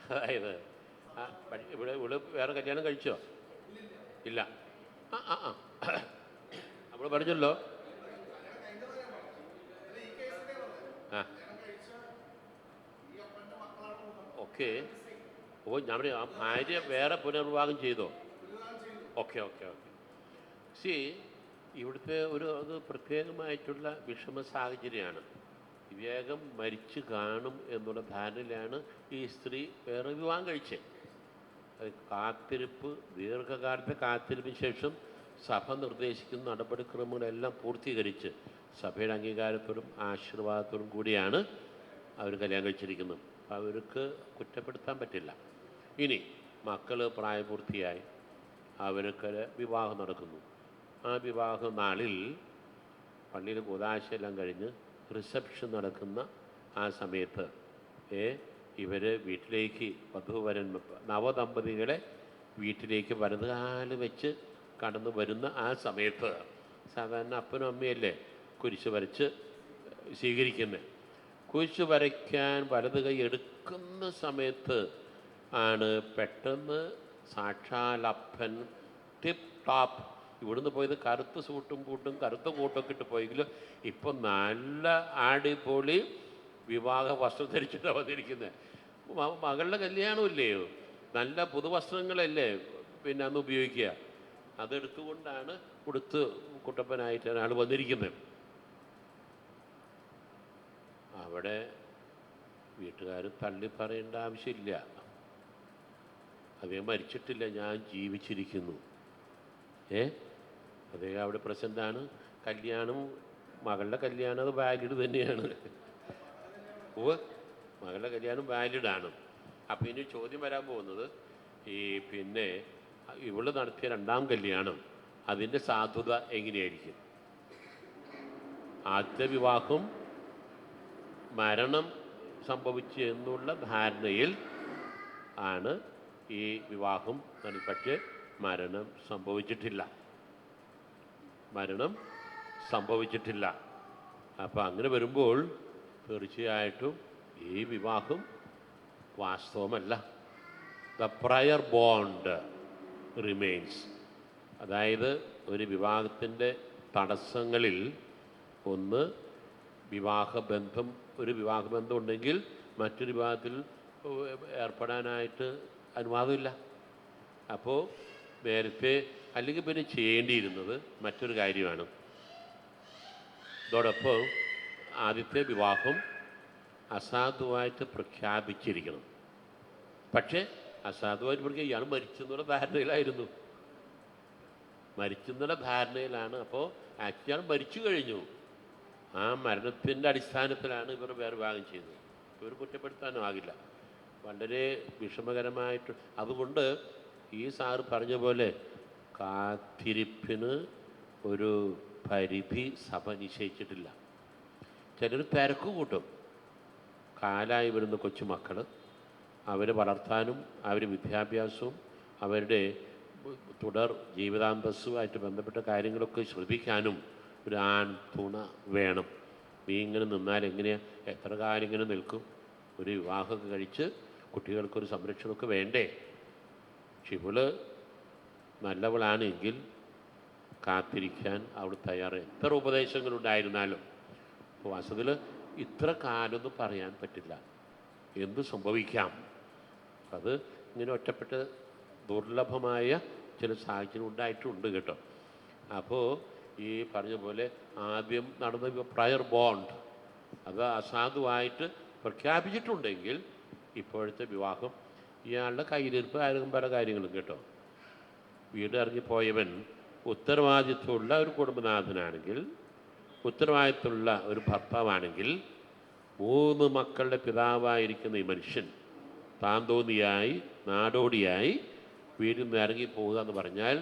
അതായത് ഇവിടെ വേറെ കല്യാണം കഴിച്ചോ? ഇല്ല. നമ്മൾ പറഞ്ഞല്ലോ. ആ ഓക്കെ. ഓ, ഞാൻ ആ ഭാര്യ വേറെ പുനർവിവാഹം ചെയ്തോ? Okay okay okay. സി, ഇവിടുത്തെ അത് പ്രത്യേകമായിട്ടുള്ള വിഷമ സാഹചര്യമാണ്. വേഗം മരിച്ചു കാണും എന്നുള്ള ധാരണയിലാണ് ഈ സ്ത്രീ വേറെ വിവാഹം കഴിച്ചത്. കാത്തിരിപ്പ്, ദീർഘകാലത്തെ കാത്തിരിപ്പിന് ശേഷം സഭ നിർദ്ദേശിക്കുന്ന നടപടിക്രമങ്ങളെല്ലാം പൂർത്തീകരിച്ച് സഭയുടെ അംഗീകാരത്തോടും ആശീർവാദത്തോടും കൂടിയാണ് അവർ കല്യാണം കഴിച്ചിരിക്കുന്നത്. അവർക്ക് കുറ്റപ്പെടുത്താൻ പറ്റില്ല. ഇനി മക്കൾ പ്രായപൂർത്തിയായി, അവർക്ക് വിവാഹം നടക്കുന്നു. ആ വിവാഹ നാളിൽ പള്ളിയിൽ കൂദാശയെല്ലാം കഴിഞ്ഞ് റിസപ്ഷൻ നടക്കുന്ന ആ സമയത്ത് ഇവർ വീട്ടിലേക്ക് വധൂവരൻ നവദമ്പതികളെ വീട്ടിലേക്ക് വലതുകാല് വെച്ച് കടന്നു വരുന്ന ആ സമയത്ത് സാധാരണ അപ്പനും അമ്മയല്ലേ കുരിശ് വരച്ച് സ്വീകരിക്കുന്നത്. കുരിശ് വരയ്ക്കാൻ വലത് കൈ എടുക്കുന്ന സമയത്ത് ആണ് പെട്ടെന്ന് സാക്ഷാൽ അപ്പൻ ടിപ്പ് ടോപ്പ്, ഇവിടുന്ന് പോയത് കറുത്ത സൂട്ടും കൂട്ടും കറുത്ത കൂട്ടൊക്കെ ഇട്ട് പോയെങ്കിലും ഇപ്പം നല്ല അടിപൊളി വിവാഹ വസ്ത്രം ധരിച്ചിട്ടാണ് വന്നിരിക്കുന്നത്. മകളുടെ കല്യാണമില്ലയോ, നല്ല പുതുവസ്ത്രങ്ങളല്ലേ പിന്നെ അന്ന് ഉപയോഗിക്കുക. അതെടുത്തുകൊണ്ടാണ് കൊടുത്ത് കുട്ടപ്പനായിട്ട് ഒരാൾ വന്നിരിക്കുന്നത്. അവിടെ വീട്ടുകാർ തള്ളി പറയേണ്ട ആവശ്യമില്ല. അദ്ദേഹം മരിച്ചിട്ടില്ല, ഞാൻ ജീവിച്ചിരിക്കുന്നു. അദ്ദേഹം അവിടെ പ്രസൻ്റാണ്. കല്യാണം, മകളുടെ കല്യാണം അത് വാലിഡ് തന്നെയാണ്. മകളുടെ കല്യാണം വാലിഡാണ്. അപ്പം ഇനി ചോദ്യം വരാൻ പോകുന്നത്, പിന്നെ ഇവള് നടത്തിയ രണ്ടാം കല്യാണം അതിൻ്റെ സാധുത എങ്ങനെയായിരിക്കും? ആദ്യത്തെ വിവാഹം മരണം സംഭവിച്ചു എന്നുള്ള ധാരണയിൽ ആണ് ഈ വിവാഹം. പക്ഷേ മരണം സംഭവിച്ചിട്ടില്ല. അപ്പം അങ്ങനെ വരുമ്പോൾ തീർച്ചയായിട്ടും ഈ വിവാഹം വാസ്തവമല്ല. The prior bond remains. അതായത് ഒരു വിവാഹത്തിൻ്റെ തടസ്സങ്ങളിൽ ഒന്ന് ഒരു വിവാഹബന്ധം ഉണ്ടെങ്കിൽ മറ്റൊരു വിവാഹത്തിൽ ഏർപ്പെടാനായിട്ട് അനുവാദമില്ല. അപ്പോൾ നേരത്തെ അല്ലെങ്കിൽ പിന്നെ ചെയ്യേണ്ടിയിരുന്നത് മറ്റൊരു കാര്യമാണ്. ഇതോടൊപ്പം ആദ്യത്തെ വിവാഹം അസാധുവായിട്ട് പ്രഖ്യാപിച്ചിരിക്കണം. പക്ഷേ അസാധുവായിട്ട് പ്രഖ്യാപിക്കുക ഇയാൾ മരിച്ചെന്നുള്ള ധാരണയിലായിരുന്നു. അപ്പോൾ ഇയാൾ മരിച്ചു കഴിഞ്ഞു. ആ മരണത്തിൻ്റെ അടിസ്ഥാനത്തിലാണ് ഇവർ വേറെ വിവാഹം ചെയ്തത്. ഇവർ കുറ്റപ്പെടുത്താനും ആകില്ല. വളരെ വിഷമകരമായിട്ട്. അതുകൊണ്ട് ഈ സാറ് പറഞ്ഞ പോലെ കാത്തിരിപ്പിന് ഒരു പരിധി സഭ നിശ്ചയിച്ചിട്ടില്ല. ചിലർ തിരക്ക് കൂട്ടും. കാലായി വരുന്ന കൊച്ചുമക്കൾ, അവരെ വളർത്താനും അവരുടെ വിദ്യാഭ്യാസവും അവരുടെ തുടർ ജീവിതാന്തസ്സുമായിട്ട് ബന്ധപ്പെട്ട കാര്യങ്ങളൊക്കെ ശ്രദ്ധിക്കാനും ഒരു ആൺ തുണ വേണം. നീ ഇങ്ങനെ നിന്നാൽ എങ്ങനെയാണ്, എത്ര കാലം ഇങ്ങനെ നിൽക്കും? ഒരു വിവാഹമൊക്കെ കഴിച്ച് കുട്ടികൾക്കൊരു സംരക്ഷണമൊക്കെ വേണ്ടേ? പക്ഷെ ഇവള് നല്ലവളാണെങ്കിൽ കാത്തിരിക്കാൻ അവൾ തയ്യാറ്. എത്ര ഉപദേശങ്ങളുണ്ടായിരുന്നാലും അപ്പോൾ വാസ്തവത്തിൽ ഇത്ര കാലമൊന്നും പറയാൻ പറ്റില്ല, എന്ത് സംഭവിക്കാം. അത് ഇങ്ങനെ ഒറ്റപ്പെട്ട് ദുർലഭമായ ചില സാഹചര്യം ഉണ്ടായിട്ടുണ്ട് കേട്ടോ. അപ്പോൾ ഈ പറഞ്ഞ പോലെ ആദ്യം നടന്ന പ്രയർ ബോണ്ട് അത് അസാധുവായിട്ട് പ്രഖ്യാപിച്ചിട്ടുണ്ടെങ്കിൽ ഇപ്പോഴത്തെ വിവാഹം ഇയാളുടെ കയ്യിലിരിപ്പ് ആരും പല കാര്യങ്ങളും കേട്ടോ. വീട് ഇറങ്ങിപ്പോയവൻ ഉത്തരവാദിത്വമുള്ള ഒരു കുടുംബനാഥനാണെങ്കിൽ, ഉത്തരവാദിത്വമുള്ള ഒരു ഭർത്താവാണെങ്കിൽ, 3 മക്കളുടെ പിതാവായിരിക്കുന്ന ഈ മനുഷ്യൻ താന്തോന്നിയായി നാടോടിയായി വീട്ടിൽ നിന്ന് ഇറങ്ങിപ്പോവുക എന്ന് പറഞ്ഞാൽ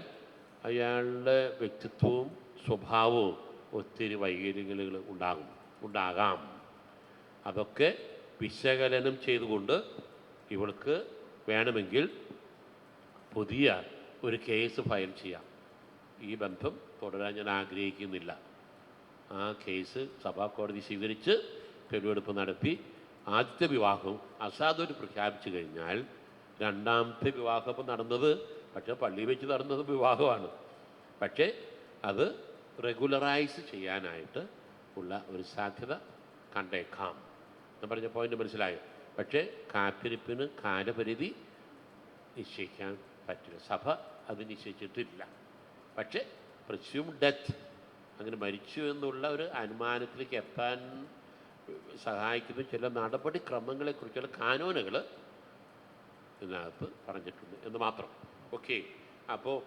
അയാളുടെ വ്യക്തിത്വവും സ്വഭാവവും ഒത്തിരി വൈകല്യങ്ങൾ ഉണ്ടാകാം. അതൊക്കെ വിശകലനം ചെയ്തുകൊണ്ട് ഇവൾക്ക് വേണമെങ്കിൽ പുതിയ ഒരു കേസ് ഫയൽ ചെയ്യാം. ഈ ബന്ധം തുടരാൻ ഞാൻ ആഗ്രഹിക്കുന്നില്ല. ആ കേസ് സഭാ കോടതി സ്വീകരിച്ച് തെളിവെടുപ്പ് നടത്തി ആദ്യത്തെ വിവാഹം അസാധുവായിട്ട് പ്രഖ്യാപിച്ചു കഴിഞ്ഞാൽ രണ്ടാമത്തെ വിവാഹം ഇപ്പം നടന്നത്, പക്ഷേ പള്ളിയിൽ വെച്ച് നടന്നത് വിവാഹമാണ്. പക്ഷേ അത് റെഗുലറൈസ് ചെയ്യാനായിട്ട് ഉള്ള ഒരു സാധ്യത കണ്ടേക്കാം. ഞാൻ പറഞ്ഞ പോയിന്റ് മനസ്സിലായോ? പക്ഷേ കാത്തിരിപ്പിന് കാലപരിധി നിശ്ചയിക്കാൻ പറ്റില്ല, സഭ അത് നിശ്ചയിച്ചിട്ടില്ല. പക്ഷേ പ്രിസ്യൂം ഡെത്ത്, അങ്ങനെ മരിച്ചു എന്നുള്ള ഒരു അനുമാനത്തിലേക്ക് എത്താൻ സഹായിക്കുന്ന ചില നടപടിക്രമങ്ങളെക്കുറിച്ചുള്ള കാനോനുകൾ ഇതിനകത്ത് പറഞ്ഞിട്ടുണ്ട് എന്ന് മാത്രം. ഓക്കെ, അപ്പോൾ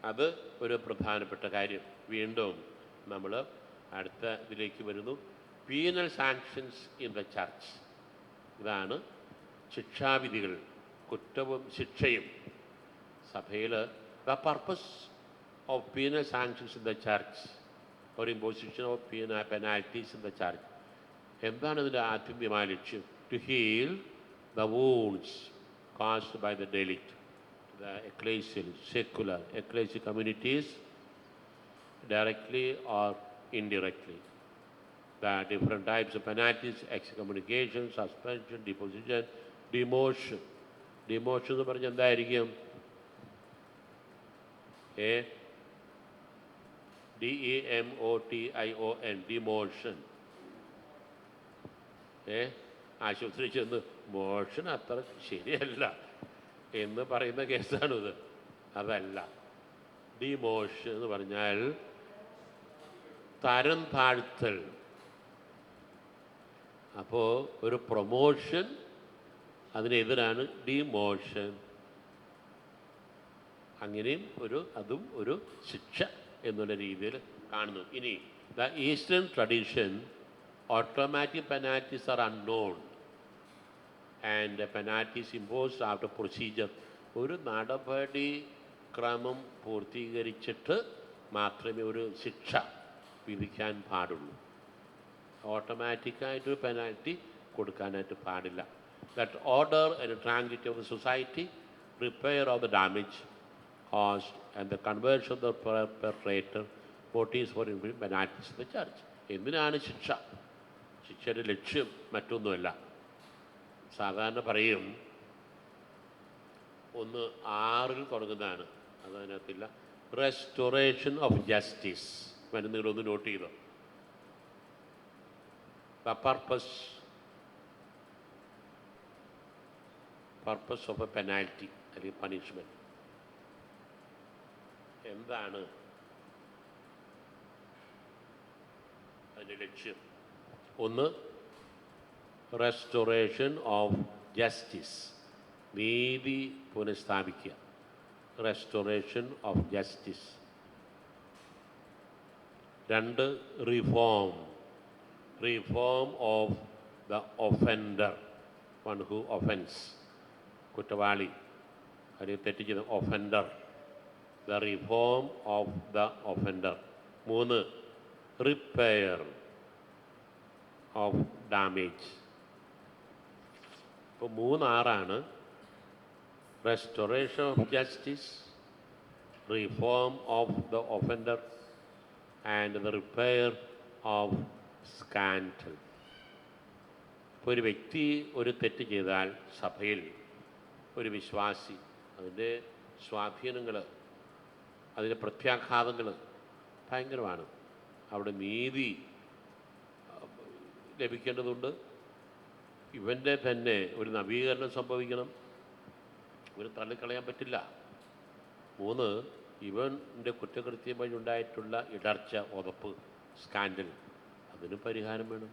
അത് ഒരു പ്രധാനപ്പെട്ട കാര്യം. വീണ്ടും നമ്മൾ അടുത്ത ഇതിലേക്ക് വരുന്നു. Penal sanctions in the church. ഇതാണ് ശിക്ഷാവിധികൾ, കുറ്റവും ശിക്ഷയും സഭയിൽ. The purpose of penal sanctions in the church or imposition of penalties in the church. എന്താണ് ഇതിൻ്റെ ആത്യന്തികമായ ലക്ഷ്യം? To heal the wounds caused by the delict. The ecclesial, secular, ecclesial communities, directly or indirectly. The different types of penalties: excommunication, suspension, deposition, demotion. Demotion എന്ന് പറഞ്ഞാൽ എന്തായിരിക്കും? DEMOTION, demotion. ആശുപത്രി ചെന്ന് motion അത്ര ശരിയല്ല എന്ന് പറയുന്ന കേസാണിത്. അതല്ല, ഡിമോഷൻ എന്ന് പറഞ്ഞാൽ തരം താഴ്ത്തൽ. അപ്പോൾ ഒരു പ്രൊമോഷൻ, അതിനെതിരാണ് ഡിമോഷൻ. അങ്ങനെയും അതും ഒരു ശിക്ഷ എന്നുള്ള രീതിയിൽ കാണുന്നു. ഇനി the eastern tradition, automatic penalties are unknown and penalties imposed after procedure. ഒരു നടപടി ക്രമം പൂർത്തീകരിച്ചിട്ട് മാത്രമേ ഒരു ശിക്ഷ വിധിക്കാൻ പാടുള്ളൂ. ഓട്ടോമാറ്റിക്കായിട്ടൊരു പെനാൽറ്റി കൊടുക്കാനായിട്ട് പാടില്ല. That order and tranquillity of the society, repair of the damage caused and the conversion of the perpetrator, motives for imposing penalties in the church. എന്തിനാണ് ശിക്ഷ? ശിക്ഷയുടെ ലക്ഷ്യം മറ്റൊന്നുമല്ല. സാധാരണ പറയും 1:6 തുടങ്ങുന്നതാണ്, അതതിനകത്തില്ല. Restoration of justice. നിങ്ങളൊന്ന് നോട്ട് ചെയ്തോ? The purpose of a penalty അല്ലെങ്കിൽ പണിഷ്മെൻറ്റ് എന്താണ്? അതിൻ്റെ ലക്ഷ്യം ഒന്ന്, റെസ്റ്റോറേഷൻ ഓഫ് ജസ്റ്റിസ്, നീതി പുനഃസ്ഥാപിക്കുക. Restoration of justice. 2, reform of the offender, one who offence, കുറ്റവാളി അല്ലെങ്കിൽ തെറ്റ് ചെയ്ത offender. The reform of the offender. 3, repair of damage. ഇപ്പോൾ 3-6 restoration of justice, reform of the offender and the repair of scandal. ഇപ്പോൾ ഒരു വ്യക്തി ഒരു തെറ്റ് ചെയ്താൽ സഭയിൽ ഒരു വിശ്വാസി അതിൻ്റെ സ്വാധീനങ്ങൾ, അതിൻ്റെ പ്രത്യാഘാതങ്ങൾ ഭയങ്കരമാണ്. അവിടെ നീതി ലഭിക്കേണ്ടതുണ്ട്. ഇവൻ്റെ തന്നെ ഒരു നവീകരണം സംഭവിക്കണം. ഇവന് തള്ളിക്കളയാൻ പറ്റില്ല. 3, ഇവൻ്റെ കുറ്റകൃത്യം വഴി ഉണ്ടായിട്ടുള്ള ഇടർച്ച, ഉതപ്പ്, സ്കാൻഡൽ, അതിന് പരിഹാരം വേണം.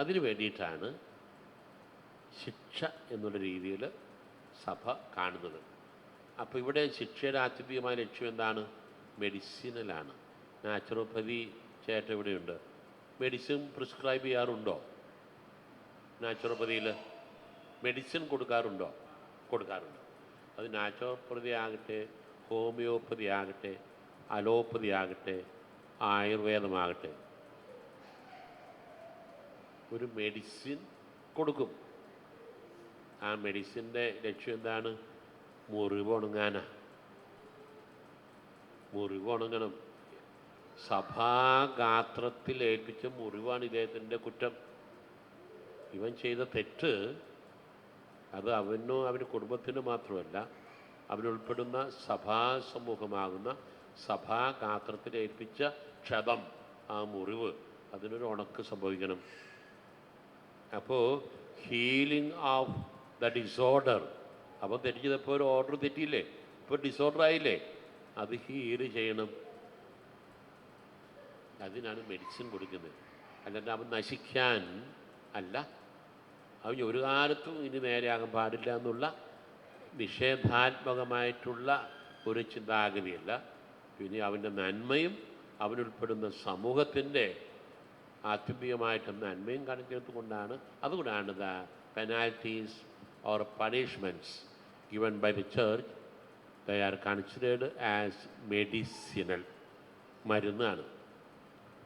അതിനു വേണ്ടിയിട്ടാണ് ശിക്ഷ എന്നുള്ള രീതിയിൽ സഭ കാണുന്നത്. അപ്പോൾ ഇവിടെ ശിക്ഷയുടെ ആത്യന്തികമായ ലക്ഷ്യം എന്താണ്? മെഡിസിനലാണ്. നാച്ചുറോപ്പതി ചേട്ടൻ ഇവിടെയുണ്ട്. മെഡിസിൻ പ്രിസ്ക്രൈബ് ചെയ്യാറുണ്ടോ? നാച്ചുറോപ്പതിയിൽ മെഡിസിൻ കൊടുക്കാറുണ്ടോ? കൊടുക്കാറുണ്ട്. അത് നാച്ചുറോപ്പതി ആകട്ടെ, ഹോമിയോപ്പതി ആകട്ടെ, അലോപ്പതി ആകട്ടെ, ആയുർവേദമാകട്ടെ, ഒരു മെഡിസിൻ കൊടുക്കും. ആ മെഡിസിൻ്റെ ലക്ഷ്യം എന്താണ്? മുറിവ് ഉണങ്ങാനാണ്. മുറിവ് ഉണങ്ങണം. സഭാഗാത്രത്തിൽ ഏൽപ്പിച്ച മുറിവാണ് ഇദ്ദേഹത്തിൻ്റെ കുറ്റം. ഇവൻ ചെയ്ത തെറ്റ് അത് അവനോ അവൻ്റെ കുടുംബത്തിന് മാത്രമല്ല, അവനുൾപ്പെടുന്ന സഭാസമൂഹമാകുന്ന സഭാഗാത്രത്തിൽ ഏൽപ്പിച്ച ക്ഷതം, ആ മുറിവ്, അതിനൊരു ഉണക്ക് സംഭവിക്കണം. അപ്പോൾ ഹീലിംഗ് ഓഫ് ദ ഡിസോർഡർ. അപ്പോൾ തെറ്റിച്ചപ്പോൾ ഒരു ഓർഡർ തെറ്റിയില്ലേ? ഇപ്പോൾ ഡിസോർഡർ ആയില്ലേ? അത് ഹീല് ചെയ്യണം. അതിനാണ് മെഡിസിൻ കൊടുക്കുന്നത്. അല്ലാണ്ട് അവൻ നശിക്കാൻ അല്ല, അവൻ ഒരു കാലത്തും ഇനി നേരെയാകാൻ പാടില്ല എന്നുള്ള നിഷേധാത്മകമായിട്ടുള്ള ഒരു ചിന്താഗതിയല്ല. പിന്നെ അവൻ്റെ നന്മയും അവനുൾപ്പെടുന്ന സമൂഹത്തിൻ്റെ ആത്യന്തികമായിട്ട് നന്മയും കണക്കെടുത്തുകൊണ്ടാണ്. അതുകൊണ്ടാണ് the penalties or punishments given by the church, they are considered as medicinal. മരുന്നാണ്.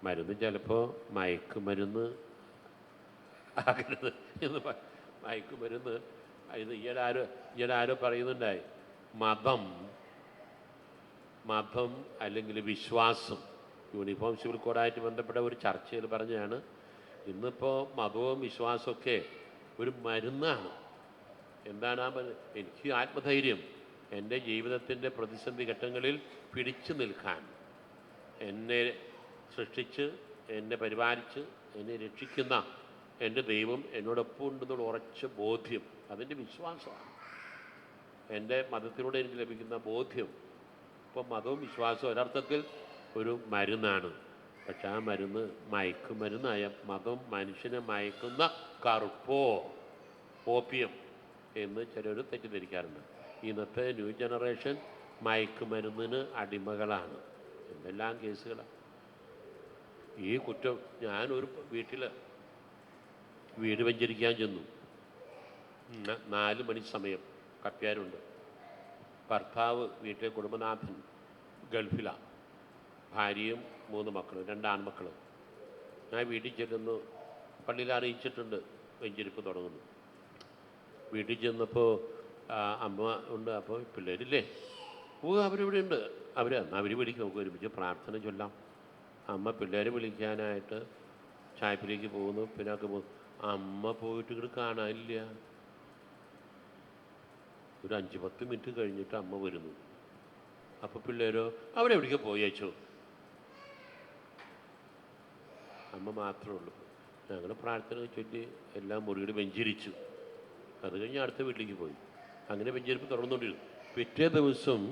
മരുന്ന് ചിലപ്പോൾ മയക്കുമരുന്ന് ആകരുത് എന്ന് മയക്കുമരുന്ന് ഇത് ഈയിടാരോ പറയുന്നുണ്ടായി. മതം അല്ലെങ്കിൽ വിശ്വാസം, യൂണിഫോം സിവിൽ കോഡായിട്ട് ബന്ധപ്പെട്ട ഒരു ചർച്ചയിൽ പറഞ്ഞാണ്, ഇന്നിപ്പോൾ മതവും വിശ്വാസമൊക്കെ ഒരു മരുന്നാണ്. എന്താണ് ആ മരുന്ന്? എനിക്ക് ആത്മധൈര്യം, എൻ്റെ ജീവിതത്തിൻ്റെ പ്രതിസന്ധി ഘട്ടങ്ങളിൽ പിടിച്ചു നിൽക്കാൻ, എന്നെ സൃഷ്ടിച്ച് എന്നെ പരിപാലിച്ച് എന്നെ രക്ഷിക്കുന്ന എൻ്റെ ദൈവം എന്നോടൊപ്പം ഉണ്ടെന്നുള്ള ഉറച്ച ബോധ്യം, അതിൻ്റെ വിശ്വാസമാണ്. എൻ്റെ മതത്തിലൂടെ എനിക്ക് ലഭിക്കുന്ന ബോധ്യം. ഇപ്പം മതവും വിശ്വാസവും ഒരർത്ഥത്തിൽ ഒരു മരുന്നാണ്. പക്ഷെ ആ മരുന്ന് മയക്കുമരുന്നായ മതം മനുഷ്യനെ മയക്കുന്ന കറുപ്പോ ഓപ്പിയം എന്ന് ചിലർ തെറ്റിദ്ധരിക്കാറുണ്ട്. ഇന്നത്തെ ന്യൂ ജനറേഷൻ മയക്കുമരുന്നിന് അടിമകളാണ്. എന്തെല്ലാം കേസുകളാണ് ഈ കുറ്റം. ഞാനൊരു വീട് വെഞ്ചരിക്കാൻ ചെന്നു. 4 മണി സമയം, കപ്പ്യാരുണ്ട്. ഭർത്താവ് വീട്ടിലെ കുടുംബനാഥൻ ഗൾഫിലാണ്. ഭാര്യയും 3 മക്കളും, 2 ആൺമക്കളും. ഞാൻ വീട്ടിൽ ചെല്ലുന്നു. പള്ളിയിൽ അറിയിച്ചിട്ടുണ്ട് വെഞ്ചരിപ്പ് തുടങ്ങുന്നു. വീട്ടിൽ ചെന്നപ്പോൾ അമ്മ ഉണ്ട്. അപ്പോൾ പിള്ളേരില്ലേ? അവരിവിടെ ഉണ്ട്. അവർ വിളിക്കും, നമുക്ക് ഒരുമിച്ച് പ്രാർത്ഥന ചൊല്ലാം. അമ്മ പിള്ളേരെ വിളിക്കാനായിട്ട് ചായപ്പിലേക്ക് പോകുന്നു. പിന്നെ ഒക്കെ പോകുന്നു. അമ്മ പോയിട്ട് ഇവിടെ കാണാനില്ല. ഒരു 5-10 മിനിറ്റ് കഴിഞ്ഞിട്ട് അമ്മ വരുന്നു. അപ്പോൾ പിള്ളേരോ അവരെവിടേക്ക് പോയി അയച്ചോ? അമ്മ മാത്രമേ ഉള്ളൂ. ഞങ്ങൾ പ്രാർത്ഥന ചൊല്ലി എല്ലാം മുറിയുടെ വെഞ്ചരിച്ചു. അത് കഴിഞ്ഞ് അടുത്ത വീട്ടിലേക്ക് പോയി. അങ്ങനെ വെഞ്ചരിപ്പ് തുറന്നുകൊണ്ടിരുന്നു. പിറ്റേ ദിവസം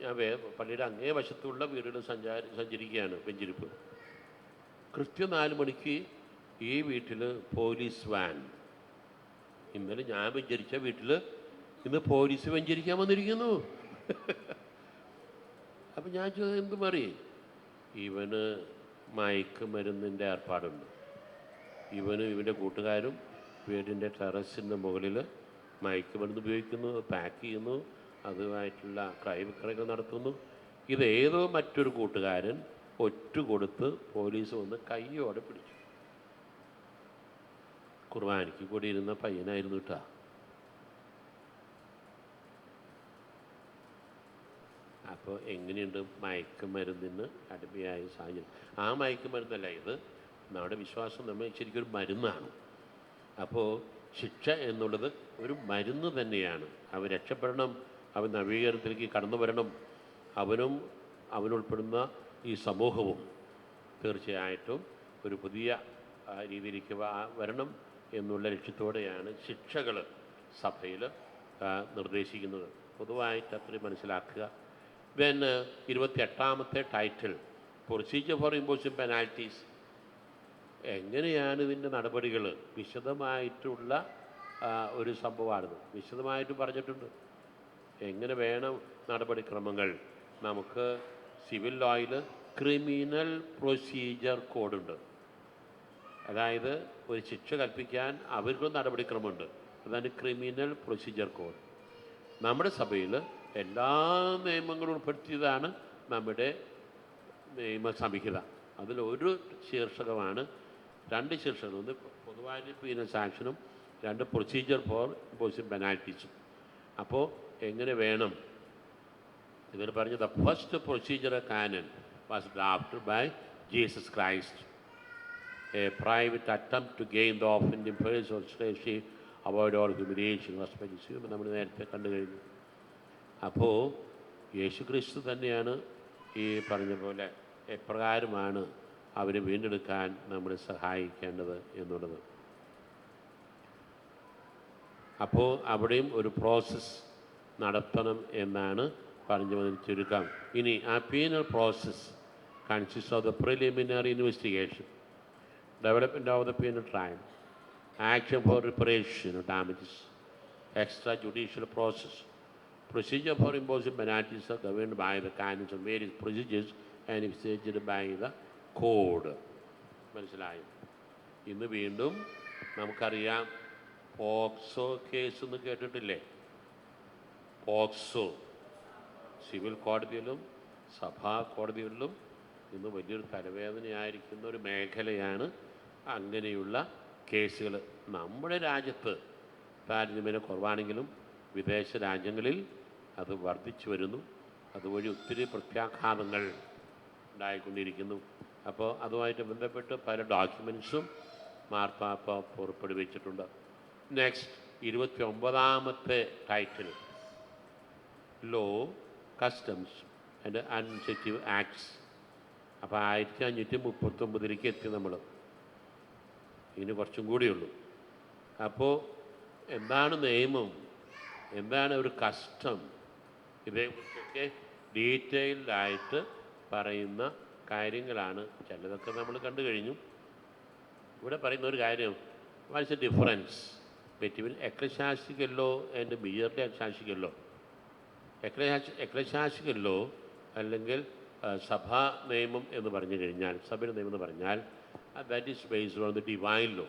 ഞാൻ പള്ളിയുടെ അങ്ങേ വശത്തുള്ള വീടുകൾ സഞ്ചരിക്കുകയാണ് വെഞ്ചരിപ്പ്. കൃത്യം 4 മണിക്ക് ഈ വീട്ടിൽ പോലീസ് വാൻ. ഇന്നലെ ഞാൻ വെഞ്ചരിച്ച വീട്ടിൽ ഇന്ന് പോലീസ് വെഞ്ചരിക്കാൻ വന്നിരിക്കുന്നു. അപ്പം ഞാൻ ചോദിച്ചത് എന്ത് മാറി? ഇവന് മയക്കുമരുന്നിൻ്റെ ഏർപ്പാടുണ്ട്. ഇവനും ഇവൻ്റെ കൂട്ടുകാരും വീടിൻ്റെ ടെറസിൻ്റെ മുകളിൽ മയക്കുമരുന്ന് ഉപയോഗിക്കുന്നു, പാക്ക് ചെയ്യുന്നു, അതുമായിട്ടുള്ള ക്രയവിക്രയങ്ങൾ നടത്തുന്നു. ഇതേതോ മറ്റൊരു കൂട്ടുകാരൻ ഒറ്റുകൊടുത്ത് പോലീസ് വന്ന് കയ്യോടെ പിടിച്ചു. കുർബാനയ്ക്ക് കൂടി ഇരുന്ന പയ്യനായിരുന്നു കേട്ടാ. അപ്പോൾ എങ്ങനെയുണ്ട് മയക്കുമരുന്നിന് അടിമയായ സാഹചര്യം? ആ മയക്കുമരുന്നല്ല ഇത്. നമ്മുടെ വിശ്വാസം നമ്മൾ ശരിക്കൊരു മരുന്നാണ്. അപ്പോൾ ശിക്ഷ എന്നുള്ളത് ഒരു മരുന്ന് തന്നെയാണ്. അവൻ രക്ഷപ്പെടണം, അവൻ നവീകരണത്തിലേക്ക് കടന്നു വരണം, അവനുൾപ്പെടുന്ന ഈ സമൂഹവും തീർച്ചയായിട്ടും ഒരു പുതിയ രീതിയിലേക്ക് വരണം എന്നുള്ള ലക്ഷ്യത്തോടെയാണ് ശിക്ഷകൾ സഭയിൽ നിർദ്ദേശിക്കുന്നത്. പൊതുവായിട്ട് അത്രയും മനസ്സിലാക്കുക. ദെൻ 28ാമത്തെ title procedure for imposing penalties. എങ്ങനെയാണ് ഇതിൻ്റെ നടപടികൾ വിശദമായിട്ടുള്ള ഒരു സംഭവമാണിത്. വിശദമായിട്ട് പറഞ്ഞിട്ടുണ്ട് എങ്ങനെ വേണം നടപടിക്രമങ്ങൾ. നമുക്ക് സിവിൽ ലോയിൽ ക്രിമിനൽ പ്രൊസീജിയർ കോഡുണ്ട്. അതായത് ഒരു ശിക്ഷ കൽപ്പിക്കാൻ അവർക്കൊരു നടപടിക്രമമുണ്ട്. അതാണ് ക്രിമിനൽ പ്രൊസീജിയർ കോഡ്. നമ്മുടെ സഭയിൽ എല്ലാ നിയമങ്ങളും ഉൾപ്പെടുത്തിയതാണ് നമ്മുടെ നിയമസംഹിത. അതിലൊരു ശീർഷകമാണ്, 2 ശീർഷകം, ഒന്ന് പൊതുവായ പീനൽ സാക്ഷനും 2 പ്രൊസീജിയർ ഫോർ ഇമ്പോസിങ് പെനാൽറ്റീസും. അപ്പോൾ എങ്ങനെ വേണം ഇവർ പറഞ്ഞ the first procedure canon was drafted by Jesus Christ, a private attempt to gain the offending person or slaveship, avoid all humiliation, respect നമ്മൾ നേരത്തെ കണ്ടു കഴിഞ്ഞു. അപ്പോൾ യേശു ക്രിസ്തു തന്നെയാണ് ഈ പറഞ്ഞ പോലെ എപ്രകാരമാണ് അവരെ വീണ്ടെടുക്കാൻ നമ്മളെ സഹായിക്കേണ്ടത് എന്നുള്ളത്. അപ്പോൾ അവിടെയും ഒരു പ്രോസസ്സ് നടത്തണം എന്നാണ് പറഞ്ഞു ചുരുക്കം. ഇനി ആ penal process consist of the preliminary investigation, development of the penal trial, action for reparation of damages, extrajudicial process. Procedure for imposing penalties are governed by the canons of various procedures and executed by the code. മനസ്സിലായി? ഇന്ന് വീണ്ടും നമുക്കറിയാം POCSO case എന്ന് കേട്ടിട്ടില്ലേ? POCSO civil കോടതിയിലും സഭാ കോടതികളിലും ഇന്ന് വലിയൊരു തലവേദനയായിരിക്കുന്ന ഒരു മേഖലയാണ് അങ്ങനെയുള്ള കേസുകൾ. നമ്മുടെ രാജ്യത്ത് താരതമ്യേന കുറവാണെങ്കിലും വിദേശ രാജ്യങ്ങളിൽ അത് വർദ്ധിച്ചു വരുന്നു. അതുവഴി ഒത്തിരി പ്രത്യാഘാതങ്ങൾ ഉണ്ടായിക്കൊണ്ടിരിക്കുന്നു. അപ്പോൾ അതുമായിട്ട് ബന്ധപ്പെട്ട് പല ഡോക്യുമെൻറ്റ്സും മാർപ്പാപ്പ പുറപ്പെടുവിച്ചിട്ടുണ്ട്. നെക്സ്റ്റ് 29ാമത്തെ title law, customs and administrative acts. അപ്പോൾ 1539 എത്തി നമ്മൾ. ഇനി കുറച്ചും കൂടിയുള്ളൂ. അപ്പോൾ എന്താണ് നിയമം, എന്താണ് ഒരു കസ്റ്റം, ഇതേക്കുറിച്ചൊക്കെ ഡീറ്റെയിൽഡായിട്ട് പറയുന്ന കാര്യങ്ങളാണ്. ചിലതൊക്കെ നമ്മൾ കണ്ടു കഴിഞ്ഞു. ഇവിടെ പറയുന്ന ഒരു കാര്യം, what's a difference between ecclesiastical law and merely ecclesiastical law. Ecclesiastical law അല്ലെങ്കിൽ സഭാ നിയമം എന്ന് പറഞ്ഞു കഴിഞ്ഞാൽ, സഭയുടെ നിയമം എന്ന് പറഞ്ഞാൽ that is based on the divine law,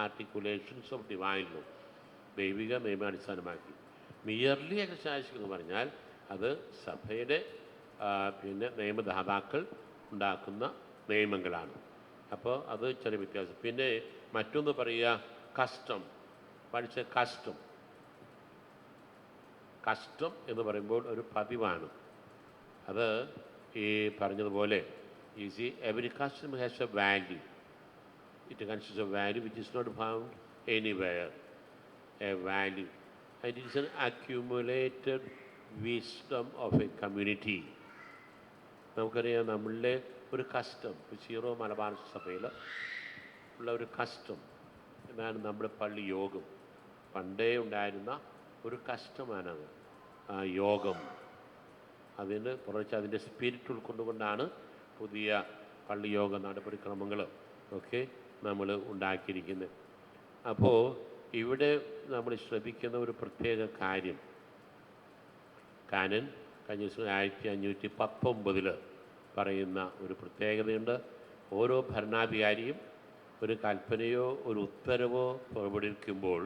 articulations of divine law, ദൈവിക നിയമം അടിസ്ഥാനമാക്കി. മിയർലി എക്ലശാസ്റ്റിക് എന്ന് പറഞ്ഞാൽ അത് സഭയുടെ പിന്നെ നിയമദാതാക്കൾ ഉണ്ടാക്കുന്ന നിയമങ്ങളാണ്. അപ്പോൾ അത് ചെറിയ വ്യത്യാസം. പിന്നെ മറ്റൊന്ന് പറയുക കസ്റ്റം. പഠിച്ച കസ്റ്റം, കസ്റ്റം എന്ന് പറയുമ്പോൾ ഒരു പതിവാണ്. അത് ഈ പറഞ്ഞതുപോലെ easy every custom has a value. It consist of value which is not found anywhere, a value, and it is an accumulated wisdom of a community. നമുക്കറിയാം നമ്മളുടെ ഒരു കസ്റ്റം, സീറോ മലബാർ സഭയിൽ ഉള്ള ഒരു കസ്റ്റം എന്നാണ് നമ്മുടെ പള്ളി യോഗം. പണ്ടേ ഉണ്ടായിരുന്ന ഒരു കസ്റ്റമാണത്, ആ യോഗം. അതിന് കുറച്ച് അതിൻ്റെ സ്പിരിറ്റ് ഉൾക്കൊണ്ടുകൊണ്ടാണ് പുതിയ പള്ളി യോഗ നടപടിക്രമങ്ങൾ ഒക്കെ നമ്മൾ ഉണ്ടാക്കിയിരിക്കുന്നത്. അപ്പോൾ ഇവിടെ നമ്മൾ ശ്രദ്ധിക്കുന്ന ഒരു പ്രത്യേക കാര്യം, കാനൻ കഴിഞ്ഞ ദിവസം 1519 പറയുന്ന ഒരു പ്രത്യേകതയുണ്ട്. ഓരോ ഭരണാധികാരിയും ഒരു കൽപ്പനയോ ഒരു ഉത്തരവോ പുറപ്പെടുവിക്കുമ്പോൾ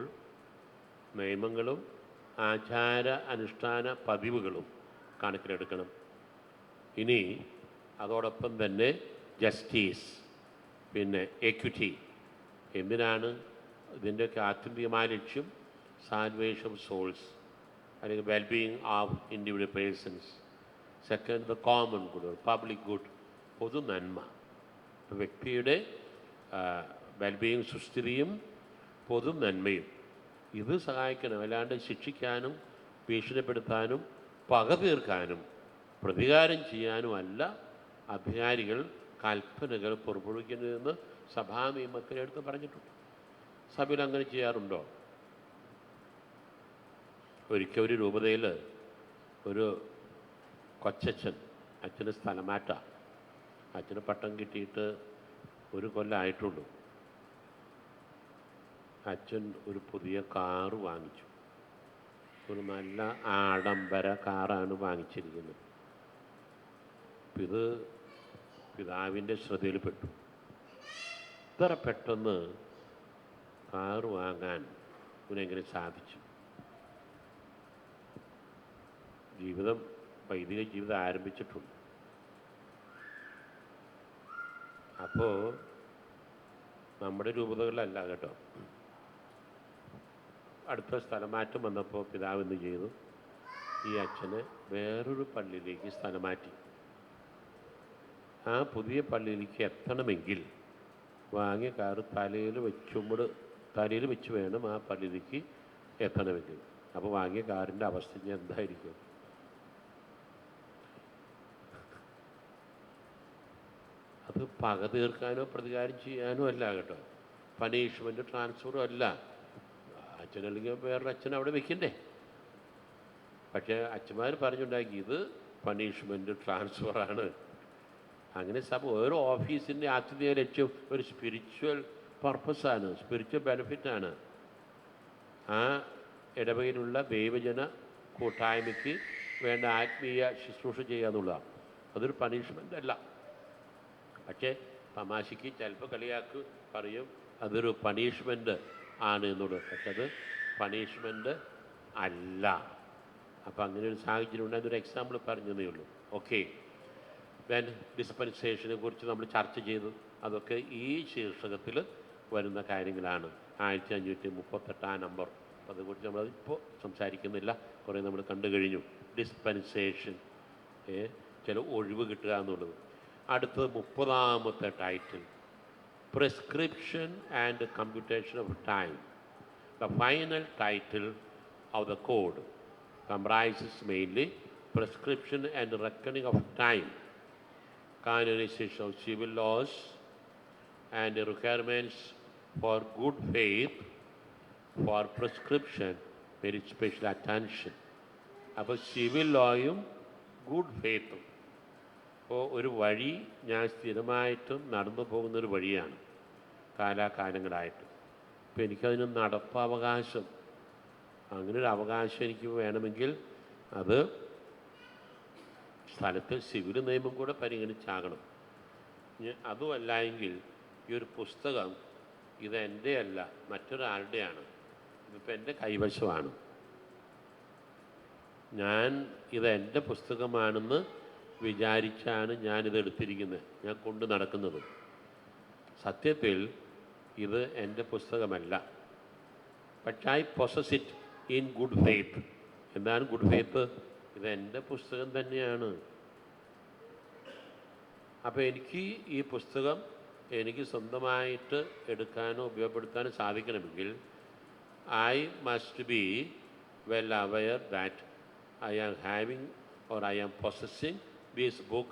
നിയമങ്ങളും ആചാര അനുഷ്ഠാന പതിവുകളും കണക്കിലെടുക്കണം. ഇനി അതോടൊപ്പം തന്നെ ജസ്റ്റിസ്, പിന്നെ എക്വിറ്റി. എന്തിനാണ് ഇതിൻ്റെയൊക്കെ ആത്യന്തികമായ ലക്ഷ്യം? സാൽവേഷൻ ഓഫ് സോൾസ്, അല്ലെങ്കിൽ wellbeing of individual persons. Second the common good, public good, പൊതു നന്മ. വ്യക്തിയുടെ വെൽബീയിങ്, സുസ്ഥിതിയും പൊതു നന്മയും ഇത് സഹായിക്കണം. അല്ലാണ്ട് ശിക്ഷിക്കാനും ഭീഷണിപ്പെടുത്താനും പക തീർക്കാനും പ്രതികാരം ചെയ്യാനുമല്ല അധികാരികൾ കൽപ്പനകൾ പുറപ്പെടുവിക്കുന്നതെന്ന് സഭാ നിയമത്തിനെടുത്ത് പറഞ്ഞിട്ടുണ്ട്. സഭയിൽ അങ്ങനെ ചെയ്യാറുണ്ടോ? ഒരിക്കൽ ഒരു രൂപതയിൽ ഒരു കൊച്ചച്ഛൻ, അച്ഛന് സ്ഥലമാറ്റ, അച്ഛന് പട്ടം കിട്ടിയിട്ട് ഒരു കൊല്ലമായിട്ടുള്ളൂ. അച്ഛൻ ഒരു പുതിയ കാറ് വാങ്ങിച്ചു. ഒരു നല്ല ആഡംബര കാറാണ് വാങ്ങിച്ചിരിക്കുന്നത്. ഇത് പിതാവിൻ്റെ ശ്രദ്ധയിൽപ്പെട്ടു. ഇത്ര പെട്ടെന്ന് കാറ് വാങ്ങാൻ ഇവനെങ്ങനെ സാധിച്ചു? വൈദിക ജീവിതം ആരംഭിച്ചിട്ടുണ്ട്. അപ്പോൾ നമ്മുടെ രൂപതകളിലല്ല കേട്ടോ. അടുത്ത സ്ഥലമാറ്റം വന്നപ്പോൾ പിതാവ് എന്ത് ചെയ്തു? ഈ അച്ഛനെ വേറൊരു പള്ളിയിലേക്ക് സ്ഥലം മാറ്റി. ആ പുതിയ പള്ളിയിലേക്ക് എത്തണമെങ്കിൽ വാങ്ങിയ കാറ് തലയിൽ വെച്ച് വേണം ആ പള്ളിയിലേക്ക് എത്തണമെങ്കിൽ. അപ്പോൾ വാങ്ങിയ കാറിൻ്റെ അവസ്ഥ എന്തായിരിക്കും? അത് പക തീർക്കാനോ പ്രതികാരം ചെയ്യാനോ അല്ല കേട്ടോ. പണിഷ്മെൻറ്റ് ട്രാൻസ്ഫറും അല്ല. അച്ഛനല്ലെങ്കിൽ വേറൊരു അച്ഛൻ അവിടെ വെക്കണ്ടേ? പക്ഷേ അച്ഛന്മാർ പറഞ്ഞുണ്ടാക്കി ഇത് പണിഷ്മെൻറ്റ് ട്രാൻസ്ഫറാണ്. അങ്ങനെ ഓരോ ഓഫീസിൻ്റെ ആത്യന്തിക ലക്ഷ്യം ഒരു സ്പിരിച്വൽ പർപ്പസാണ്, സ്പിരിച്വൽ ബെനിഫിറ്റാണ്. ആ ഇടവകയിലുള്ള ദൈവജന കൂട്ടായ്മയ്ക്ക് വേണ്ട ആത്മീയ ശുശ്രൂഷ ചെയ്യുക എന്നുള്ളതാണ്. അതൊരു പണിഷ്മെൻ്റ് അല്ല. പക്ഷേ തമാശയ്ക്ക് ചിലപ്പോൾ കളിയാക്ക് പറയും അതൊരു പണിഷ്മെൻ്റ് ആണ് എന്നുള്ളത്. പക്ഷെ അത് പണിഷ്മെൻ്റ് അല്ല. അപ്പോൾ അങ്ങനെ ഒരു സാഹചര്യം ഉണ്ട്. അതൊരു എക്സാമ്പിൾ പറഞ്ഞതേ ഉള്ളൂ. ഓക്കെ. ദെൻ ഡിസ്പെൻസേഷനെ കുറിച്ച് നമ്മൾ ചർച്ച ചെയ്തു. അതൊക്കെ ഈ ശീർഷകത്തിൽ വരുന്ന കാര്യങ്ങളാണ്. 1538 നമ്പർ. അപ്പോൾ അതേക്കുറിച്ച് നമ്മളതിപ്പോൾ സംസാരിക്കുന്നില്ല. കുറേ നമ്മൾ കണ്ടു കഴിഞ്ഞു. ഡിസ്പെൻസേഷൻ, ചില ഒഴിവ് കിട്ടുക എന്നുള്ളത്. അടുത്തത് 30ാമത്തെ title, prescription and computation of time. The final title of the code comprises mainly prescription and reckoning of time, canonization of civil laws, and requirements for good faith. For prescription very special attention. അപ്പോൾ civil ലോയും good ഫെയ്ത്തും. അപ്പോൾ ഒരു വഴി ഞാൻ സ്ഥിരമായിട്ടും നടന്നു പോകുന്നൊരു വഴിയാണ് കാലാകാലങ്ങളായിട്ട്. അപ്പോൾ എനിക്കതിന് നടപ്പവകാശം, അങ്ങനെ ഒരു അവകാശം എനിക്ക് വേണമെങ്കിൽ അത് സ്ഥലത്ത് സിവിൽ നിയമം കൂടെ പരിഗണിച്ചാകണം. അതുമല്ല എങ്കിൽ ഈ ഒരു പുസ്തകം ഇതെൻ്റെ അല്ല, മറ്റൊരാളുടെയാണ്. ഇതിപ്പോൾ എൻ്റെ കൈവശമാണ്. ഞാൻ ഇതെൻ്റെ പുസ്തകമാണെന്ന് വിചാരിച്ചാണ് ഞാനിത് എടുത്തിരിക്കുന്നത്, ഞാൻ കൊണ്ട് നടക്കുന്നത്. സത്യത്തിൽ ഇത് എൻ്റെ പുസ്തകമല്ല. പക്ഷേ I possess it in good faith. എന്താണ് ഗുഡ് ഫെയ്ത്ത്? ഇത് എൻ്റെ പുസ്തകം തന്നെയാണ്. അപ്പോൾ എനിക്ക് ഈ പുസ്തകം എനിക്ക് സ്വന്തമായിട്ട് എടുക്കാനോ ഉപയോഗപ്പെടുത്താനോ സാധിക്കണമെങ്കിൽ I must be well aware that I am having or I am possessing this book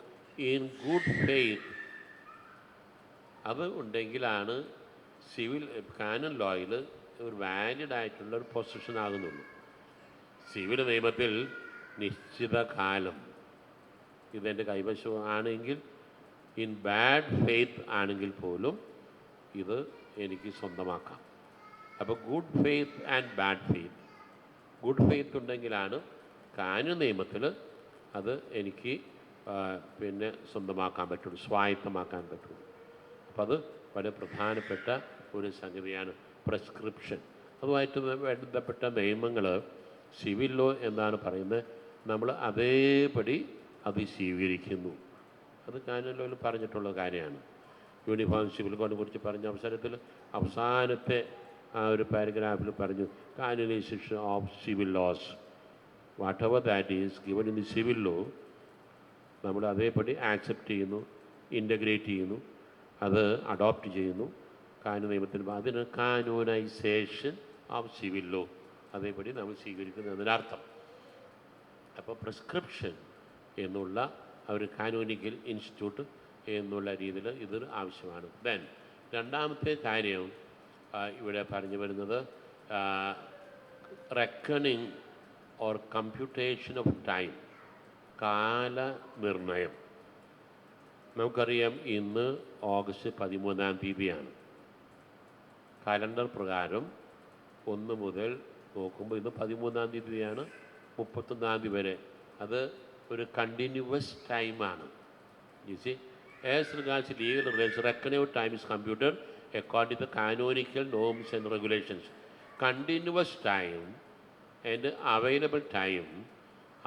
in good faith. അത് ഉണ്ടെങ്കിലാണ് സിവിൽ കാനൻ ലോയിൽ ഒരു വാലിഡ് ആയിട്ടുള്ള ഒരു പൊസിഷൻ ആകുന്നുള്ളൂ. സിവിൽ നിയമത്തിൽ നിശ്ചിത കാലം ഇതെൻ്റെ കൈവശം ആണെങ്കിൽ, ഇൻ ബാഡ് ഫെയ്ത്ത് ആണെങ്കിൽ പോലും ഇത് എനിക്ക് സ്വന്തമാക്കാം. അപ്പോൾ good faith and bad faith. Good faith ഉണ്ടെങ്കിലാണ് കാനൂൻ നിയമത്തിൽ അത് എനിക്ക് പിന്നെ സ്വന്തമാക്കാൻ പറ്റുള്ളൂ, സ്വായത്തമാക്കാൻ പറ്റുള്ളൂ. അപ്പോൾ അത് വളരെ പ്രധാനപ്പെട്ട ഒരു സംഗതിയാണ് പ്രിസ്ക്രിപ്ഷൻ. അതുമായിട്ട് ബന്ധപ്പെട്ട നിയമങ്ങൾ സിവിൽ ലോ എന്താണ് പറയുന്നത്, നമ്മൾ അതേപടി അത് സ്വീകരിക്കുന്നു. അത് കാനൂൻ ലോയിൽ പറഞ്ഞിട്ടുള്ള കാര്യമാണ്. യൂണിഫോം സിവിൽ കോഡിനെ കുറിച്ച് പറഞ്ഞ അവസരത്തിൽ അവസാനത്തെ ആ ഒരു പാരഗ്രാഫിൽ പറഞ്ഞു canonisation of civil laws, whatever that is given in the civil law നമ്മൾ അതേപടി ആക്സെപ്റ്റ് ചെയ്യുന്നു, ഇൻ്റഗ്രേറ്റ് ചെയ്യുന്നു, അത് അഡോപ്റ്റ് ചെയ്യുന്നു കാനൂൻ നിയമത്തിൽ. അതിന് കാനോനൈസേഷൻ ഓഫ് സിവിൽ ലോ അതേപടി നമ്മൾ സ്വീകരിക്കുന്നതിനർത്ഥം. അപ്പോൾ പ്രിസ്ക്രിപ്ഷൻ എന്നുള്ള ഒരു കാനോനിക്കൽ ഇൻസ്റ്റിറ്റ്യൂട്ട് എന്നുള്ള രീതിയിൽ ഇത് ആവശ്യമാണ്. ദെൻ രണ്ടാമത്തെ കാര്യം ഇവിടെ പറഞ്ഞു വരുന്നത് reckoning or computation of time, കാലനിർണയം. നമുക്കറിയാം ഇന്ന് ഓഗസ്റ്റ് 13 കലണ്ടർ പ്രകാരം 1 മുതൽ നോക്കുമ്പോൾ ഇന്ന് 13 31 വരെ. അത് ഒരു കണ്ടിന്യൂവസ് ടൈമാണ്. You see, as regards legal relations, reckoning of time is computed according to the canonical norms and regulations. Continuous time and available time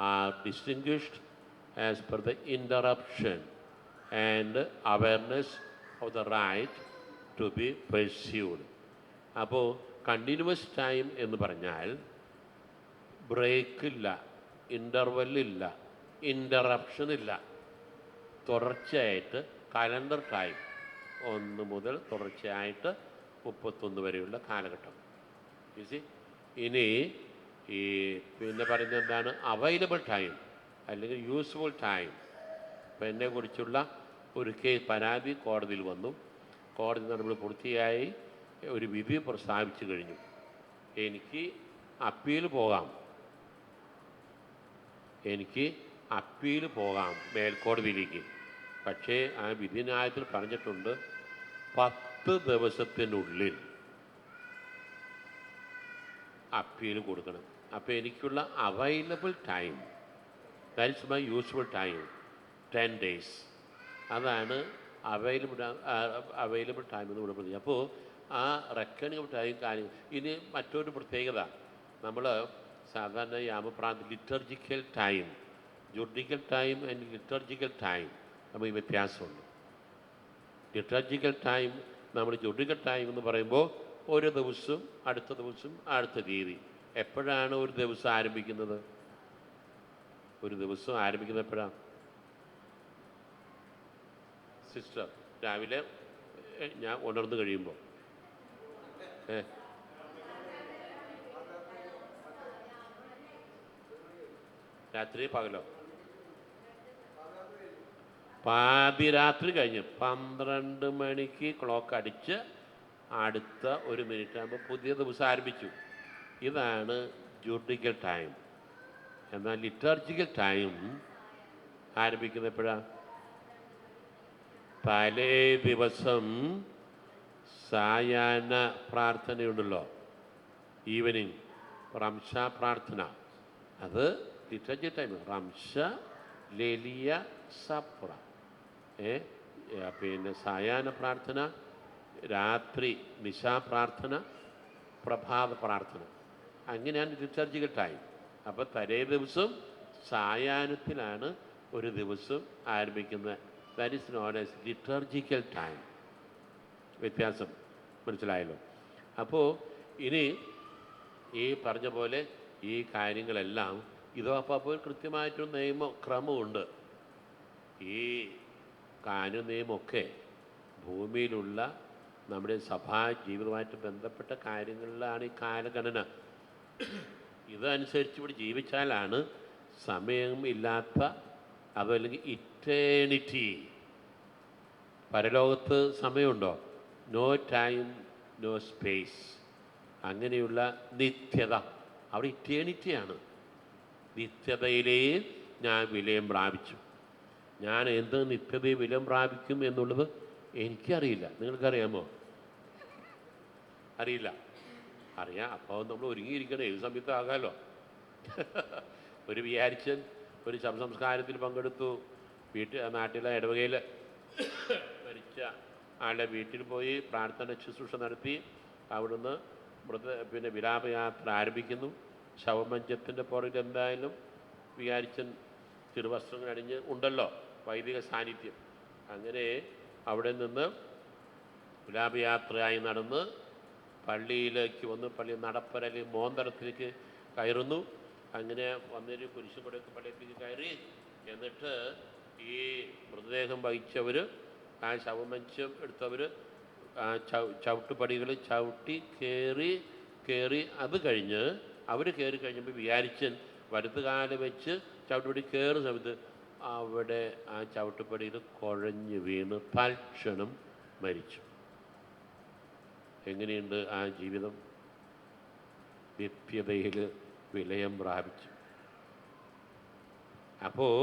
are distinguished as per the interruption and awareness of the right to be pursued. അപ്പോൾ continuous time എന്ന് പറഞ്ഞാൽ ബ്രേക്കില്ല, ഇൻ്റർവെല്ലില്ല, interruption ഇല്ല, തുടർച്ചയായിട്ട് calendar time 1 മുതൽ തുടർച്ചയായിട്ട് 31 വരെയുള്ള കാലഘട്ടം. ഇനി ഈ പിന്നെ പറയുന്നത് എന്താണ്? അവൈലബിൾ ടൈം അല്ലെങ്കിൽ യൂസ്ഫുൾ ടൈം. ഇപ്പം എന്നെക്കുറിച്ചുള്ള ഒരു പരാതി കോടതിയിൽ വന്നു. കോടതി നടപടി പൂർത്തിയായി ഒരു വിധി പ്രസ്താവിച്ചു കഴിഞ്ഞു. എനിക്ക് അപ്പീൽ പോകാം മേൽക്കോടതിയിലേക്ക്. പക്ഷേ ആ വിധിന്യായത്തിൽ പറഞ്ഞിട്ടുണ്ട് 10 ദിവസത്തിനുള്ളിൽ അപ്പീൽ കൊടുക്കണം. അപ്പോൾ എനിക്കുള്ള available time, that is my useful time, 10 days. അതാണ് അവൈലബിൾ ടൈം എന്ന് ഇവിടെ പറഞ്ഞു. അപ്പോൾ ആ റെക്കണിങ് ഓഫ് ടൈം കാര്യം. ഇനി മറ്റൊരു പ്രത്യേകത, നമ്മൾ സാധാരണ യാമപ്രാന്തി liturgical time, judicial time and liturgical time നമ്മൾ വ്യത്യാസമുണ്ട്. ലിറ്റർജിക്കൽ ടൈം, നമ്മൾ ജുഡിക്കൽ ടൈം എന്ന് പറയുമ്പോൾ ഒരു ദിവസം അടുത്ത ദിവസം അടുത്ത തീയതി. എപ്പോഴാണ് ഒരു ദിവസം ആരംഭിക്കുന്നത്? ഒരു ദിവസം ആരംഭിക്കുന്നത് എപ്പോഴാണ്? സിസ്റ്റർ, രാവിലെ ഞാൻ ഉണർന്നു കഴിയുമ്പോൾ രാത്രി പകലോ? പാതിരാത്രി കഴിഞ്ഞ് 12 മണിക്ക് ക്ലോക്ക് അടിച്ച് അടുത്ത 1 മിനിറ്റ് ആകുമ്പോൾ പുതിയ ദിവസം ആരംഭിച്ചു. ഇതാണ് ജുഡിക്കൽ ടൈം. എന്നാൽ ലിറ്റർജിക്കൽ ടൈം ആരംഭിക്കുന്നത് എപ്പോഴാണ്? തലേ ദിവസം സായാഹ്ന പ്രാർത്ഥനയുണ്ടല്ലോ, ഈവനിങ് റംഷ പ്രാർത്ഥന, അത് ലിറ്റർജിക്കൽ ടൈം. റംഷ, ലെലിയ, സപ്ര, പിന്നെ സായാഹ്ന പ്രാർത്ഥന, രാത്രി നിശാ പ്രാർത്ഥന, പ്രഭാത പ്രാർത്ഥന, അങ്ങനെയാണ് ലിറ്റർജിക്കൽ ടൈം. അപ്പോൾ തലേ ദിവസം സായാഹ്നത്തിലാണ് ഒരു ദിവസം ആരംഭിക്കുന്നത്. That is known as liturgical time. വ്യത്യാസം മനസ്സിലായല്ലോ? അപ്പോൾ ഇനി ഈ പറഞ്ഞ പോലെ ഈ കാര്യങ്ങളെല്ലാം അപ്പോൾ കൃത്യമായിട്ടൊരു ക്രമമുണ്ട്. ഈ കാനൂൻ നിയമമൊക്കെ ഭൂമിയിലുള്ള നമ്മുടെ സഭാ ജീവിതമായിട്ട് ബന്ധപ്പെട്ട കാര്യങ്ങളിലാണ് ഈ കാലഗണന. ഇതനുസരിച്ച് ഇവിടെ ജീവിച്ചാലാണ് സമയം ഇല്ലാത്ത, അതല്ലെങ്കിൽ ഇറ്റേണിറ്റി. പരലോകത്ത് സമയമുണ്ടോ? No time, no space. അങ്ങനെയുള്ള നിത്യത, അവിടെ ഇറ്റേണിറ്റിയാണ്. നിത്യതയിലേ ഞാൻ വിലയം പ്രാപിച്ചു. ഞാൻ എന്ത് നിത്യതയിൽ വിലയം പ്രാപിക്കും എന്നുള്ളത് എനിക്കറിയില്ല. നിങ്ങൾക്കറിയാമോ? അറിയില്ല. അറിയാം. അപ്പോൾ നമ്മൾ ഒരുങ്ങിയിരിക്കണം, ഏത് സമയത്ത് ആകാമല്ലോ. ഒരു വിചാരിച്ചൻ ഒരു ശവസംസ്കാരത്തിൽ പങ്കെടുത്തു. നാട്ടിലെ ഇടവകയിൽ മരിച്ച ആളുടെ വീട്ടിൽ പോയി പ്രാർത്ഥന ശുശ്രൂഷ നടത്തി. അവിടുന്ന് പിന്നെ വിലാപയാത്ര ആരംഭിക്കുന്നു. ശവമഞ്ചത്തിൻ്റെ പുറകിൽ എന്തായാലും വിചാരിച്ചൻ തിരുവസ്ത്രങ്ങൾ അണിഞ്ഞ് ഉണ്ടല്ലോ, വൈദിക സാന്നിധ്യം. അങ്ങനെ അവിടെ നിന്ന് വിലാപയാത്രയായി നടന്ന് പള്ളിയിലേക്ക് വന്ന് പള്ളി നടപ്പരയിൽ മോന്തരത്തിലേക്ക് കയറുന്നു. അങ്ങനെ വന്നൊരു കുരിശുപടിയൊക്കെ പള്ളിയിലേക്ക് കയറി. എന്നിട്ട് ഈ മൃതദേഹം വഹിച്ചവർ, ആ ശവമഞ്ചം എടുത്തവർ ആ ചവിട്ടുപടികൾ ചവിട്ടി കയറി കയറി. അത് കഴിഞ്ഞ് അവർ കയറി കഴിഞ്ഞപ്പോൾ വികാരിച്ചൻ വലത്തുകാല് വെച്ച് ചവിട്ടുപടി കയറുന്ന സമയത്ത് അവിടെ ആ ചവിട്ടുപടിയിൽ കുഴഞ്ഞു വീണ് തൽക്ഷണം മരിച്ചു. എങ്ങനെയുണ്ട് ആ ജീവിതം? നിത്യതയിൽ വിലയം പ്രാപിച്ചു. അപ്പോൾ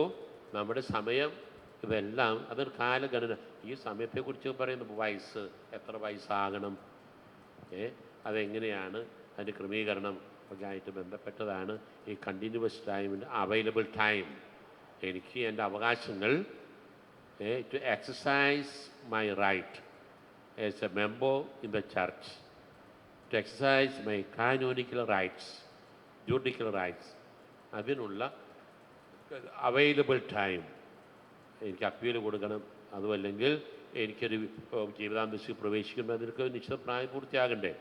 നമ്മുടെ സമയം ഇതെല്ലാം അതൊരു കാലഗണന. ഈ സമയത്തെക്കുറിച്ച് പറയുന്നത് വയസ്സ്, എത്ര വയസ്സാകണം, അതെങ്ങനെയാണ് അതിൻ്റെ ക്രമീകരണം ഒക്കെ ആയിട്ട് ബന്ധപ്പെട്ടതാണ് ഈ കണ്ടിന്യൂവസ് ടൈമിൻ്റെ അവൈലബിൾ ടൈം. എനിക്ക് എൻ്റെ അവകാശങ്ങൾ to exercise my right as a member in the church, to exercise my canonical rights, judicial rights, അതിനുള്ള അവൈലബിൾ ടൈം. എനിക്ക് അപ്പീൽ കൊടുക്കണം. അതുമല്ലെങ്കിൽ എനിക്കൊരു ജീവിതാന്തസ്സ് പ്രവേശിക്കുമ്പോൾ അതിനൊക്കെ നിശ്ചിത പ്രായം പൂർത്തിയാകണ്ടേ.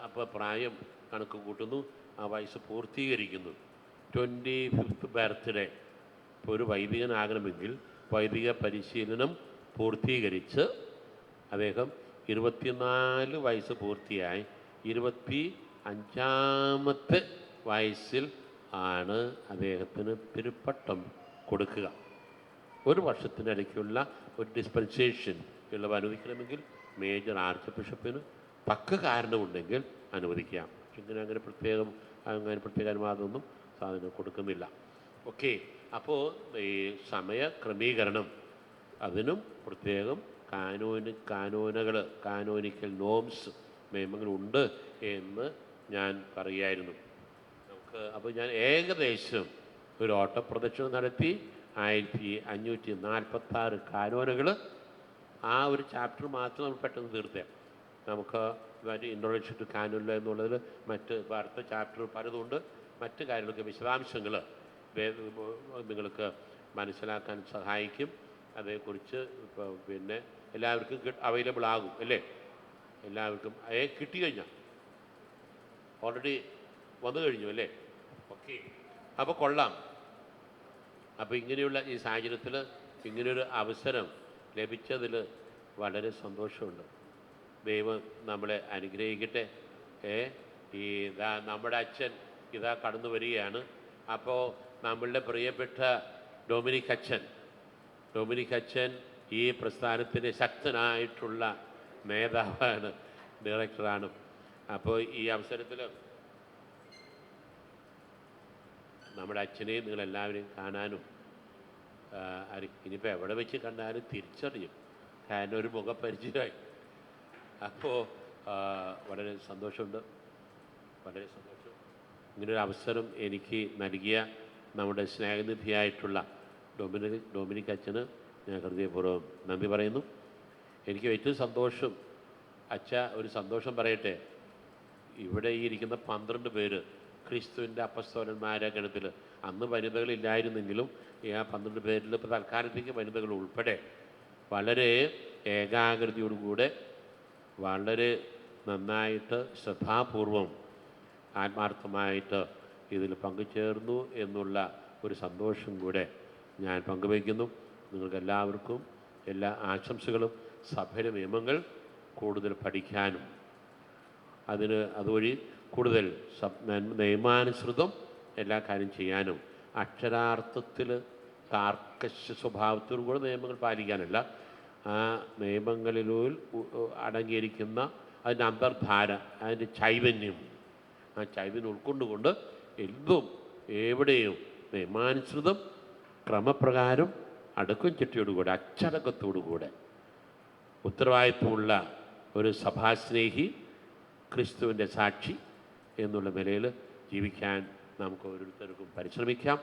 അപ്പോൾ പ്രായം കണക്ക് കൂട്ടുന്നു, ആ വയസ്സ് പൂർത്തീകരിക്കുന്നു. 25th birthday. ഇപ്പോൾ ഒരു വൈദികനാകണമെങ്കിൽ വൈദിക പരിശീലനം പൂർത്തീകരിച്ച് അദ്ദേഹം 24 വയസ്സ് പൂർത്തിയായി 25ാമത്തെ വയസ്സിൽ ആണ് അദ്ദേഹത്തിന് തിരുപ്പട്ടം കൊടുക്കുക. ഒരു വർഷത്തിനിടയ്ക്കുള്ള ഒരു ഡിസ്പെൻസേഷൻ ഉള്ളവ അനുവദിക്കണമെങ്കിൽ മേജർ ആർച്ച് ബിഷപ്പിന് തക്ക കാരണമുണ്ടെങ്കിൽ അനുവദിക്കാം. അങ്ങനെ പ്രത്യേക അനുവാദമൊന്നും സാധനം കൊടുക്കുന്നില്ല. ഓക്കെ. അപ്പോൾ ഈ സമയ ക്രമീകരണം അതിനും പ്രത്യേകം കാനോനിക്കൽ നോംസ്, നിയമങ്ങളുണ്ട് എന്ന് ഞാൻ പറയുമായിരുന്നു. അപ്പോൾ ഞാൻ ഏകദേശം ഒരു ഓട്ടപ്രദക്ഷിണം നടത്തി 1546 കാനോനുകൾ. ആ ഒരു ചാപ്റ്റർ മാത്രം നമ്മൾ പെട്ടെന്ന് തീർത്തേ. നമുക്ക് ഇൻട്രൊഡക്ഷൻ ടു കാനോൻ എന്നുള്ളതിൽ മറ്റ് അടുത്ത ചാപ്റ്റർ പലതുകൊണ്ട് മറ്റ് കാര്യങ്ങൾക്ക് വിശദാംശങ്ങൾ നിങ്ങൾക്ക് മനസ്സിലാക്കാൻ സഹായിക്കും. അതേക്കുറിച്ച് ഇപ്പോൾ പിന്നെ എല്ലാവർക്കും അവൈലബിൾ ആകും അല്ലേ? എല്ലാവർക്കും കിട്ടിക്കഴിഞ്ഞാൽ ഓൾറെഡി വന്നു കഴിഞ്ഞു അല്ലേ? ഓക്കെ. അപ്പോൾ കൊള്ളാം. അപ്പോൾ ഇങ്ങനെയുള്ള ഈ സാഹചര്യത്തിൽ ഇങ്ങനെയൊരു അവസരം ലഭിച്ചതിൽ വളരെ സന്തോഷമുണ്ട്. ദൈവം നമ്മളെ അനുഗ്രഹിക്കട്ടെ. നമ്മുടെ അച്ഛൻ ഇതാ കടന്നു വരികയാണ്. അപ്പോൾ നമ്മളുടെ പ്രിയപ്പെട്ട ഡൊമിനിക് അച്ഛൻ ഈ പ്രസ്ഥാനത്തിൻ്റെ ശക്തനായിട്ടുള്ള നേതാവാണ്, ഡയറക്ടറാണ്. അപ്പോൾ ഈ അവസരത്തിൽ നമ്മുടെ അച്ഛനെയും നിങ്ങളെല്ലാവരെയും കാണാനും ഇനിയിപ്പോൾ എവിടെ വെച്ച് കണ്ടാലും തിരിച്ചറിയും, കാരണം ഒരു മുഖപരിചയമായി. അപ്പോൾ വളരെ സന്തോഷമുണ്ട്, വളരെ സന്തോഷം. ഇങ്ങനൊരു അവസരം എനിക്ക് നൽകിയ നമ്മുടെ സ്നേഹനിധിയായിട്ടുള്ള ഡൊമിനിക് അച്ഛന് ഞാൻ ഹൃദയപൂർവ്വം നന്ദി പറയുന്നു. എനിക്ക് ഏറ്റവും സന്തോഷം, ഒരു സന്തോഷം പറയട്ടെ, ഇവിടെ ഈ ഇരിക്കുന്ന 12 പേര് ക്രിസ്തുവിൻ്റെ അപ്പസ്തോലന്മാരെ ഗണത്തിൽ. അന്ന് വനിതകളില്ലായിരുന്നെങ്കിലും ഈ ആ 12 പേരിൽ ഇപ്പോൾ തൽക്കാലത്തേക്ക് വനിതകൾ ഉൾപ്പെടെ വളരെ ഏകാഗ്രതയോടുകൂടെ വളരെ നന്നായിട്ട് ശ്രദ്ധാപൂർവം ആത്മാർത്ഥമായിട്ട് ഇതിൽ പങ്കുചേർന്നു എന്നുള്ള ഒരു സന്തോഷം കൂടെ ഞാൻ പങ്കുവയ്ക്കുന്നു. നിങ്ങൾക്കെല്ലാവർക്കും എല്ലാ ആശംസകളും. സഭയുടെ നിയമങ്ങൾ കൂടുതൽ പഠിക്കാനും അതുവഴി കൂടുതൽ നിയമാനുസൃതം എല്ലാ കാര്യം ചെയ്യാനും അക്ഷരാർത്ഥത്തിൽ കാർക്കശ സ്വഭാവത്തോടു കൂടെ നിയമങ്ങൾ പാലിക്കാനല്ല, ആ നിയമങ്ങളിൽ അടങ്ങിയിരിക്കുന്ന അതിൻ്റെ അന്തർധാര, അതിൻ്റെ ചൈതന്യം, ആ ചൈതന്യം ഉൾക്കൊണ്ടുകൊണ്ട് എന്തും എവിടെയും നിയമാനുസൃതം ക്രമപ്രകാരം അടുക്കും ചിട്ടയോടുകൂടെ അച്ചടക്കത്തോടുകൂടെ ഉത്തരവാദിത്വമുള്ള ഒരു സഭാസ്നേഹി, ക്രിസ്തുവിൻ്റെ സാക്ഷി എന്നുള്ള നിലയിൽ ജീവിക്കാൻ നമുക്ക് ഓരോരുത്തർക്കും പരിശ്രമിക്കാം.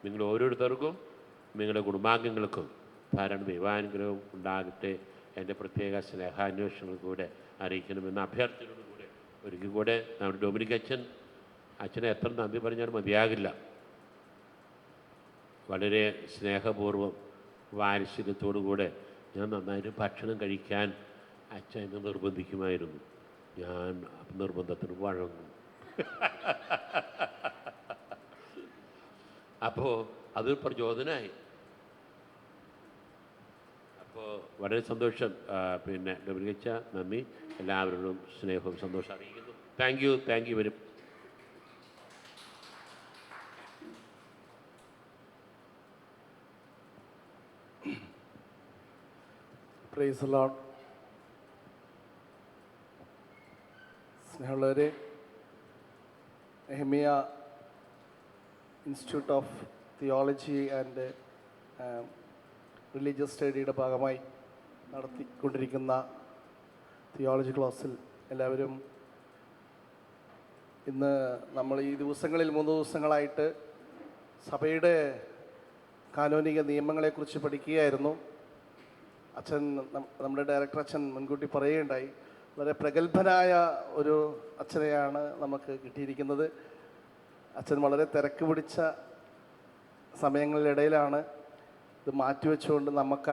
നിങ്ങൾ ഓരോരുത്തർക്കും നിങ്ങളുടെ കുടുംബാംഗങ്ങൾക്കും ധാരാളം ദൈവാനുഗ്രഹം ഉണ്ടാകട്ടെ. എൻ്റെ പ്രത്യേക സ്നേഹാന്വേഷണങ്ങൾ കൂടെ അറിയിക്കണമെന്ന അഭ്യർത്ഥനയോടുകൂടെ ഒരിക്കൽ കൂടെ നമ്മുടെ ഡൊമിനിക് അച്ഛനെ എത്ര നന്ദി പറഞ്ഞാൽ മതിയാകില്ല. വളരെ സ്നേഹപൂർവ്വം വാത്സല്യത്തോടുകൂടെ ഞാൻ നന്നായിട്ട് ഭക്ഷണം കഴിക്കാൻ അച്ഛൻ എന്നെ നിർബന്ധിക്കുമായിരുന്നു. ഞാൻ നിർബന്ധത്തിന് വഴങ്ങും. അപ്പോൾ അതൊരു പ്രചോദനമായി. അപ്പോൾ വളരെ സന്തോഷം. പിന്നെ ഡൊമിനികച്ച, നന്ദി. എല്ലാവരോടും സ്നേഹവും സന്തോഷം അറിയിക്കുന്നു. Thank you very much. Praise the Lord. സ്നേഹമുള്ളവരെ, Nehemiah institute of theology and religious സ്റ്റഡിയുടെ ഭാഗമായി നടത്തിക്കൊണ്ടിരിക്കുന്ന തിയോളജി ക്ലാസ്സിൽ എല്ലാവരും ഇന്ന് നമ്മൾ ഈ ദിവസങ്ങളിൽ 3 ദിവസങ്ങളായിട്ട് സഭയുടെ കാനോനിക നിയമങ്ങളെക്കുറിച്ച് പഠിക്കുകയായിരുന്നു. അച്ഛൻ, നമ്മുടെ ഡയറക്ടർ അച്ഛൻ മുൻകൂട്ടി പറയുകയുണ്ടായി, വളരെ പ്രഗത്ഭനായ ഒരു അച്ഛനെയാണ് നമുക്ക് കിട്ടിയിരിക്കുന്നത്. അച്ഛൻ വളരെ തിരക്ക് പിടിച്ച സമയങ്ങളിലിടയിലാണ് ഇത് മാറ്റിവെച്ചുകൊണ്ട് നമുക്ക്